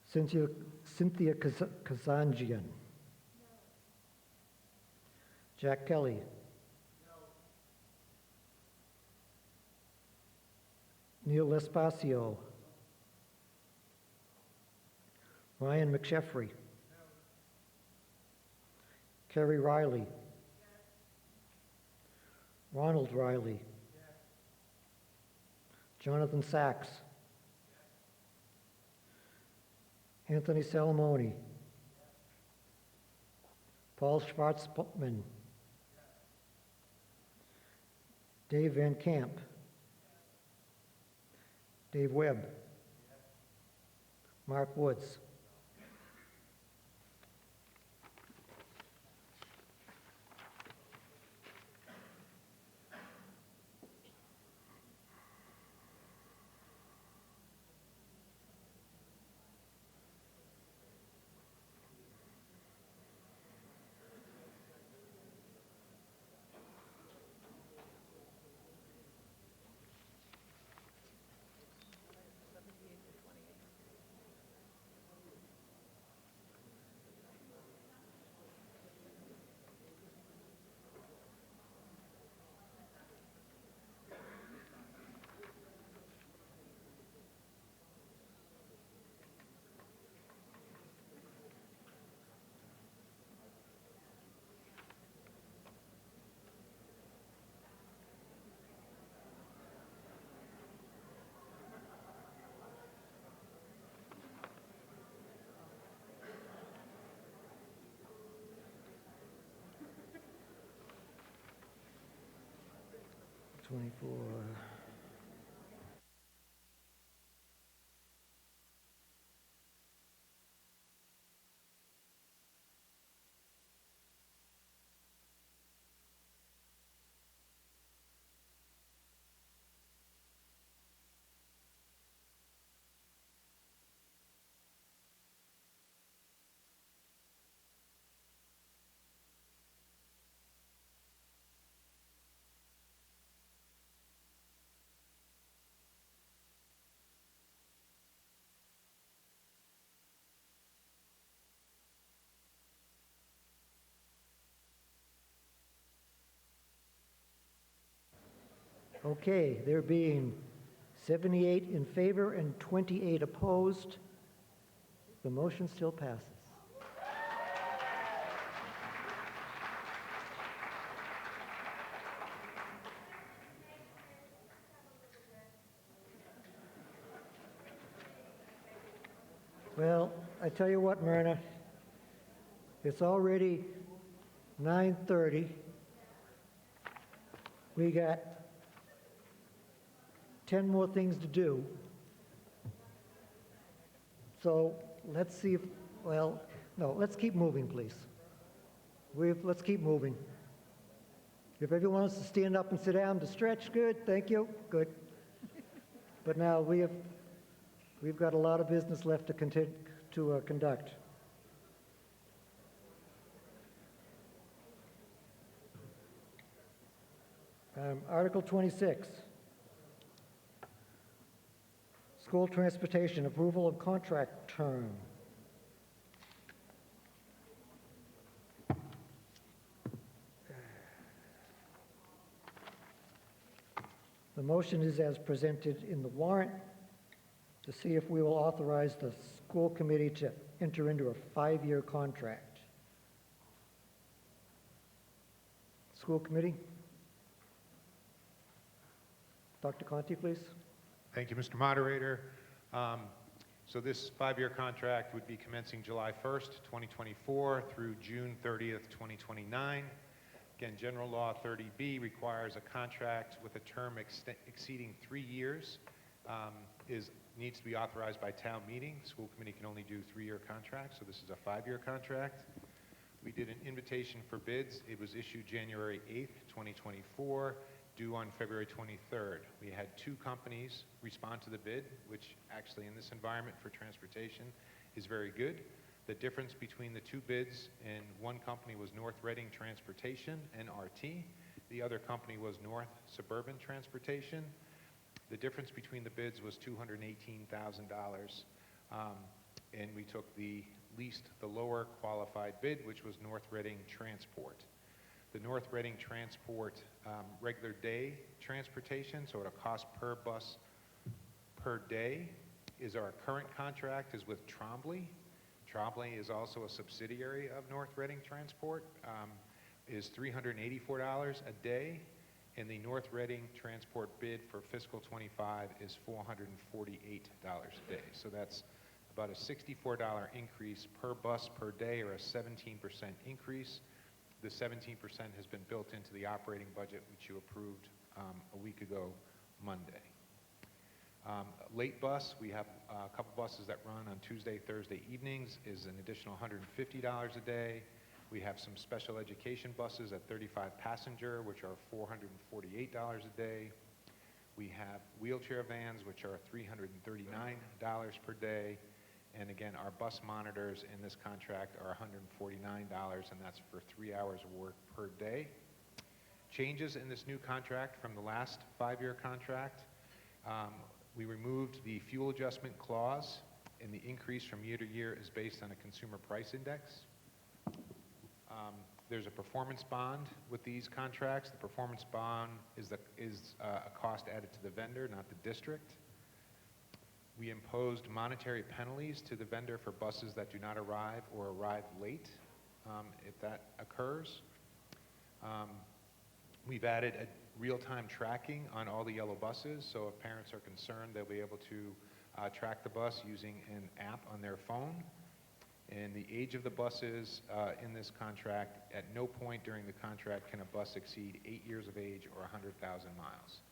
Cynthia Kazanjian. Jack Kelly. Neil Espacio. Ryan McSheffrey. Kerry Riley. Ronald Riley. Jonathan Sachs. Anthony Salamone. Paul Schwartzman. Dave Van Camp. Dave Webb. Mark Woods. 24. Okay, there being 78 in favor and 28 opposed, the motion still passes. Well, I tell you what, Myrna, it's already 9:30. We got 10 more things to do. So let's see if, well, no, let's keep moving, please. Let's keep moving. If everyone wants to stand up and sit down to stretch, good, thank you, good. But now we've got a lot of business left to conduct. Article 26. School transportation, approval of contract term. The motion is as presented in the warrant to see if we will authorize the school committee to enter into a 5-year contract. School committee? Dr. Conti, please. Thank you, Mr. Moderator. So this 5-year contract would be commencing July 1st, 2024 through June 30th, 2029. Again, General Law 30B requires a contract with a term exceeding 3 years needs to be authorized by town meeting. School committee can only do 3-year contracts, so this is a 5-year contract. We did an invitation for bids. It was issued January 8th, 2024, due on February 23rd. We had 2 companies respond to the bid, which actually in this environment for transportation is very good. The difference between the 2 bids, and one company was North Reading Transportation, NRT. The other company was North Suburban Transportation. The difference between the bids was $218,000, and we took the lower qualified bid, which was North Reading Transport. The North Reading Transport regular day transportation, so at a cost per bus per day, is our current contract is with Trombley. Trombley is also a subsidiary of North Reading Transport, is $384 a day, and the North Reading Transport bid for fiscal 25 is $448 a day. So that's about a $64 increase per bus per day, or a 17% increase. The 17% has been built into the operating budget, which you approved a week ago, Monday. Late bus, we have a couple buses that run on Tuesday, Thursday evenings, is an additional $150 a day. We have some special education buses at 35 passenger, which are $448 a day. We have wheelchair vans, which are $339 per day. And again, our bus monitors in this contract are $149, and that's for 3 hours of work per day. Changes in this new contract from the last 5-year contract. We removed the fuel adjustment clause, and the increase from year to year is based on a consumer price index. There's a performance bond with these contracts. The performance bond is a cost added to the vendor, not the district. We imposed monetary penalties to the vendor for buses that do not arrive or arrive late, if that occurs. We've added a real-time tracking on all the yellow buses, so if parents are concerned, they'll be able to track the bus using an app on their phone. And the age of the buses in this contract, at no point during the contract can a bus exceed 8 years of age or 100,000 miles.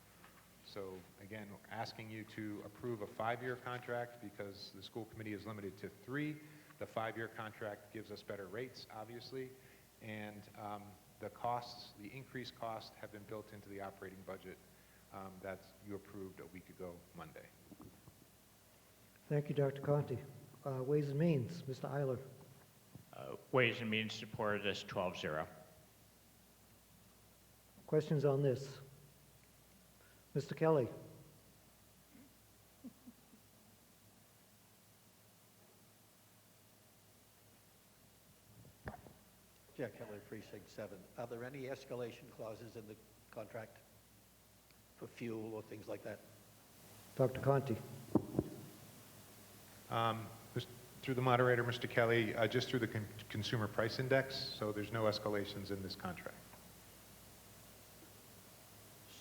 So again, asking you to approve a 5-year contract because the school committee is limited to 3. The 5-year contract gives us better rates, obviously, and the costs, the increased costs have been built into the operating budget that you approved a week ago Monday. Thank you, Dr. Conti. Ways and Means, Mr. Eiler. Ways and Means supported this 12-0. Questions on this? Mr. Kelly. Jack Keller, Precinct 7. Are there any escalation clauses in the contract for fuel or things like that? Dr. Conti. Through the moderator, Mr. Kelly, just through the consumer price index, so there's no escalations in this contract.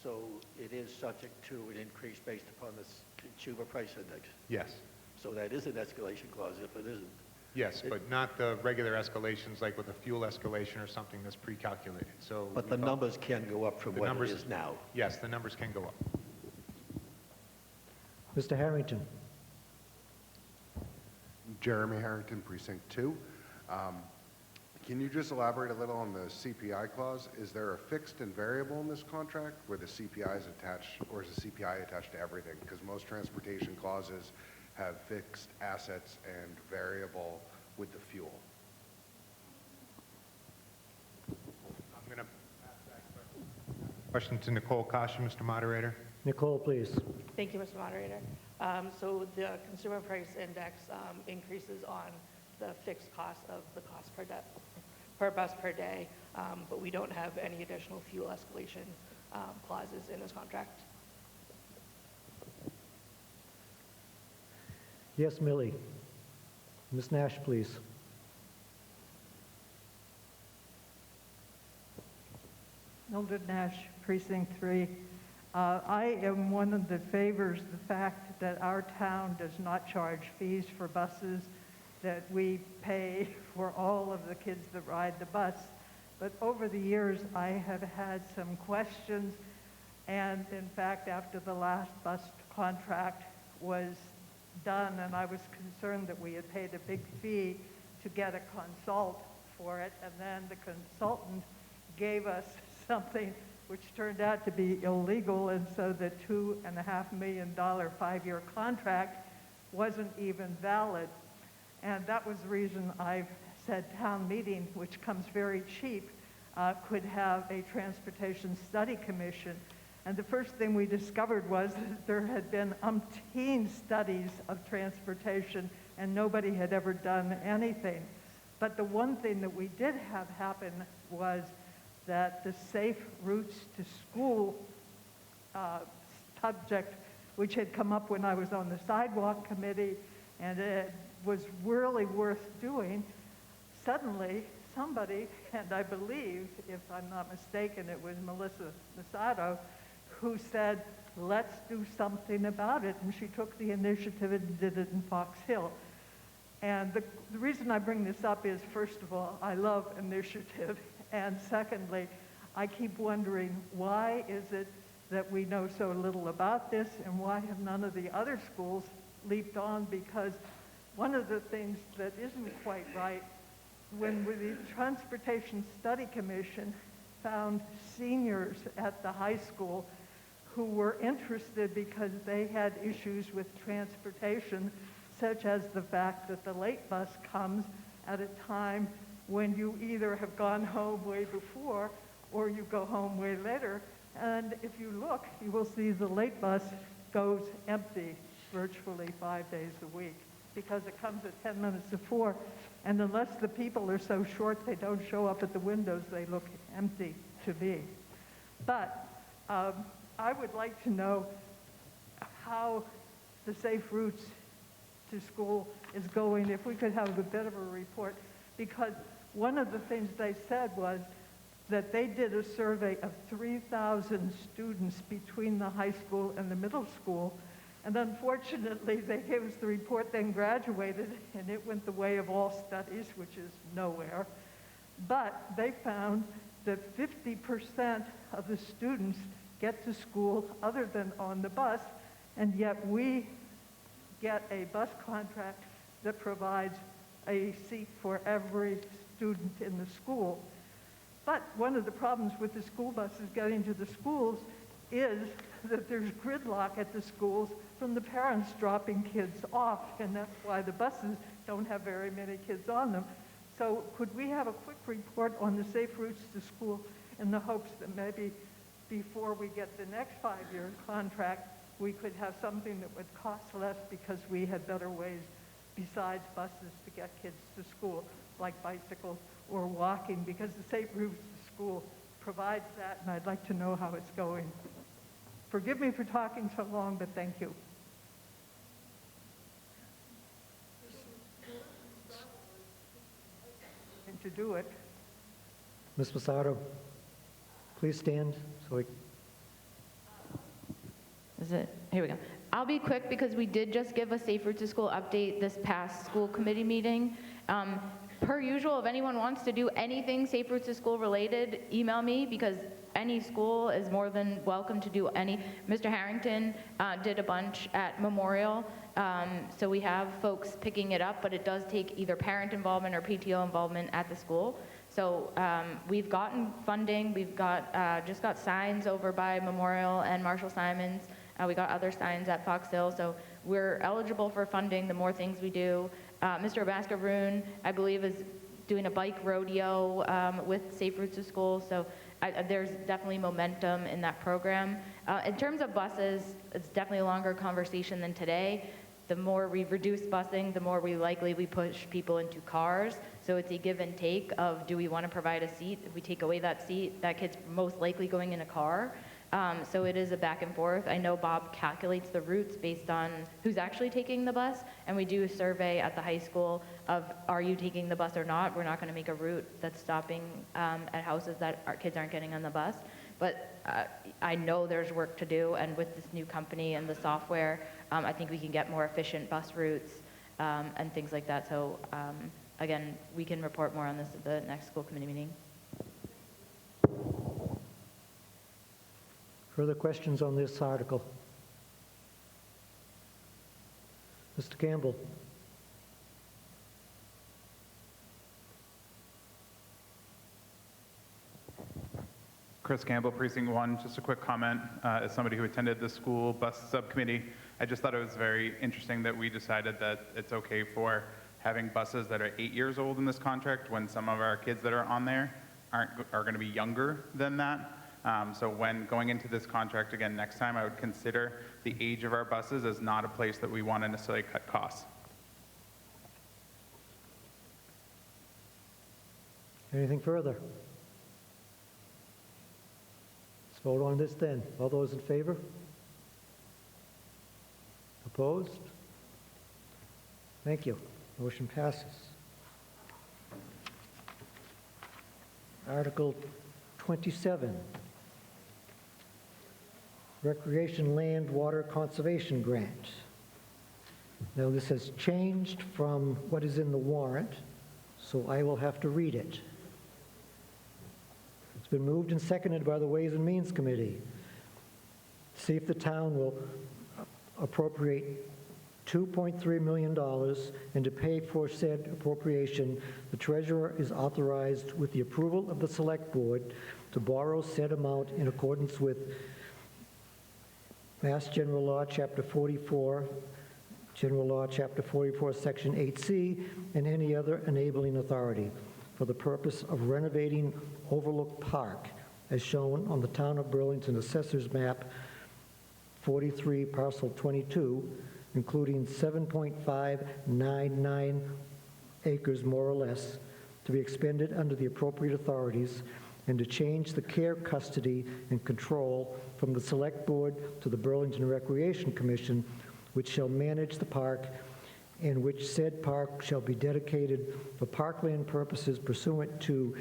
So it is subject to an increase based upon the consumer price index? Yes. So that is an escalation clause if it isn't? Yes, but not the regular escalations like with a fuel escalation or something that's pre-calculated. So, But the numbers can go up from what it is now? Yes, the numbers can go up. Mr. Harrington. Jeremy Harrington, Precinct 2. Can you just elaborate a little on the CPI clause? Is there a fixed and variable in this contract where the CPI is attached, or is the CPI attached to everything? Because most transportation clauses have fixed assets and variable with the fuel. I'm going to pass that question to Nicole Kasha, Mr. Moderator. Nicole, please. Thank you, Mr. Moderator. So the consumer price index increases on the fixed cost of the cost per bus per day, but we don't have any additional fuel escalation clauses in this contract. Yes, Millie. Ms. Nash, please. Mildred Nash, Precinct 3. I am one of the favors the fact that our town does not charge fees for buses, that we pay for all of the kids that ride the bus. But over the years, I have had some questions, and in fact, after the last bus contract was done, and I was concerned that we had paid a big fee to get a consult for it, and then the consultant gave us something which turned out to be illegal, and so the $2.5 million 5-year contract wasn't even valid. And that was the reason I've said town meeting, which comes very cheap, could have a transportation study commission. And the first thing we discovered was that there had been umpteen studies of transportation and nobody had ever done anything. But the one thing that we did have happen was that the safe routes to school subject, which had come up when I was on the sidewalk committee, and it was really worth doing, suddenly somebody, and I believe, if I'm not mistaken, it was Melissa Masato, who said, let's do something about it. And she took the initiative and did it in Fox Hill. And the reason I bring this up is, first of all, I love initiative. And secondly, I keep wondering, why is it that we know so little about this, and why have none of the other schools leaped on? Because one of the things that isn't quite right, when the Transportation Study Commission found seniors at the high school who were interested because they had issues with transportation, such as the fact that the late bus comes at a time when you either have gone home way before or you go home way later. And if you look, you will see the late bus goes empty virtually 5 days a week because it comes at 10 minutes to 4. And unless the people are so short they don't show up at the windows, they look empty to me. But I would like to know how the safe routes to school is going, if we could have a bit of a report, because one of the things they said was that they did a survey of 3,000 students between the high school and the middle school, and unfortunately they gave us the report, then graduated, and it went the way of all studies, which is nowhere. But they found that 50% of the students get to school other than on the bus, and yet we get a bus contract that provides a seat for every student in the school. But one of the problems with the school buses getting to the schools is that there's gridlock at the schools from the parents dropping kids off, and that's why the buses don't have very many kids on them. So could we have a quick report on the safe routes to school in the hopes that maybe before we get the next 5-year contract, we could have something that would cost less because we had better ways besides buses to get kids to school, like bicycles or walking, because the safe routes to school provides that, and I'd like to know how it's going. Forgive me for talking so long, but thank you. And to do it. Ms. Masato, please stand so we... Is it? Here we go. I'll be quick because we did just give a Safe Route to School update this past school committee meeting. Per usual, if anyone wants to do anything Safe Route to School related, email me because any school is more than welcome to do any. Mr. Harrington did a bunch at Memorial, so we have folks picking it up, but it does take either parent involvement or PTO involvement at the school. So we've gotten funding. We've got just got signs over by Memorial and Marshall Simons. We got other signs at Fox Hill, so we're eligible for funding the more things we do. Mr. Bascaroon, I believe, is doing a bike rodeo with Safe Routes to School, so there's definitely momentum in that program. In terms of buses, it's definitely a longer conversation than today. The more we reduce busing, the more we push people into cars. So it's a give and take of, do we want to provide a seat? If we take away that seat, that kid's most likely going in a car. So it is a back and forth. I know Bob calculates the routes based on who's actually taking the bus, and we do a survey at the high school of, are you taking the bus or not? We're not going to make a route that's stopping at houses that our kids aren't getting on the bus. But I know there's work to do, and with this new company and the software, I think we can get more efficient bus routes and things like that. So again, we can report more on this at the next school committee meeting. Further questions on this article? Mr. Campbell. Chris Campbell, Precinct 1. Just a quick comment. As somebody who attended the school bus subcommittee, I just thought it was very interesting that we decided that it's okay for having buses that are 8 years old in this contract when some of our kids that are on there are going to be younger than that. So when going into this contract again next time, I would consider the age of our buses as not a place that we want to necessarily cut costs. Anything further? Let's vote on this then. All those in favor? Opposed? Thank you. Motion passes. Article 27. Recreation Land Water Conservation Grant. Now this has changed from what is in the warrant, so I will have to read it. It's been moved and seconded by the Ways and Means Committee. See if the town will appropriate $2.3 million, and to pay for said appropriation, the treasurer is authorized with the approval of the select board to borrow said amount in accordance with Mass General Law, Chapter 44, General Law, Chapter 44, Section 8C, and any other enabling authority for the purpose of renovating Overlook Park, as shown on the Town of Burlington Assessor's Map 43, Parcel 22, including 7.599 acres, more or less, to be expended under the appropriate authorities, and to change the care, custody, and control from the Select Board to the Burlington Recreation Commission, which shall manage the park, and which said park shall be dedicated for parkland purposes pursuant to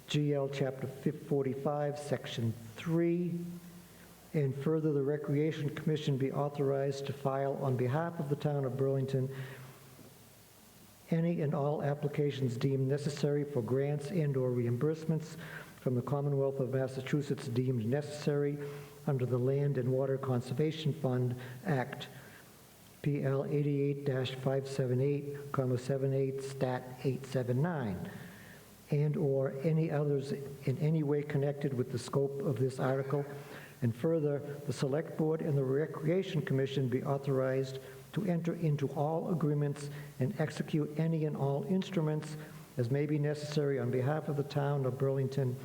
GL Chapter 45, Section 3, and further, the Recreation Commission be authorized to file on behalf of the Town of Burlington any and all applications deemed necessary for grants and/or reimbursements from the Commonwealth of Massachusetts deemed necessary under the Land and Water Conservation Fund Act, PL 88-578, 78, Stat 879, and/or any others in any way connected with the scope of this article. And further, the Select Board and the Recreation Commission be authorized to enter into all agreements and execute any and all instruments as may be necessary on behalf of the town of Burlington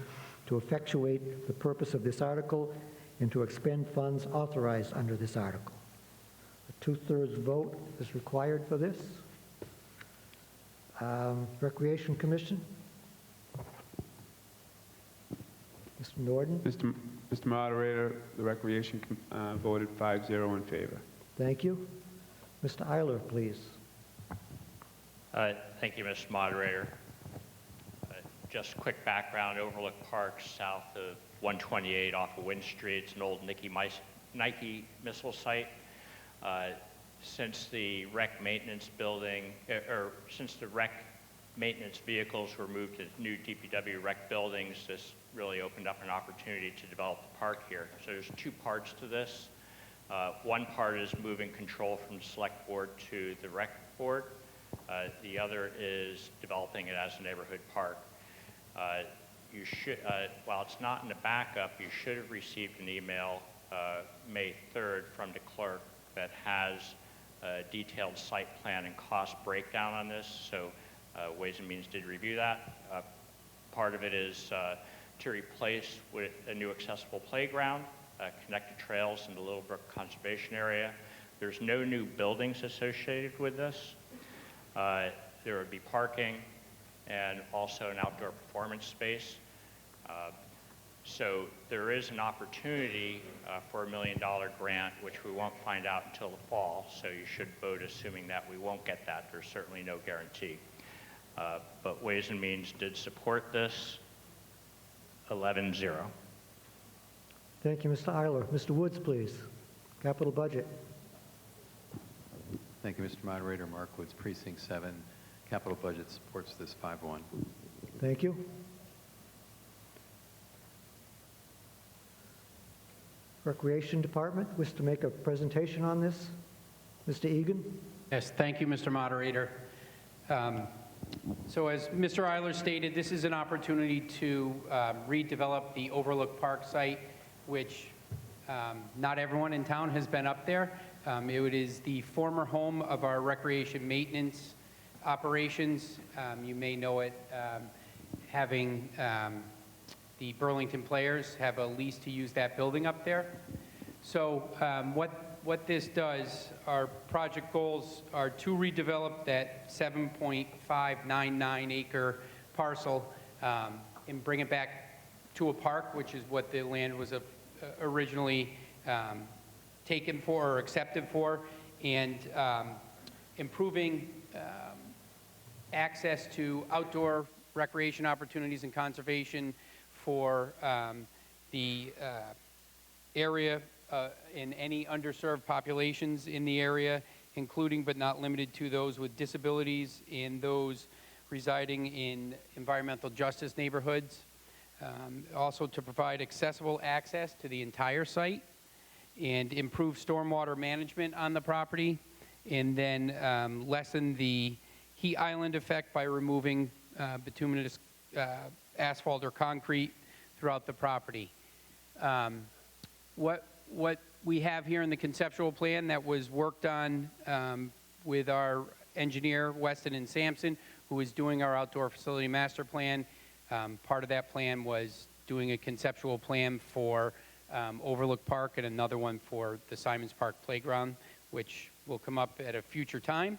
to effectuate the purpose of this article and to expend funds authorized under this article. A two-thirds vote is required for this. Recreation Commission? Mr. Norden? Mr. Moderator, the Recreation voted 5-0 in favor. Thank you. Mr. Eiler, please. Thank you, Mr. Moderator. Just quick background, Overlook Park, south of 128 off of Wynn Street. It's an old Nike missile site. Since the rec maintenance building, since the rec maintenance vehicles were moved to new DPW rec buildings, this really opened up an opportunity to develop the park here. So there's two parts to this. One part is moving control from the select board to the rec board. The other is developing it as a neighborhood park. You should, while it's not in the backup, you should have received an email May 3rd from the clerk that has a detailed site plan and cost breakdown on this. So Ways and Means did review that. Part of it is to replace with a new accessible playground, connected trails in the Little Brook Conservation Area. There's no new buildings associated with this. There would be parking and also an outdoor performance space. So there is an opportunity for a $1 million grant, which we won't find out until the fall. So you should vote assuming that we won't get that. There's certainly no guarantee. But Ways and Means did support this, 11-0. Thank you, Mr. Eiler. Mr. Woods, please. Capital budget. Thank you, Mr. Moderator. Mark Woods, Precinct 7. Capital budget supports this 5-1. Thank you. Recreation Department, wish to make a presentation on this? Mr. Egan? Yes, thank you, Mr. Moderator. So as Mr. Eiler stated, this is an opportunity to redevelop the Overlook Park site, which not everyone in town has been up there. It is the former home of our recreation maintenance operations. You may know it having the Burlington Players have a lease to use that building up there. So what this does, our project goals are to redevelop that 7.599 acre parcel and bring it back to a park, which is what the land was originally taken for or accepted for, and improving access to outdoor recreation opportunities and conservation for the area and any underserved populations in the area, including but not limited to those with disabilities and those residing in environmental justice neighborhoods. Also to provide accessible access to the entire site and improve stormwater management on the property, and then lessen the heat island effect by removing bituminous asphalt or concrete throughout the property. What we have here in the conceptual plan that was worked on with our engineer, Weston and Sampson, who is doing our outdoor facility master plan. Part of that plan was doing a conceptual plan for Overlook Park and another one for the Simons Park Playground, which will come up at a future time.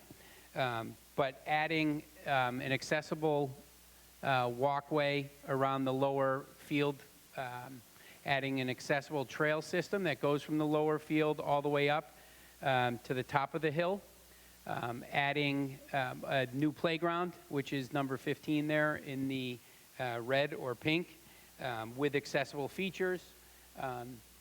But adding an accessible walkway around the lower field, adding an accessible trail system that goes from the lower field all the way up to the top of the hill, adding a new playground, which is number 15 there in the red or pink, with accessible features,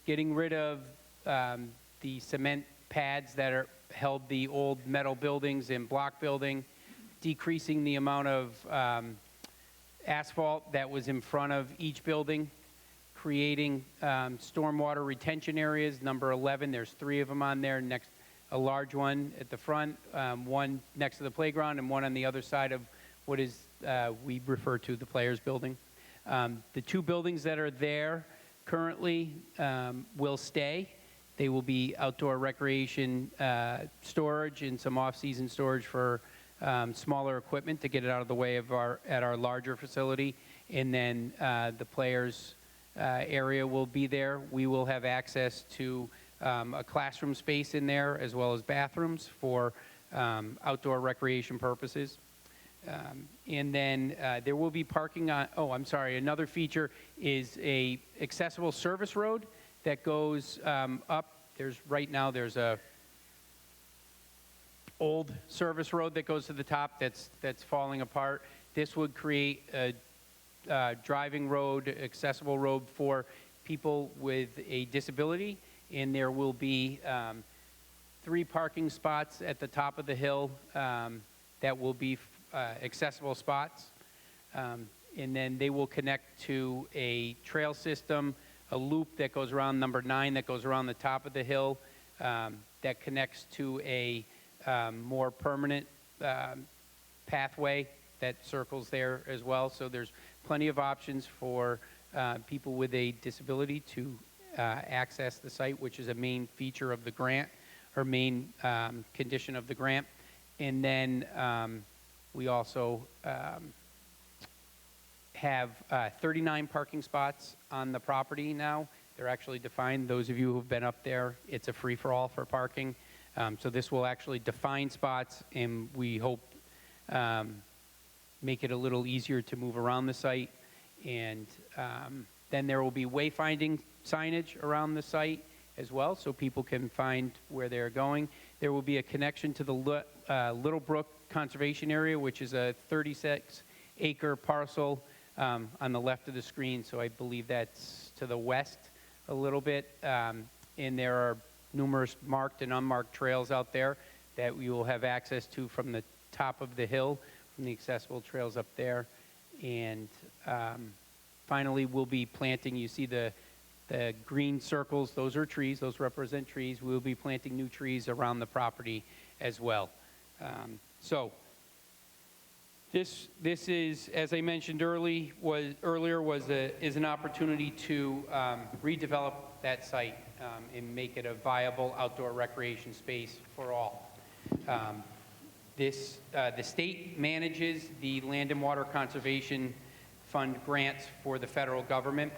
getting rid of the cement pads that held the old metal buildings and block building, decreasing the amount of asphalt that was in front of each building, creating stormwater retention areas. Number 11, there's 3 of them on there. Next, a large one at the front, one next to the playground, and one on the other side of what is, we refer to the Players Building. The 2 buildings that are there currently will stay. They will be outdoor recreation storage and some off-season storage for smaller equipment to get it out of the way of at our larger facility. And then the players area will be there. We will have access to a classroom space in there as well as bathrooms for outdoor recreation purposes. And then there will be parking on, oh, I'm sorry, another feature is a accessible service road that goes up. Right now there's a old service road that goes to the top that's falling apart. This would create a driving road, accessible road for people with a disability, and there will be 3 parking spots at the top of the hill that will be accessible spots. And then they will connect to a trail system, a loop that goes around number 9 that goes around the top of the hill that connects to a more permanent pathway that circles there as well. So there's plenty of options for people with a disability to access the site, which is a main feature of the grant, or main condition of the grant. And then we also have 39 parking spots on the property now. They're actually defined. Those of you who've been up there, it's a free-for-all for parking. So this will actually define spots, and we hope make it a little easier to move around the site. And then there will be wayfinding signage around the site as well, so people can find where they're going. There will be a connection to the Little Brook Conservation Area, which is a 36-acre parcel on the left of the screen, so I believe that's to the west a little bit. And there are numerous marked and unmarked trails out there that we will have access to from the top of the hill, from the accessible trails up there. And finally, we'll be planting, you see the green circles, those are trees, those represent trees. We'll be planting new trees around the property as well. So this is, as I mentioned earlier, is an opportunity to redevelop that site and make it a viable outdoor recreation space for all. The state manages the Land and Water Conservation Fund grants for the federal government.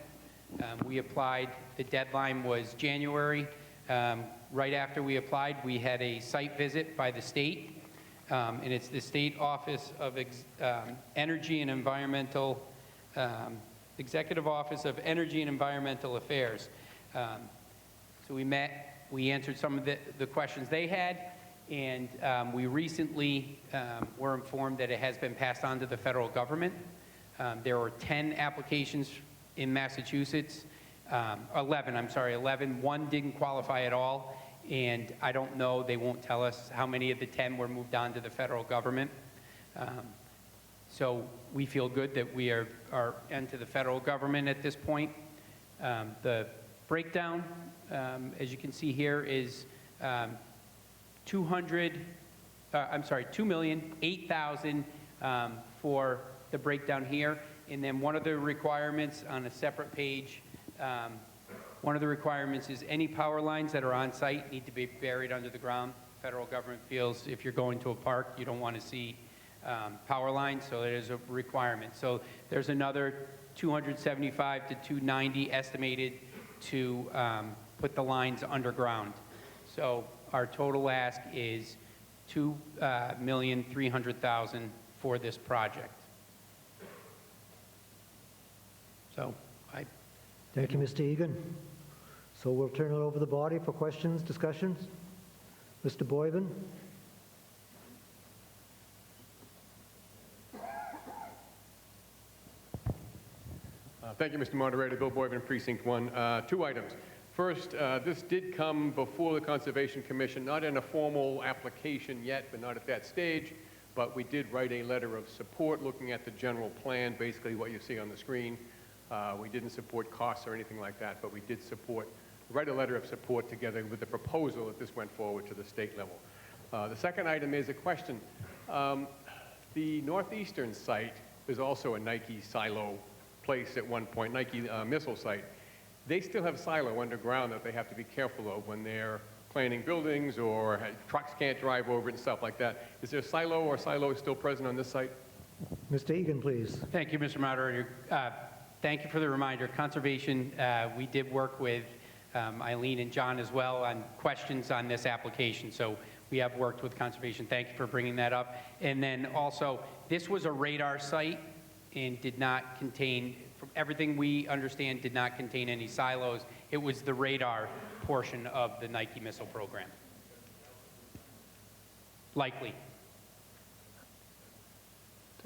We applied, the deadline was January. Right after we applied, we had a site visit by the state, and it's the State Office of Energy and Environmental, Executive Office of Energy and Environmental Affairs. So we met, we answered some of the questions they had, and we recently were informed that it has been passed on to the federal government. There were 10 applications in Massachusetts, 11. One didn't qualify at all, and I don't know, they won't tell us how many of the 10 were moved on to the federal government. So we feel good that we are into the federal government at this point. The breakdown, as you can see here, is $2,008,000 for the breakdown here. And then one of the requirements on a separate page, one of the requirements is any power lines that are on site need to be buried under the ground. Federal government feels if you're going to a park, you don't want to see power lines, so it is a requirement. So there's another 275 to 290 estimated to put the lines underground. So our total ask is $2,300,000 for this project. So Thank you, Mr. Egan. So we'll turn it over to the body for questions, discussions. Mr. Boyven? Thank you, Mr. Moderator. Bill Boyven, Precinct 1. 2 items. First, this did come before the Conservation Commission, not in a formal application yet, but not at that stage, but we did write a letter of support looking at the general plan, basically what you see on the screen. We didn't support costs or anything like that, but we did write a letter of support together with the proposal that this went forward to the state level. The second item is a question. The northeastern site was also a Nike silo place at one point, Nike missile site. They still have silo underground that they have to be careful of when they're planning buildings or trucks can't drive over it and stuff like that. Is there silo or silo still present on this site? Mr. Egan, please. Thank you, Mr. Moderator. Thank you for the reminder. Conservation, we did work with Eileen and John as well on questions on this application, so we have worked with Conservation. Thank you for bringing that up. And then also, this was a radar site and did not contain, from everything we understand, did not contain any silos. It was the radar portion of the Nike missile program. Likely.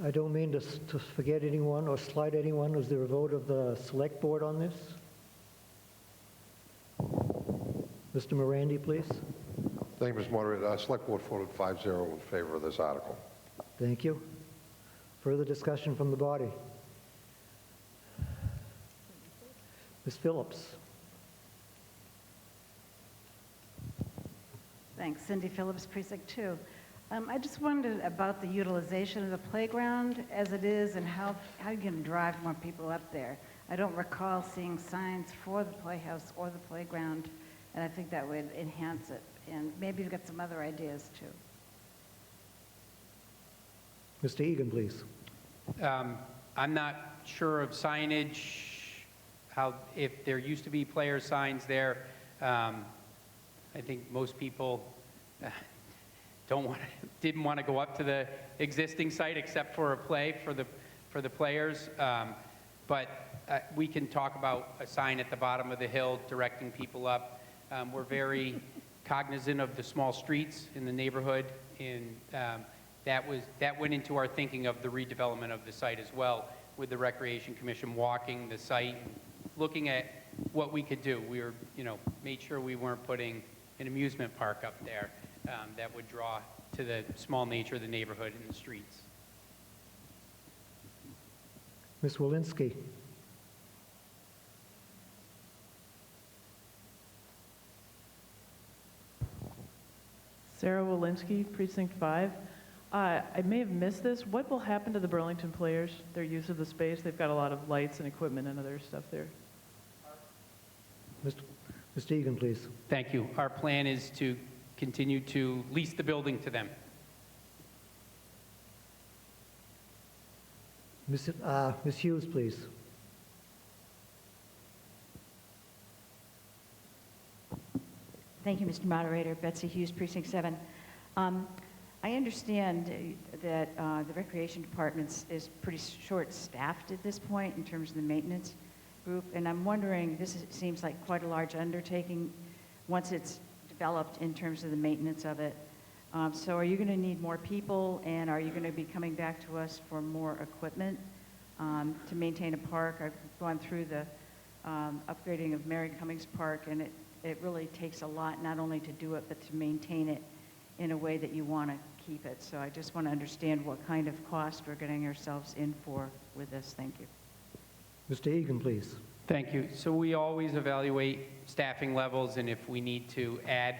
I don't mean to forget anyone or slight anyone. Was there a vote of the select board on this? Mr. Morandi, please. Thank you, Mr. Moderator. Select Board voted 5-0 in favor of this article. Thank you. Further discussion from the body? Ms. Phillips. Thanks. Cindy Phillips, Precinct 2. I just wondered about the utilization of the playground as it is and how you can drive more people up there. I don't recall seeing signs for the playhouse or the playground, and I think that would enhance it. And maybe you've got some other ideas, too. Mr. Egan, please. I'm not sure of signage, if there used to be player signs there. I think most people didn't want to go up to the existing site except for a play for the players. But we can talk about a sign at the bottom of the hill directing people up. We're very cognizant of the small streets in the neighborhood, and that went into our thinking of the redevelopment of the site as well, with the Recreation Commission walking the site, looking at what we could do. We were, made sure we weren't putting an amusement park up there that would draw to the small nature of the neighborhood and the streets. Ms. Walensky. Sarah Walensky, Precinct 5. I may have missed this. What will happen to the Burlington players, their use of the space? They've got a lot of lights and equipment and other stuff there. Mr. Egan, please. Thank you. Our plan is to continue to lease the building to them. Ms. Hughes, please. Thank you, Mr. Moderator. Betsy Hughes, Precinct 7. I understand that the Recreation Department is pretty short-staffed at this point in terms of the maintenance group, and I'm wondering, seems like quite a large undertaking once it's developed in terms of the maintenance of it. So are you going to need more people, and are you going to be coming back to us for more equipment to maintain a park? I've gone through the upgrading of Mary Cummings Park, and it really takes a lot, not only to do it, but to maintain it in a way that you want to keep it. So I just want to understand what kind of cost we're getting ourselves in for with this. Thank you. Mr. Egan, please. Thank you. So we always evaluate staffing levels, and if we need to add,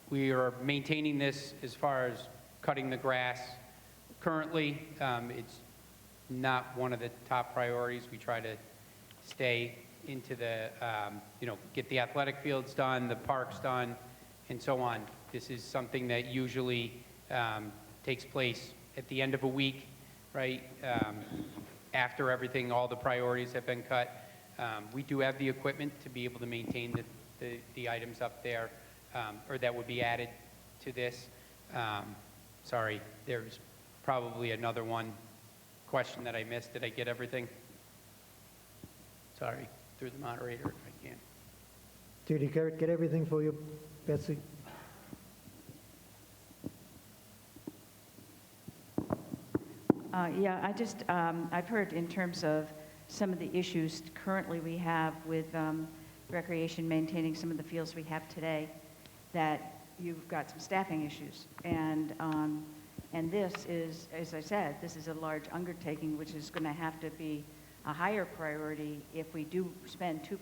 we are maintaining this as far as cutting the grass. Currently, it's not one of the top priorities. We try to stay into the, get the athletic fields done, the parks done, and so on. This is something that usually takes place at the end of a week, right? After everything, all the priorities have been cut. We do have the equipment to be able to maintain the items up there, or that would be added to this. Sorry, there's probably another question that I missed. Did I get everything? Sorry, through the moderator if I can. Did he get everything for you, Betsy? Yeah, I've heard in terms of some of the issues currently we have with recreation maintaining some of the fields we have today, that you've got some staffing issues. And this is, as I said, this is a large undertaking which is going to have to be a higher priority. If we do spend $2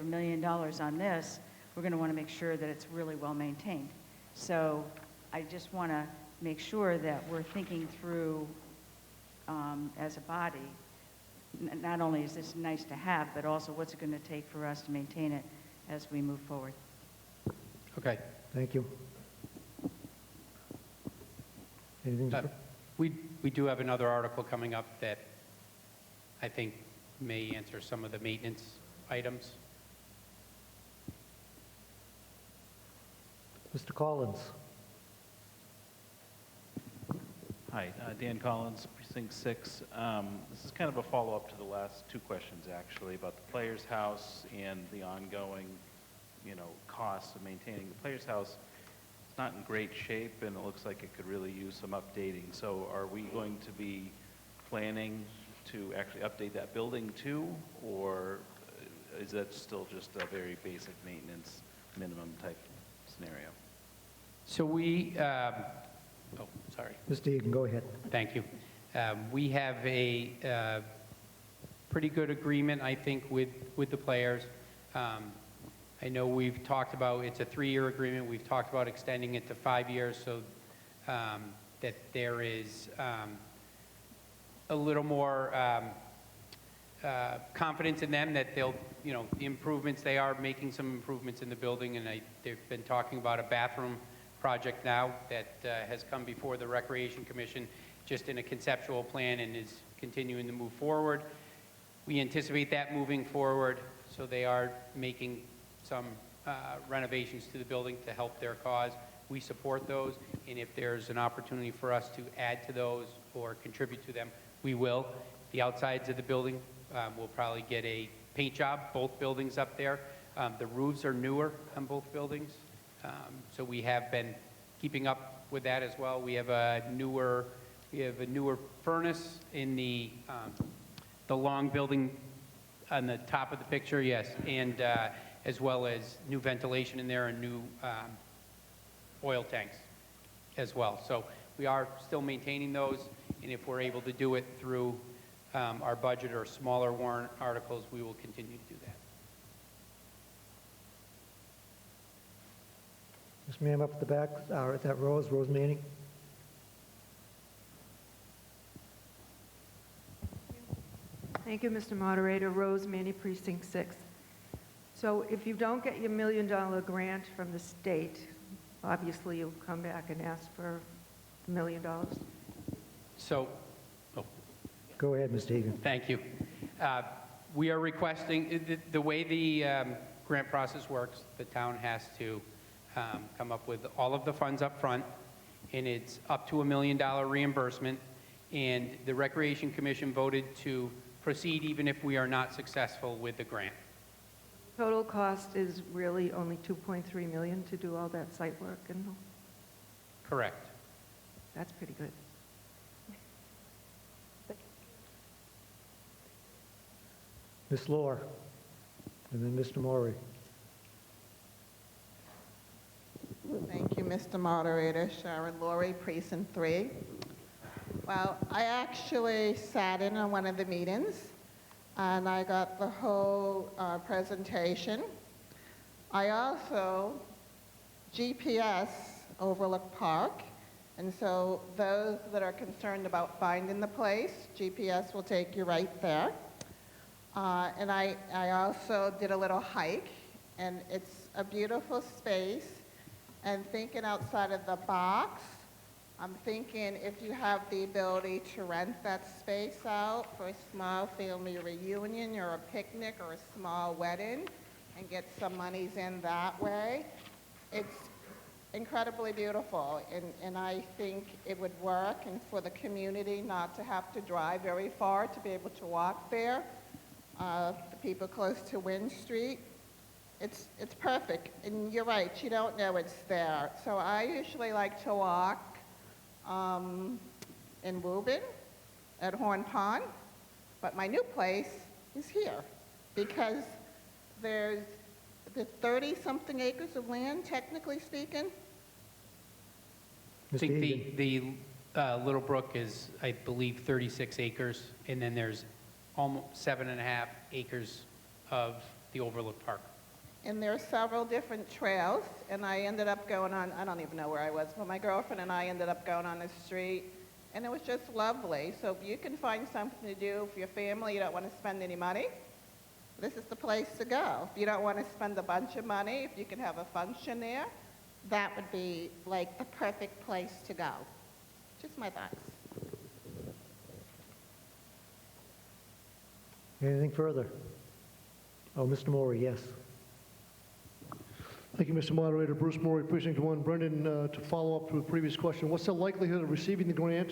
million on this, we're going to want to make sure that it's really well maintained. So I just want to make sure that we're thinking through as a body, not only is this nice to have, but also what's it going to take for us to maintain it as we move forward. Okay. Thank you. Anything? We do have another article coming up that I think may answer some of the maintenance items. Mr. Collins. Hi, Dan Collins, Precinct 6. This is kind of a follow-up to the last two questions, actually, about the Players House and the ongoing, costs of maintaining the Players House. It's not in great shape, and it looks like it could really use some updating. So are we going to be planning to actually update that building too, or is that still just a very basic maintenance minimum type scenario? So we, oh, sorry. Mr. Egan, go ahead. Thank you. We have a pretty good agreement, I think, with the players. I know we've talked about, it's a 3-year agreement. We've talked about extending it to 5 years so that there is a little more confidence in them that they'll, the improvements, they are making some improvements in the building, and they've been talking about a bathroom project now that has come before the Recreation Commission just in a conceptual plan and is continuing to move forward. We anticipate that moving forward, so they are making some renovations to the building to help their cause. We support those, and if there's an opportunity for us to add to those or contribute to them, we will. The outsides of the building, we'll probably get a paint job, both buildings up there. The roofs are newer on both buildings, so we have been keeping up with that as well. We have a newer furnace in the long building on the top of the picture, yes, and as well as new ventilation in there and new oil tanks as well. So we are still maintaining those, and if we're able to do it through our budget or smaller warrant articles, we will continue to do that. This ma'am up at the back, is that Rose Manning? Thank you, Mr. Moderator. Rose Manning, Precinct 6. So if you don't get your $1 million grant from the state, obviously you'll come back and ask for $1 million. So, go ahead, Mr. Egan. Thank you. We are requesting, the way the grant process works, the town has to come up with all of the funds up front, and it's up to $1 million reimbursement, and the Recreation Commission voted to proceed even if we are not successful with the grant. Total cost is really only $2.3 million to do all that site work, and Correct. that's pretty good. Ms. Lohr, and then Mr. Maury. Thank you, Mr. Moderator. Sharon Laurie, Precinct 3. Well, I actually sat in on one of the meetings, and I got the whole presentation. I also GPS Overlook Park, and so those that are concerned about finding the place, GPS will take you right there. And I also did a little hike, and it's a beautiful space. And thinking outside of the box, I'm thinking if you have the ability to rent that space out for a small family reunion or a picnic or a small wedding and get some monies in that way, it's incredibly beautiful. And I think it would work, and for the community not to have to drive very far to be able to walk there. The people close to Wynn Street, it's perfect. And you're right, you don't know it's there. So I usually like to walk in Woburn at Horn Pond, but my new place is here because there's the 30-something acres of land, technically speaking. I think the Little Brook is, I believe, 36 acres, and then there's almost 7.5 acres of the Overlook Park. And there are several different trails, and I ended up going on, I don't even know where I was, but my girlfriend and I ended up going on the street, and it was just lovely. So if you can find something to do for your family, you don't want to spend any money, this is the place to go. If you don't want to spend a bunch of money, if you can have a function there, that would be like the perfect place to go. Just my thoughts. Anything further? Oh, Mr. Maury, yes. Thank you, Mr. Moderator. Bruce Maury, Precinct 1. Brendan, to follow up to the previous question, what's the likelihood of receiving the grant?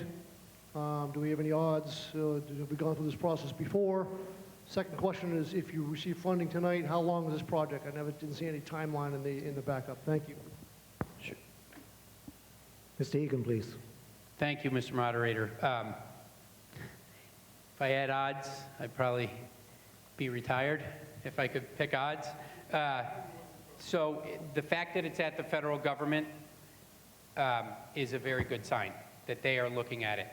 Do we have any odds? Have we gone through this process before? Second question is, if you receive funding tonight, how long is this project? I didn't see any timeline in the backup. Thank you. Sure. Mr. Egan, please. Thank you, Mr. Moderator. If I had odds, I'd probably be retired if I could pick odds. So the fact that it's at the federal government is a very good sign that they are looking at it.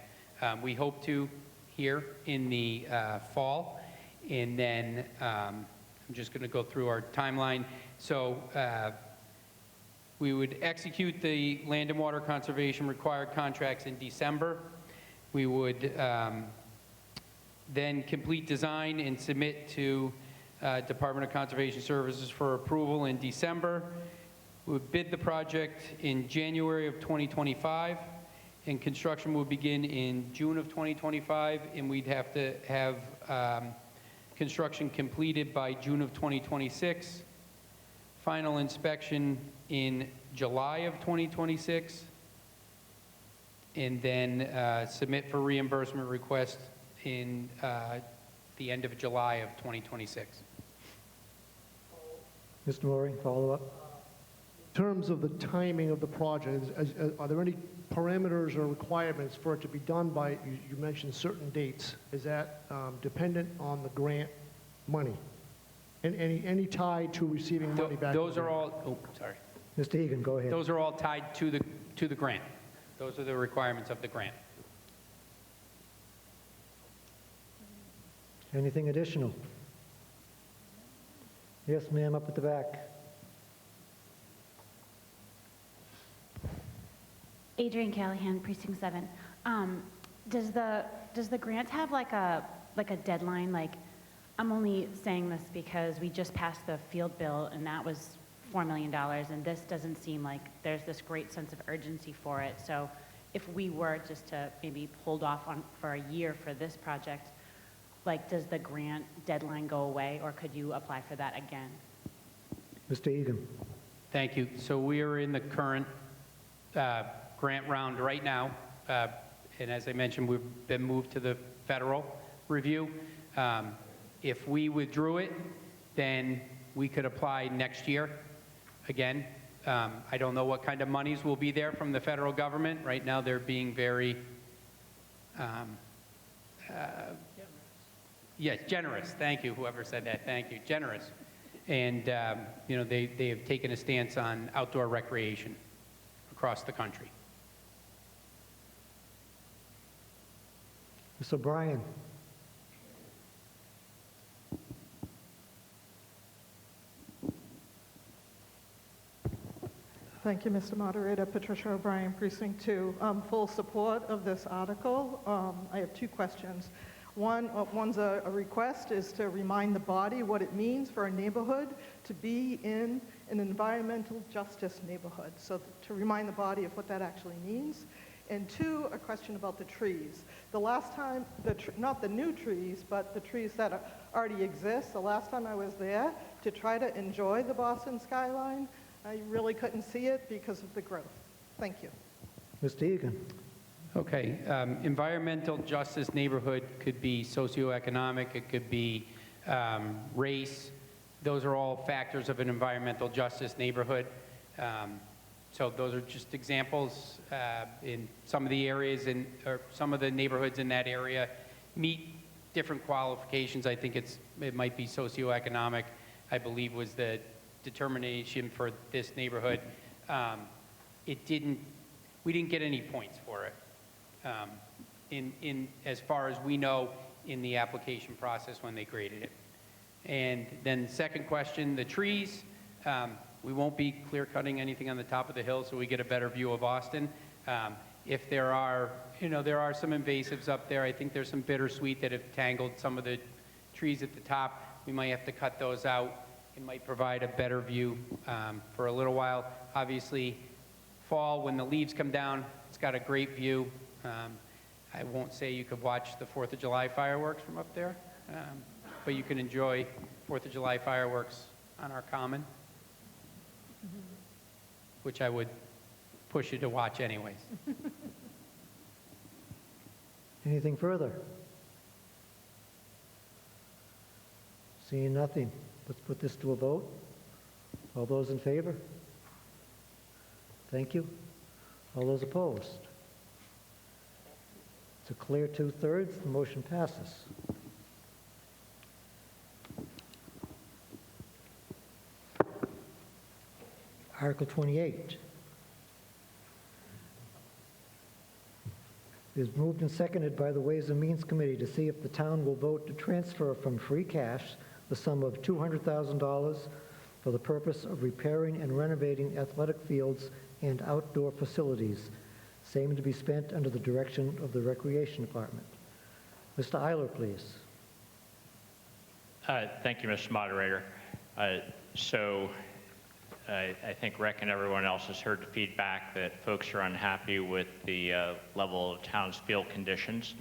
We hope to here in the fall, and then I'm just going to go through our timeline. So we would execute the land and water conservation required contracts in December. We would then complete design and submit to Department of Conservation Services for approval in December. We would bid the project in January of 2025, and construction would begin in June of 2025, and we'd have to have construction completed by June of 2026, final inspection in July of 2026, and then submit for reimbursement request in the end of July of 2026. Mr. Maury, follow up. In terms of the timing of the project, are there any parameters or requirements for it to be done by, you mentioned certain dates. Is that dependent on the grant money? And any tie to receiving money back? Those are all, oh, sorry. Mr. Egan, go ahead. Those are all tied to the grant. Those are the requirements of the grant. Anything additional? Yes, ma'am, up at the back. Adrienne Callahan, Precinct 7. Does the grant have like a deadline? Like, I'm only saying this because we just passed the field bill and that was $4 million, and this doesn't seem like there's this great sense of urgency for it. So if we were just to maybe hold off on for a year for this project, like, does the grant deadline go away, or could you apply for that again? Mr. Egan. Thank you. So we are in the current grant round right now, and as I mentioned, we've been moved to the federal review. If we withdrew it, then we could apply next year again. I don't know what kind of monies will be there from the federal government. Right now, they're being very yes, generous. Thank you, whoever said that. Thank you, generous. And you know, they have taken a stance on outdoor recreation across the country. Mr. O'Brien. Thank you, Mr. Moderator. Patricia O'Brien, Precinct 2. Full support of this article. I have two questions. One's a request is to remind the body what it means for a neighborhood to be in an environmental justice neighborhood. So to remind the body of what that actually means. And two, a question about the trees. The last time, not the new trees, but the trees that already exist, the last time I was there to try to enjoy the Boston skyline, I really couldn't see it because of the growth. Thank you. Mr. Egan. Okay, environmental justice neighborhood could be socioeconomic, it could be race. Those are all factors of an environmental justice neighborhood. So those are just examples. In some of the areas or some of the neighborhoods in that area meet different qualifications. I think it might be socioeconomic, I believe was the determination for this neighborhood. We didn't get any points for it. As far as we know, in the application process when they graded it. And then second question, the trees, we won't be clear cutting anything on the top of the hill so we get a better view of Austin. If there are, there are some invasives up there. I think there's some bittersweet that have tangled some of the trees at the top. We might have to cut those out. It might provide a better view for a little while. Obviously, fall, when the leaves come down, it's got a great view. I won't say you could watch the 4th of July fireworks from up there, but you can enjoy 4th of July fireworks on our common, which I would push you to watch anyways. Anything further? Seeing nothing, let's put this to a vote. All those in favor? Thank you. All those opposed? It's a clear 2/3, the motion passes. Article 28. It is moved and seconded by the Ways and Means Committee to see if the town will vote to transfer from free cash the sum of $200,000 for the purpose of repairing and renovating athletic fields and outdoor facilities, same to be spent under the direction of the Recreation Department. Mr. Eiler, please. Thank you, Mr. Moderator. I think Rec and everyone else has heard the feedback that folks are unhappy with the level of town's field conditions.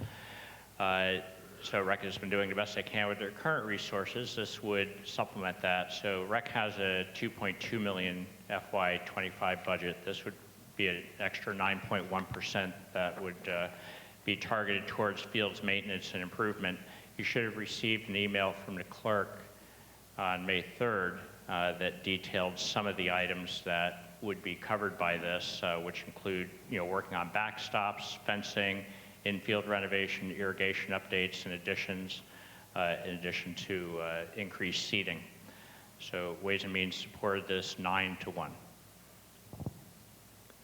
So Rec has been doing the best they can with their current resources. This would supplement that. So Rec has a $2.2 million FY25 budget. This would be an extra 9.1% that would be targeted towards fields maintenance and improvement. You should have received an email from the clerk on May 3rd that detailed some of the items that would be covered by this, which include, working on backstops, fencing, infield renovation, irrigation updates and additions, in addition to increased seating. So Ways and Means supported this 9-1.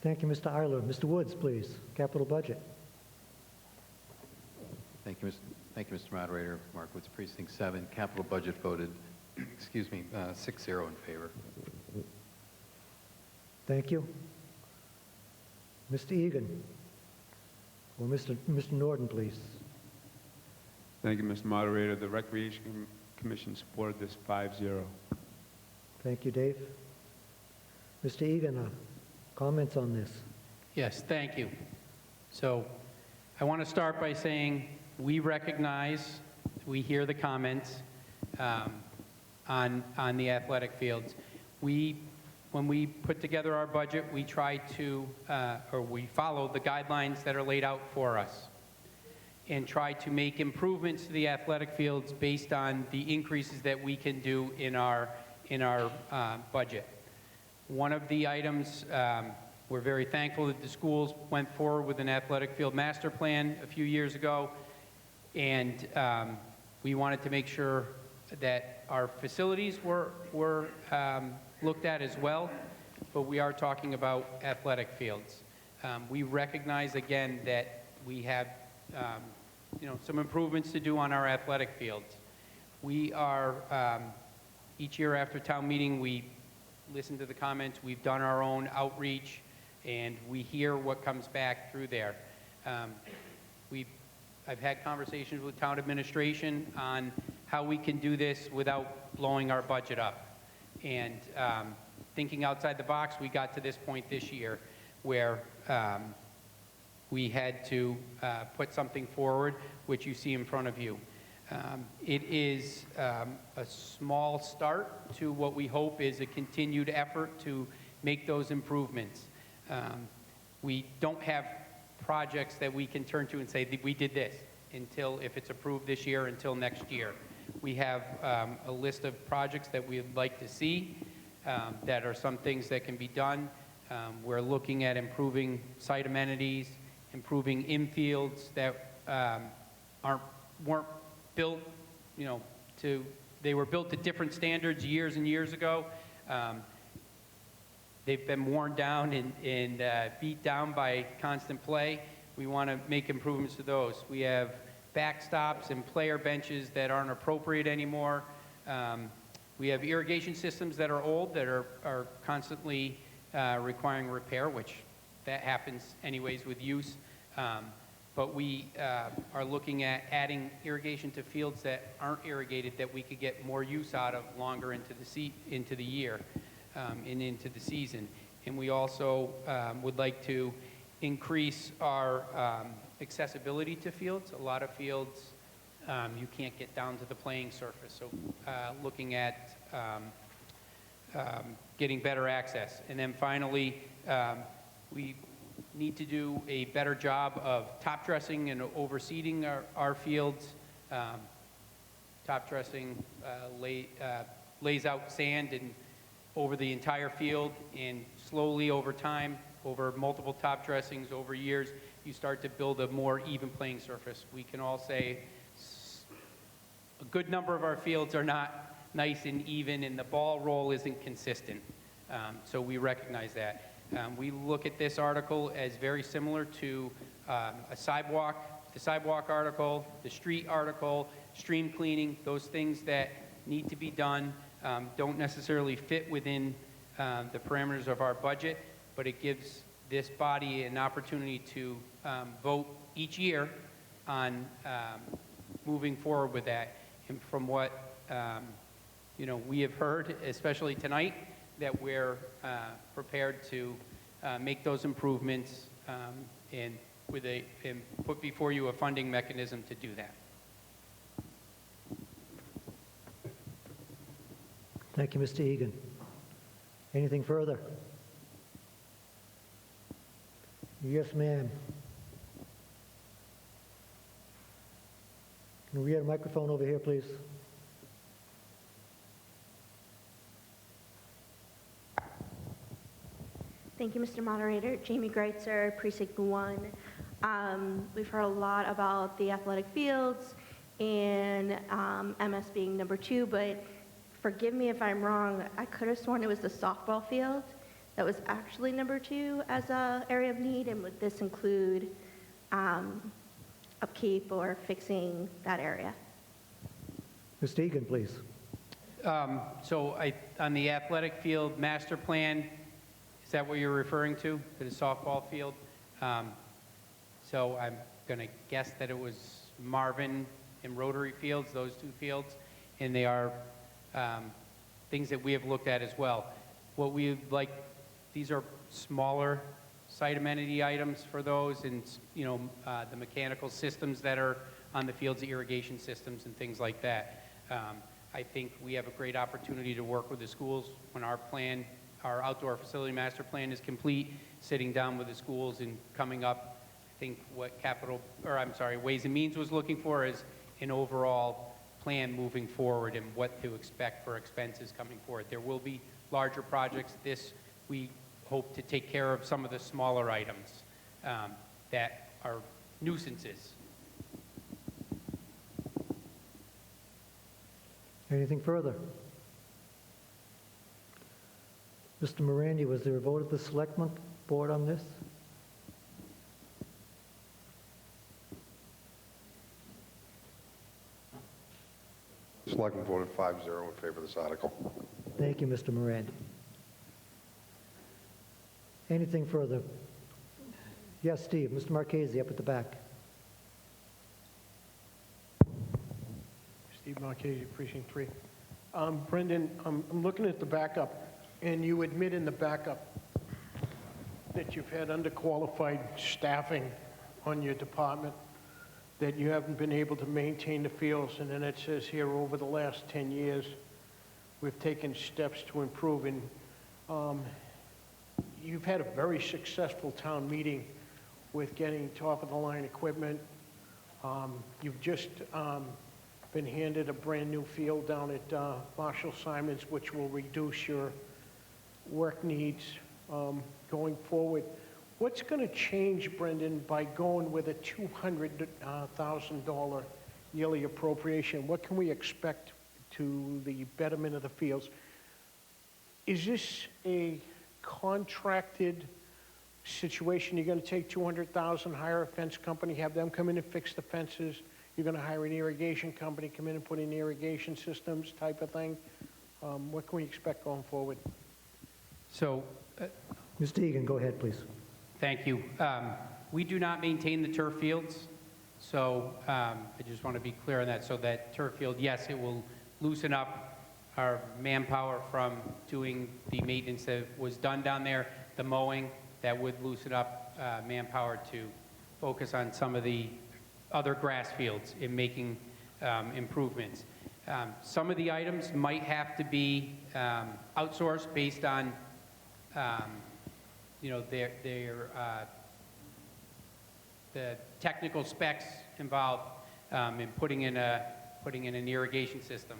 Thank you, Mr. Eiler. Mr. Woods, please. Capital budget. Thank you, Mr. Moderator. Mark Woods, Precinct 7. Capital budget voted, 6-0 in favor. Thank you. Mr. Egan. Or Mr. Norden, please. Thank you, Mr. Moderator. The Recreation Commission supported this 5-0. Thank you, Dave. Mr. Egan, comments on this? Yes, thank you. So I want to start by saying we recognize, we hear the comments on the athletic fields. When we put together our budget, we try to, we follow the guidelines that are laid out for us and try to make improvements to the athletic fields based on the increases that we can do in our budget. One of the items, we're very thankful that the schools went forward with an athletic field master plan a few years ago, and we wanted to make sure that our facilities were looked at as well, but we are talking about athletic fields. We recognize again that we have some improvements to do on our athletic fields. We are, each year after town meeting, we listen to the comments, we've done our own outreach, and we hear what comes back through there. I've had conversations with town administration on how we can do this without blowing our budget up. And thinking outside the box, we got to this point this year where we had to put something forward, which you see in front of you. It is a small start to what we hope is a continued effort to make those improvements. We don't have projects that we can turn to and say, we did this, until, if it's approved this year, until next year. We have a list of projects that we'd like to see, that are some things that can be done. We're looking at improving site amenities, improving infields that weren't built, they were built to different standards years and years ago. They've been worn down and beat down by constant play. We want to make improvements to those. We have backstops and player benches that aren't appropriate anymore. We have irrigation systems that are old, that are constantly requiring repair, which that happens anyways with use. But we are looking at adding irrigation to fields that aren't irrigated that we could get more use out of longer into the year and into the season. And we also would like to increase our accessibility to fields. A lot of fields you can't get down to the playing surface. So looking at getting better access. And then finally, we need to do a better job of top dressing and overseeding our fields. Top dressing lays out sand and over the entire field, and slowly over time, over multiple top dressings over years, you start to build a more even playing surface. We can all say a good number of our fields are not nice and even, and the ball roll isn't consistent. So we recognize that. We look at this article as very similar to the sidewalk article, the street article, stream cleaning. Those things that need to be done don't necessarily fit within the parameters of our budget, but it gives this body an opportunity to vote each year on moving forward with that. And from what we have heard, especially tonight, that we're prepared to make those improvements and put before you a funding mechanism to do that. Thank you, Mr. Egan. Anything further? Yes, ma'am. Can we get a microphone over here, please? Thank you, Mr. Moderator. Jamie Greitzer, Precinct 1. We've heard a lot about the athletic fields and MS being number 2, but forgive me if I'm wrong. I could have sworn it was the softball field that was actually number 2 as an area of need, and would this include upkeep or fixing that area? Mr. Egan, please. So on the athletic field master plan, is that what you're referring to the softball field? So I'm going to guess that it was Marvin and Rotary Fields, those 2 fields, and they are things that we have looked at as well. What we like, these are smaller site amenity items for those, and the mechanical systems that are on the fields, the irrigation systems and things like that. I think we have a great opportunity to work with the schools when our outdoor facility master plan is complete, sitting down with the schools and coming up. I think what Ways and Means was looking for is an overall plan moving forward and what to expect for expenses coming forward. There will be larger projects. We hope to take care of some of the smaller items that are nuisances. Anything further? Mr. Morandi, was there a vote of the Selectmen Board on this? Selectmen voted 5-0 in favor of this article. Thank you, Mr. Morandi. Anything further? Yes, Steve. Mr. Marchese, up at the back. Steve Marchese, Precinct 3. Brendan, I'm looking at the backup, and you admit in the backup that you've had underqualified staffing on your department, that you haven't been able to maintain the fields, and then it says here, over the last 10 years, we've taken steps to improve. And you've had a very successful town meeting with getting top-of-the-line equipment. You've just been handed a brand-new field down at Marshall Simons, which will reduce your work needs going forward. What's going to change, Brendan, by going with a $200,000 yearly appropriation? What can we expect to the betterment of the fields? Is this a contracted situation? You're going to take $200,000, hire a fence company, have them come in and fix the fences. you're going to hire an irrigation company, come in and put in irrigation systems type of thing? What can we expect going forward? So, Mr. Egan, go ahead, please. thank you. We do not maintain the turf fields, so I just want to be clear on that. So that turf field, yes, it will loosen up our manpower from doing the maintenance that was done down there, the mowing, that would loosen up manpower to focus on some of the other grass fields in making improvements. Some of the items might have to be outsourced based on, the technical specs involved in putting in an irrigation system,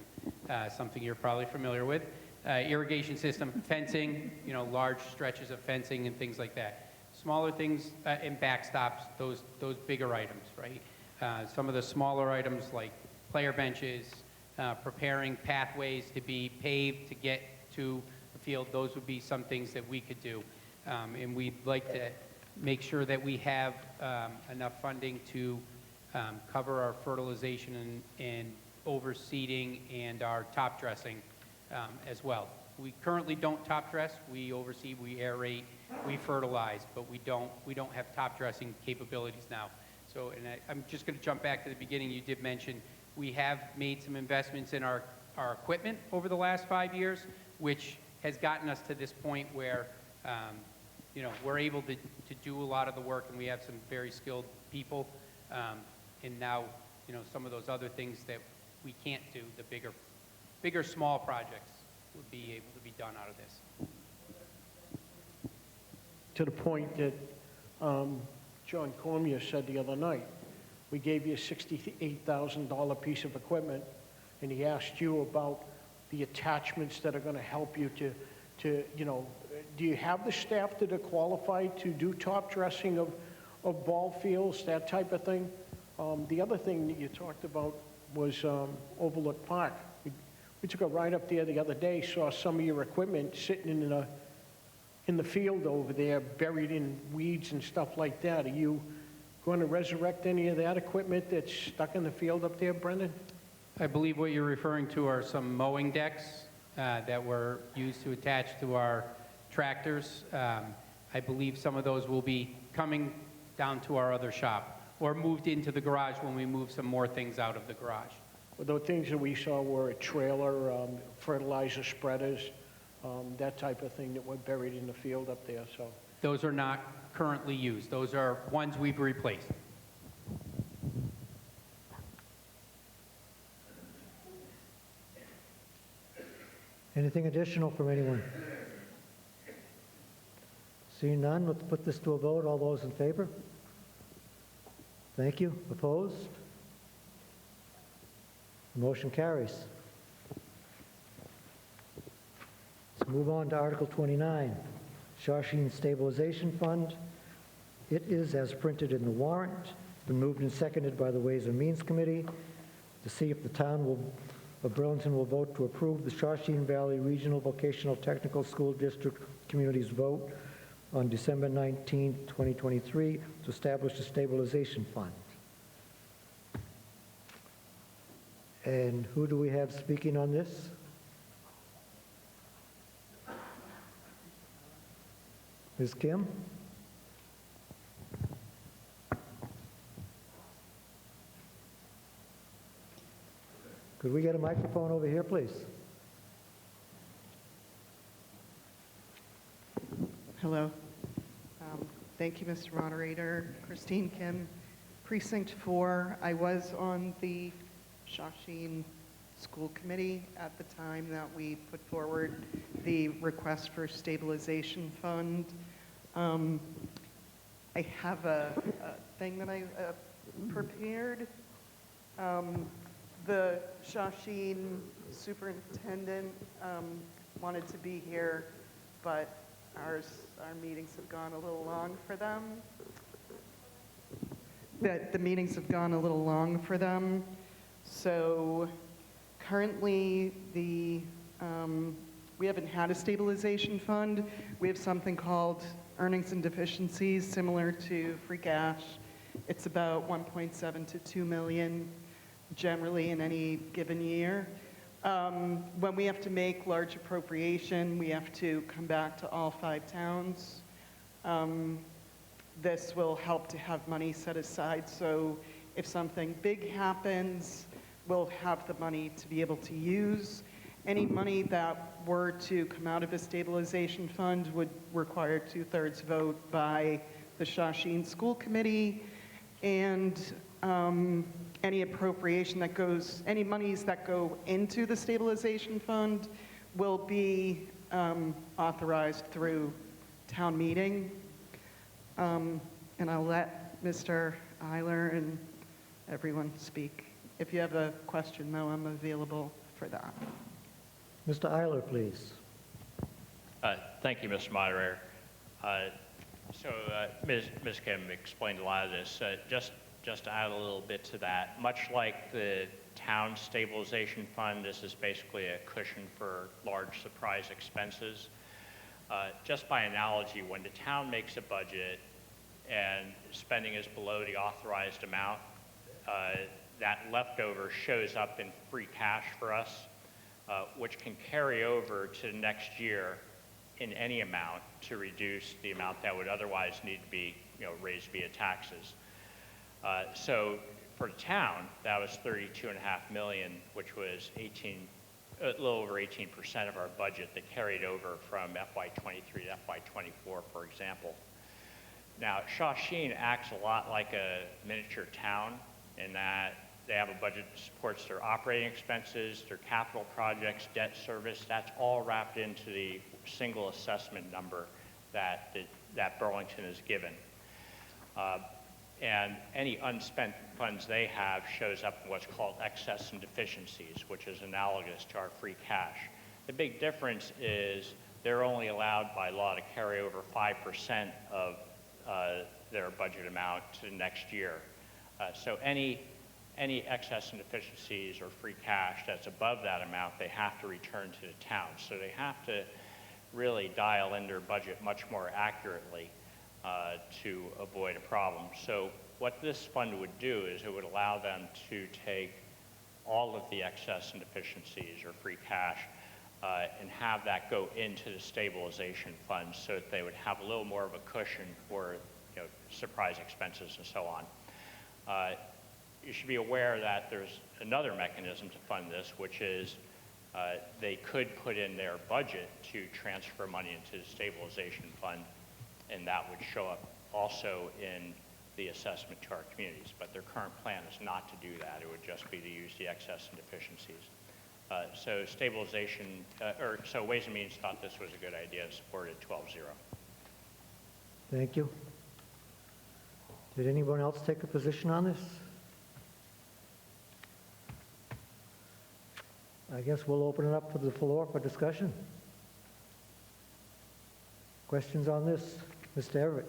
something you're probably familiar with. Irrigation system, fencing, large stretches of fencing and things like that. Smaller things and backstops, those bigger items, right? Some of the smaller items like player benches, preparing pathways to be paved to get to the field, those would be some things that we could do. And we'd like to make sure that we have enough funding to cover our fertilization and overseeding and our top dressing as well. We currently don't top dress. We overseed, we aerate, we fertilize, but we don't have top dressing capabilities now. So, and I'm just going to jump back to the beginning. You did mention we have made some investments in our equipment over the last 5 years, which has gotten us to this point where we're able to do a lot of the work, and we have some very skilled people. And now, some of those other things that we can't do, the bigger small projects, would be able to be done out of this. To the point that John Cormier said the other night, we gave you a $68,000 piece of equipment, and he asked you about the attachments that are going to help you to do you have the staff that are qualified to do top dressing of ball fields, that type of thing? The other thing that you talked about was Overlook Park. We took a ride up there the other day, saw some of your equipment sitting in the field over there, buried in weeds and stuff like that. Are you going to resurrect any of that equipment that's stuck in the field up there, Brendan? I believe what you're referring to are some mowing decks that were used to attach to our tractors. I believe some of those will be coming down to our other shop or moved into the garage when we move some more things out of the garage. Well, the things that we saw were a trailer, fertilizer spreaders, that type of thing that were buried in the field up there. So Those are not currently used. Those are ones we've replaced. Anything additional from anyone? Seeing none, let's put this to a vote. All those in favor? Thank you. Opposed? The motion carries. Let's move on to Article 29, Shawshene Stabilization Fund. It is as printed in the warrant. It's been moved and seconded by the Ways and Means Committee to see if the town of Burlington will vote to approve the Shawshene Valley Regional Vocational Technical School District Community's vote on December 19, 2023, to establish a stabilization fund. And who do we have speaking on this? Ms. Kim? Could we get a microphone over here, please? Hello. Thank you, Mr. Moderator. Christine Kim, Precinct 4. I was on the Shawshene School Committee at the time that we put forward the request for stabilization fund. I have a thing that I prepared. The Shawshene superintendent wanted to be here, but our meetings have gone a little long for them. The meetings have gone a little long for them. So currently, we haven't had a stabilization fund. We have something called earnings and deficiencies, similar to free cash. It's about 1.7 to 2 million. generally in any given year. When we have to make large appropriation, we have to come back to all 5 towns. This will help to have money set aside, so if something big happens, we'll have the money to be able to use. Any money that were to come out of a stabilization fund would require 2/3 vote by the Shawshene School Committee, and any appropriation that goes, any monies that go into the stabilization fund will be authorized through town meeting. And I'll let Mr. Eiler and everyone speak. If you have a question, though, I'm available for that. Mr. Eiler, please. Thank you, Mr. Moderator. Ms. Kim explained a lot of this. Just to add a little bit to that, much like the town stabilization fund, this is basically a cushion for large surprise expenses. Just by analogy, when the town makes a budget and spending is below the authorized amount, that leftover shows up in free cash for us, which can carry over to the next year in any amount to reduce the amount that would otherwise need to be raised via taxes. So for the town, that was $32.5 million, which was a little over 18% of our budget that carried over from FY23 to FY24, for example. Now, Shawshene acts a lot like a miniature town in that they have a budget that supports their operating expenses, their capital projects, debt service. That's all wrapped into the single assessment number that Burlington is given. And any unspent funds they have shows up in what's called excess and deficiencies, which is analogous to our free cash. The big difference is they're only allowed by law to carry over 5% of their budget amount to the next year. So any excess and deficiencies or free cash that's above that amount, they have to return to the town. So they have to really dial in their budget much more accurately to avoid a problem. So what this fund would do is it would allow them to take all of the excess and deficiencies or free cash and have that go into the stabilization fund so that they would have a little more of a cushion for surprise expenses and so on. You should be aware that there's another mechanism to fund this, which is they could put in their budget to transfer money into the stabilization fund, and that would show up also in the assessment to our communities. But their current plan is not to do that. It would just be to use the excess and deficiencies. So so Ways and Means thought this was a good idea and supported 12-0. Thank you. Did anyone else take a position on this? I guess we'll open it up to the floor for discussion. Questions on this? Mr. Everett.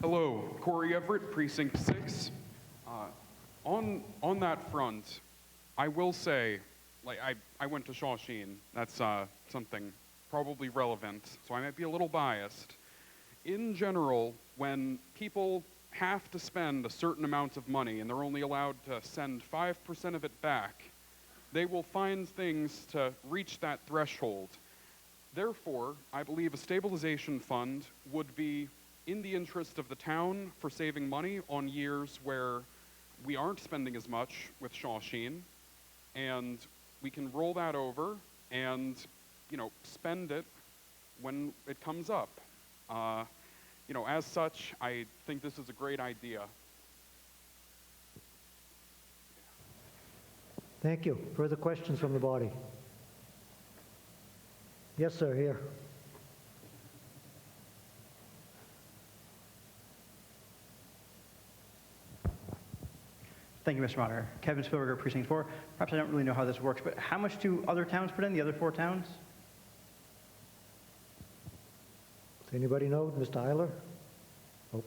Hello, Corey Everett, Precinct 6. On that front, I will say, like, I went to Shawshene. That's something probably relevant, so I might be a little biased. In general, when people have to spend a certain amount of money and they're only allowed to send 5% of it back, they will find things to reach that threshold. Therefore, I believe a stabilization fund would be in the interest of the town for saving money on years where we aren't spending as much with Shawshene, and we can roll that over and, spend it when it comes up. As such, I think this is a great idea. Thank you. Further questions from the body? Yes, sir, here. Thank you, Mr. Moderator. Kevin Spielberger, Precinct 4. Perhaps I don't really know how this works, but how much do other towns put in, the other 4 towns? Does anybody know? Mr. Eiler? Oh.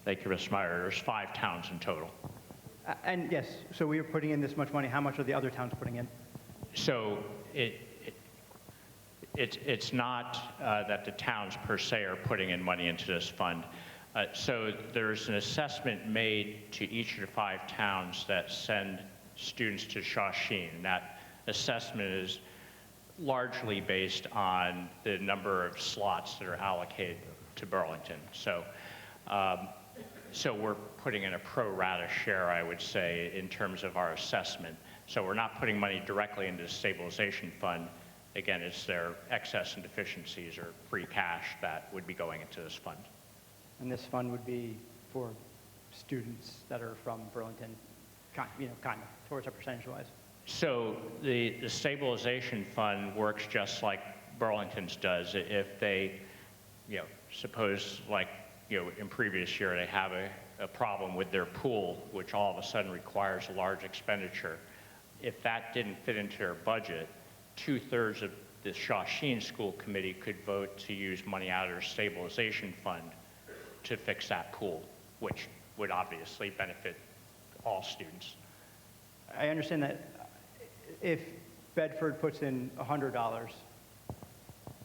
Thank you, Mr. Moderator. There's 5 towns in total. And yes, so we are putting in this much money. How much are the other towns putting in? So It's not that the towns per se are putting in money into this fund. So there's an assessment made to each of the 5 towns that send students to Shawsheen. And that assessment is largely based on the number of slots that are allocated to Burlington. So, so we're putting in a pro rata share, I would say, in terms of our assessment. So we're not putting money directly into the stabilization fund. Again, it's their excess and deficiencies or free cash that would be going into this fund. And this fund would be for students that are from Burlington, kind of, towards a percentage-wise? So the stabilization fund works just like Burlington's does. If they, suppose like, in previous year they have a problem with their pool, which all of a sudden requires a large expenditure. If that didn't fit into their budget, 2/3 of the Shawsheen School Committee could vote to use money out of their stabilization fund to fix that pool, which would obviously benefit all students. I understand that if Bedford puts in $100,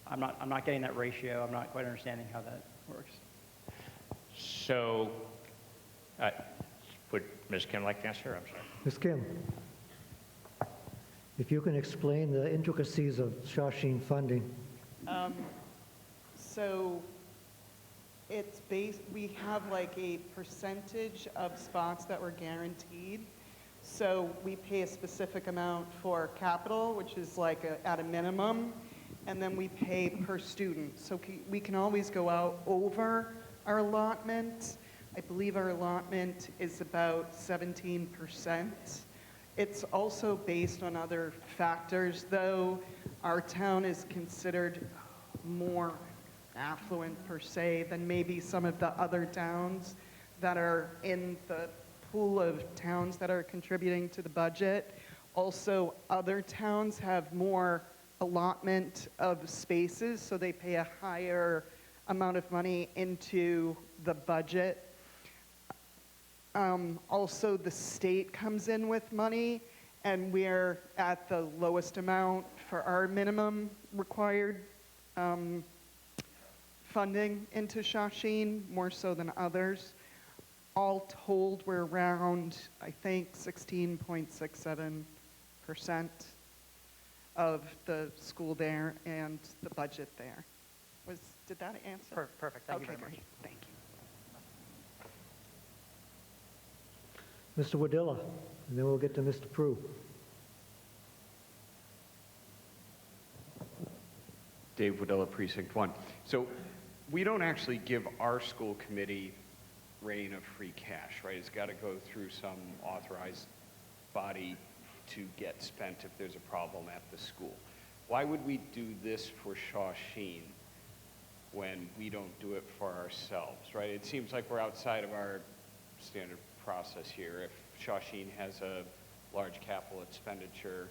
I'm not getting that ratio. I'm not quite understanding how that works. So, would Ms. Kim like to answer? I'm sorry. Ms. Kim, if you can explain the intricacies of Shawsheen funding. So it's based, we have like a percentage of spots that were guaranteed. So we pay a specific amount for capital, which is like at a minimum, and then we pay per student. So we can always go out over our allotment. I believe our allotment is about 17%. It's also based on other factors, though. Our town is considered more affluent per se than maybe some of the other towns that are in the pool of towns that are contributing to the budget. Also, other towns have more allotment of spaces, so they pay a higher amount of money into the budget. Also, the state comes in with money, and we're at the lowest amount for our minimum required funding into Shawsheen, more so than others. All told, we're around, I think, 16.67% of the school there and the budget there. Did that answer? Perfect. Thank you very much. Great. Thank you. Mr. Wadilla, and then we'll get to Mr. Prue. Dave Wadilla, Precinct 1. So we don't actually give our school committee reign of free cash, right? It's got to go through some authorized body to get spent if there's a problem at the school. Why would we do this for Shawsheen when we don't do it for ourselves, right? It seems like we're outside of our standard process here. If Shawsheen has a large capital expenditure,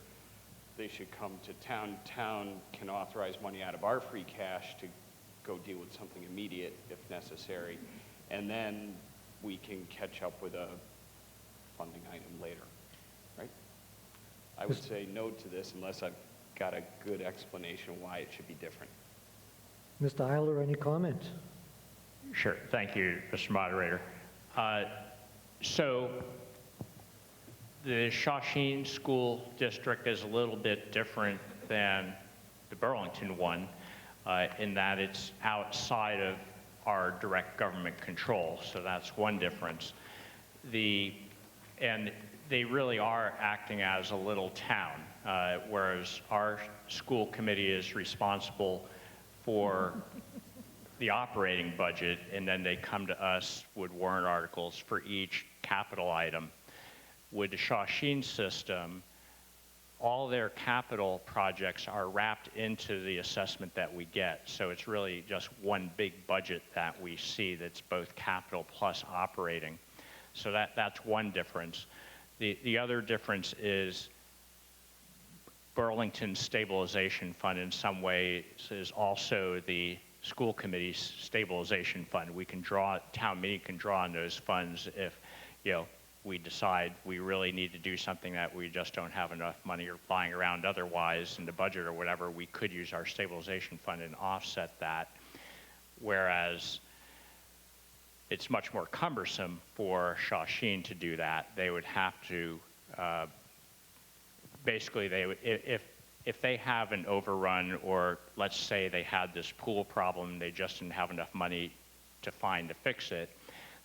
they should come to town. Town can authorize money out of our free cash to go deal with something immediate if necessary, and then we can catch up with a funding item later, right? I would say no to this unless I've got a good explanation why it should be different. Mr. Eiler, any comment? Sure. Thank you, Mr. Moderator. So the Shawsheen School District is a little bit different than the Burlington one in that it's outside of our direct government control. So that's one difference. And they really are acting as a little town, whereas our school committee is responsible for the operating budget, and then they come to us with warrant articles for each capital item. With the Shawsheen system, all their capital projects are wrapped into the assessment that we get. So it's really just one big budget that we see that's both capital plus operating. So that's one difference. The other difference is Burlington Stabilization Fund in some ways is also the school committee's stabilization fund. We can draw, town meeting can draw on those funds if, we decide we really need to do something that we just don't have enough money or lying around otherwise in the budget or whatever, we could use our stabilization fund and offset that. Whereas it's much more cumbersome for Shawsheen to do that. They would have to, basically, they would, if they have an overrun, or let's say they had this pool problem, they just didn't have enough money to find to fix it,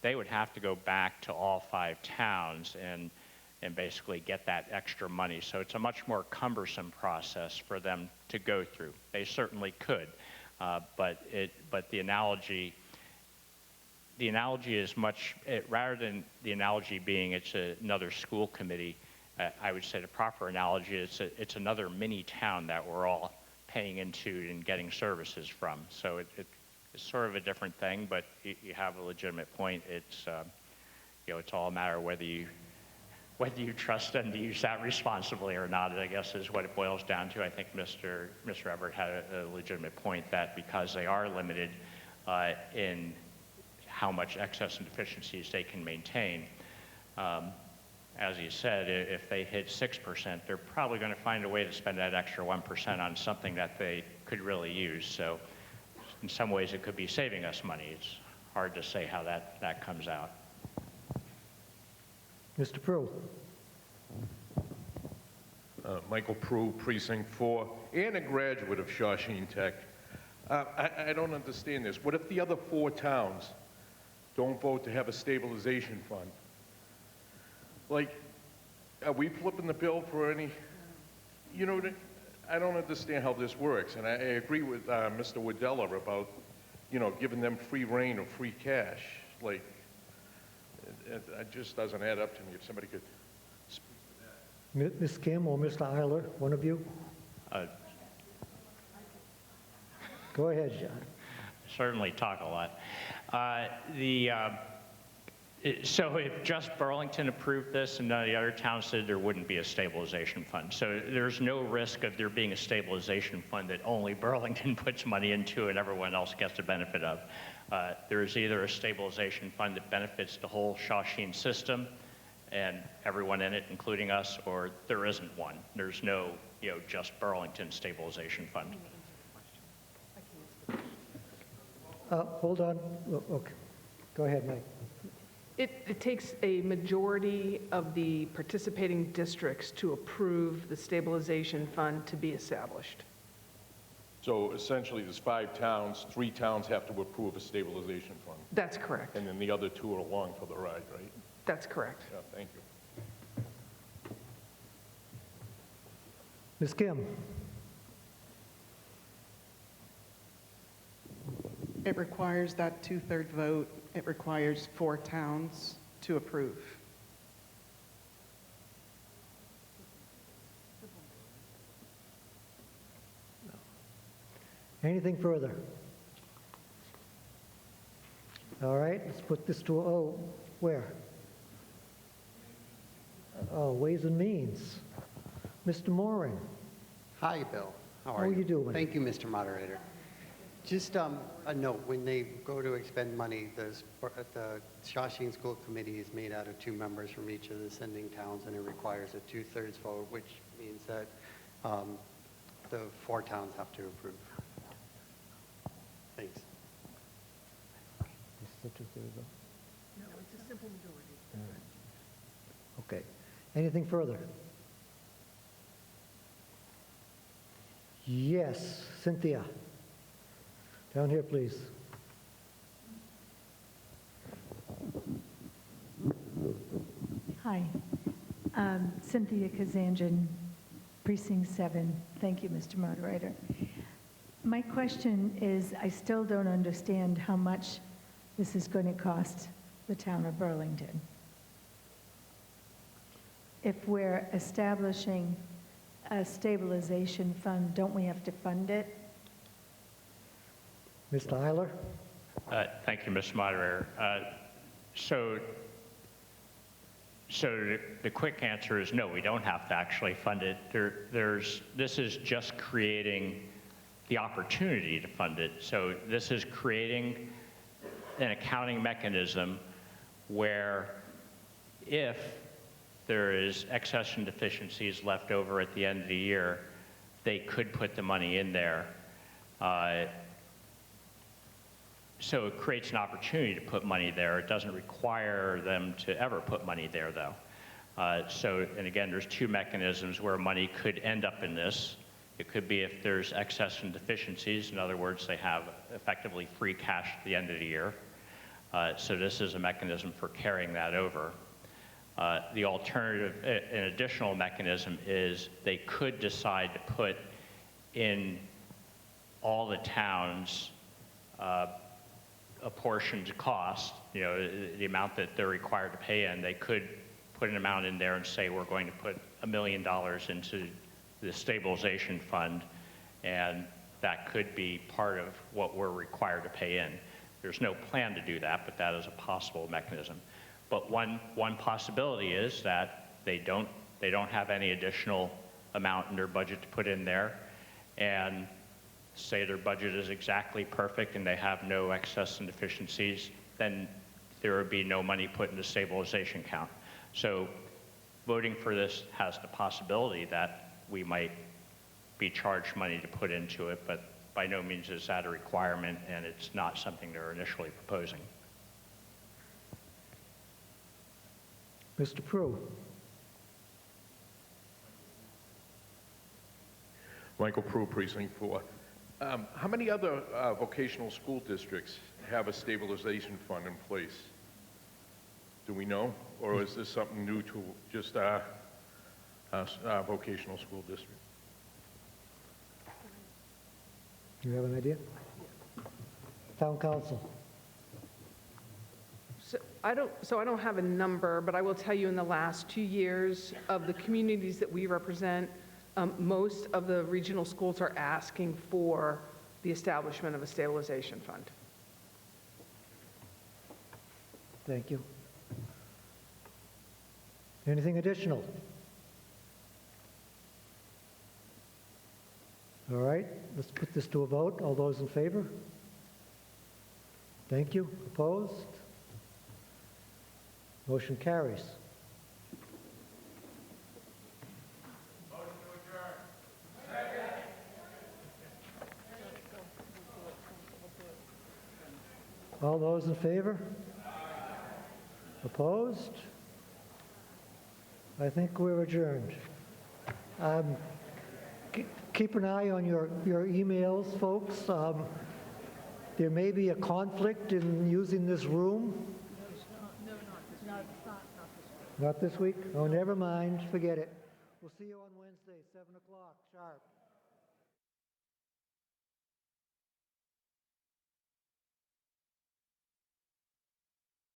they would have to go back to all 5 towns and basically get that extra money. So it's a much more cumbersome process for them to go through. They certainly could, but the analogy is much, rather than the analogy being it's another school committee, I would say the proper analogy is it's another mini town that we're all paying into and getting services from. So it's sort of a different thing, but you have a legitimate point. It's it's all a matter of whether you trust them to use that responsibly or not, I guess, is what it boils down to. I think Mr. Everett had a legitimate point that because they are limited in how much excess and deficiencies they can maintain, as you said, if they hit 6%, they're probably going to find a way to spend that extra 1% on something that they could really use. So in some ways, it could be saving us money. It's hard to say how that comes out. Mr. Prue. Michael Prue, Precinct 4, and a graduate of Shawsheen Tech. I don't understand this. What if the other 4 towns don't vote to have a stabilization fund? Like, are we flipping the bill for any, I don't understand how this works. And I agree with Mr. Waddell about, giving them free reign of free cash. Like, it just doesn't add up to me. If somebody could speak to that. Ms. Kim or Mr. Eiler, one of you? Go ahead, John. Certainly talk a lot. So if just Burlington approved this and none of the other towns did, there wouldn't be a stabilization fund. So there's no risk of there being a stabilization fund that only Burlington puts money into and everyone else gets the benefit of. There is either a stabilization fund that benefits the whole Shawsheen system and everyone in it, including us, or there isn't one. There's no, just Burlington stabilization fund. Hold on. Okay. Go ahead, Mike. It takes a majority of the participating districts to approve the stabilization fund to be established. So essentially, there's 5 towns, 3 towns have to approve a stabilization fund. That's correct. And then the other 2 are along for the ride, right? That's correct. Yeah, thank you. Ms. Kim. It requires that 2/3 vote. It requires 4 towns to approve. Anything further? All right, let's put this to, where? Ways and Means. Mr. Moran. Hi, Bill. How How are you doing? Thank you, Mr. Moderator. Just a note, when they go to expend money, the Shawsheen School Committee is made out of 2 members from each of the sending towns, and it requires a 2/3 vote, which means that the 4 towns have to approve. Thanks. This is a 2/3 vote. No, it's a simple majority. All right. Okay. Anything further? Yes, Cynthia. Down here, please. Hi, Cynthia Kazanjian, Precinct 7. Thank you, Mr. Moderator. My question is, I still don't understand how much this is going to cost the town of Burlington. If we're establishing a stabilization fund, don't we have to fund it? Mr. Eiler? Thank you, Mr. Moderator. So the quick answer is no, we don't have to actually fund it. This is just creating the opportunity to fund it. So this is creating an accounting mechanism where If there is excess and deficiencies left over at the end of the year, they could put the money in there. So it creates an opportunity to put money there. It doesn't require them to ever put money there, though. And again, there's two mechanisms where money could end up in this. It could be if there's excess and deficiencies. In other words, they have effectively free cash at the end of the year. So this is a mechanism for carrying that over. The alternative, an additional mechanism is they could decide to put in all the towns apportioned cost, the amount that they're required to pay in. They could put an amount in there and say, we're going to put $1 million into the stabilization fund, and that could be part of what we're required to pay in. There's no plan to do that, but that is a possible mechanism. But one possibility is that they don't have any additional amount in their budget to put in there, and say their budget is exactly perfect and they have no excess and deficiencies, then there would be no money put in the stabilization account. So voting for this has the possibility that we might be charged money to put into it, but by no means is that a requirement, and it's not something they're initially proposing. Mr. Prue. Michael Prue, Precinct 4. How many other vocational school districts have a stabilization fund in place? Do we know? Or is this something new to just our vocational school district? Do you have an idea? Town council. So I don't have a number, but I will tell you in the last 2 years of the communities that we represent, most of the regional schools are asking for the establishment of a stabilization fund. Thank you. Anything additional? All right, let's put this to a vote. All those in favor? Thank you. Opposed? Motion carries. All those in favor? Opposed? I think we're adjourned. Keep an eye on your emails, folks. There may be a conflict in using this room. Not this week? Oh, never mind. Forget it. We'll see you on Wednesday, 7 o'clock sharp.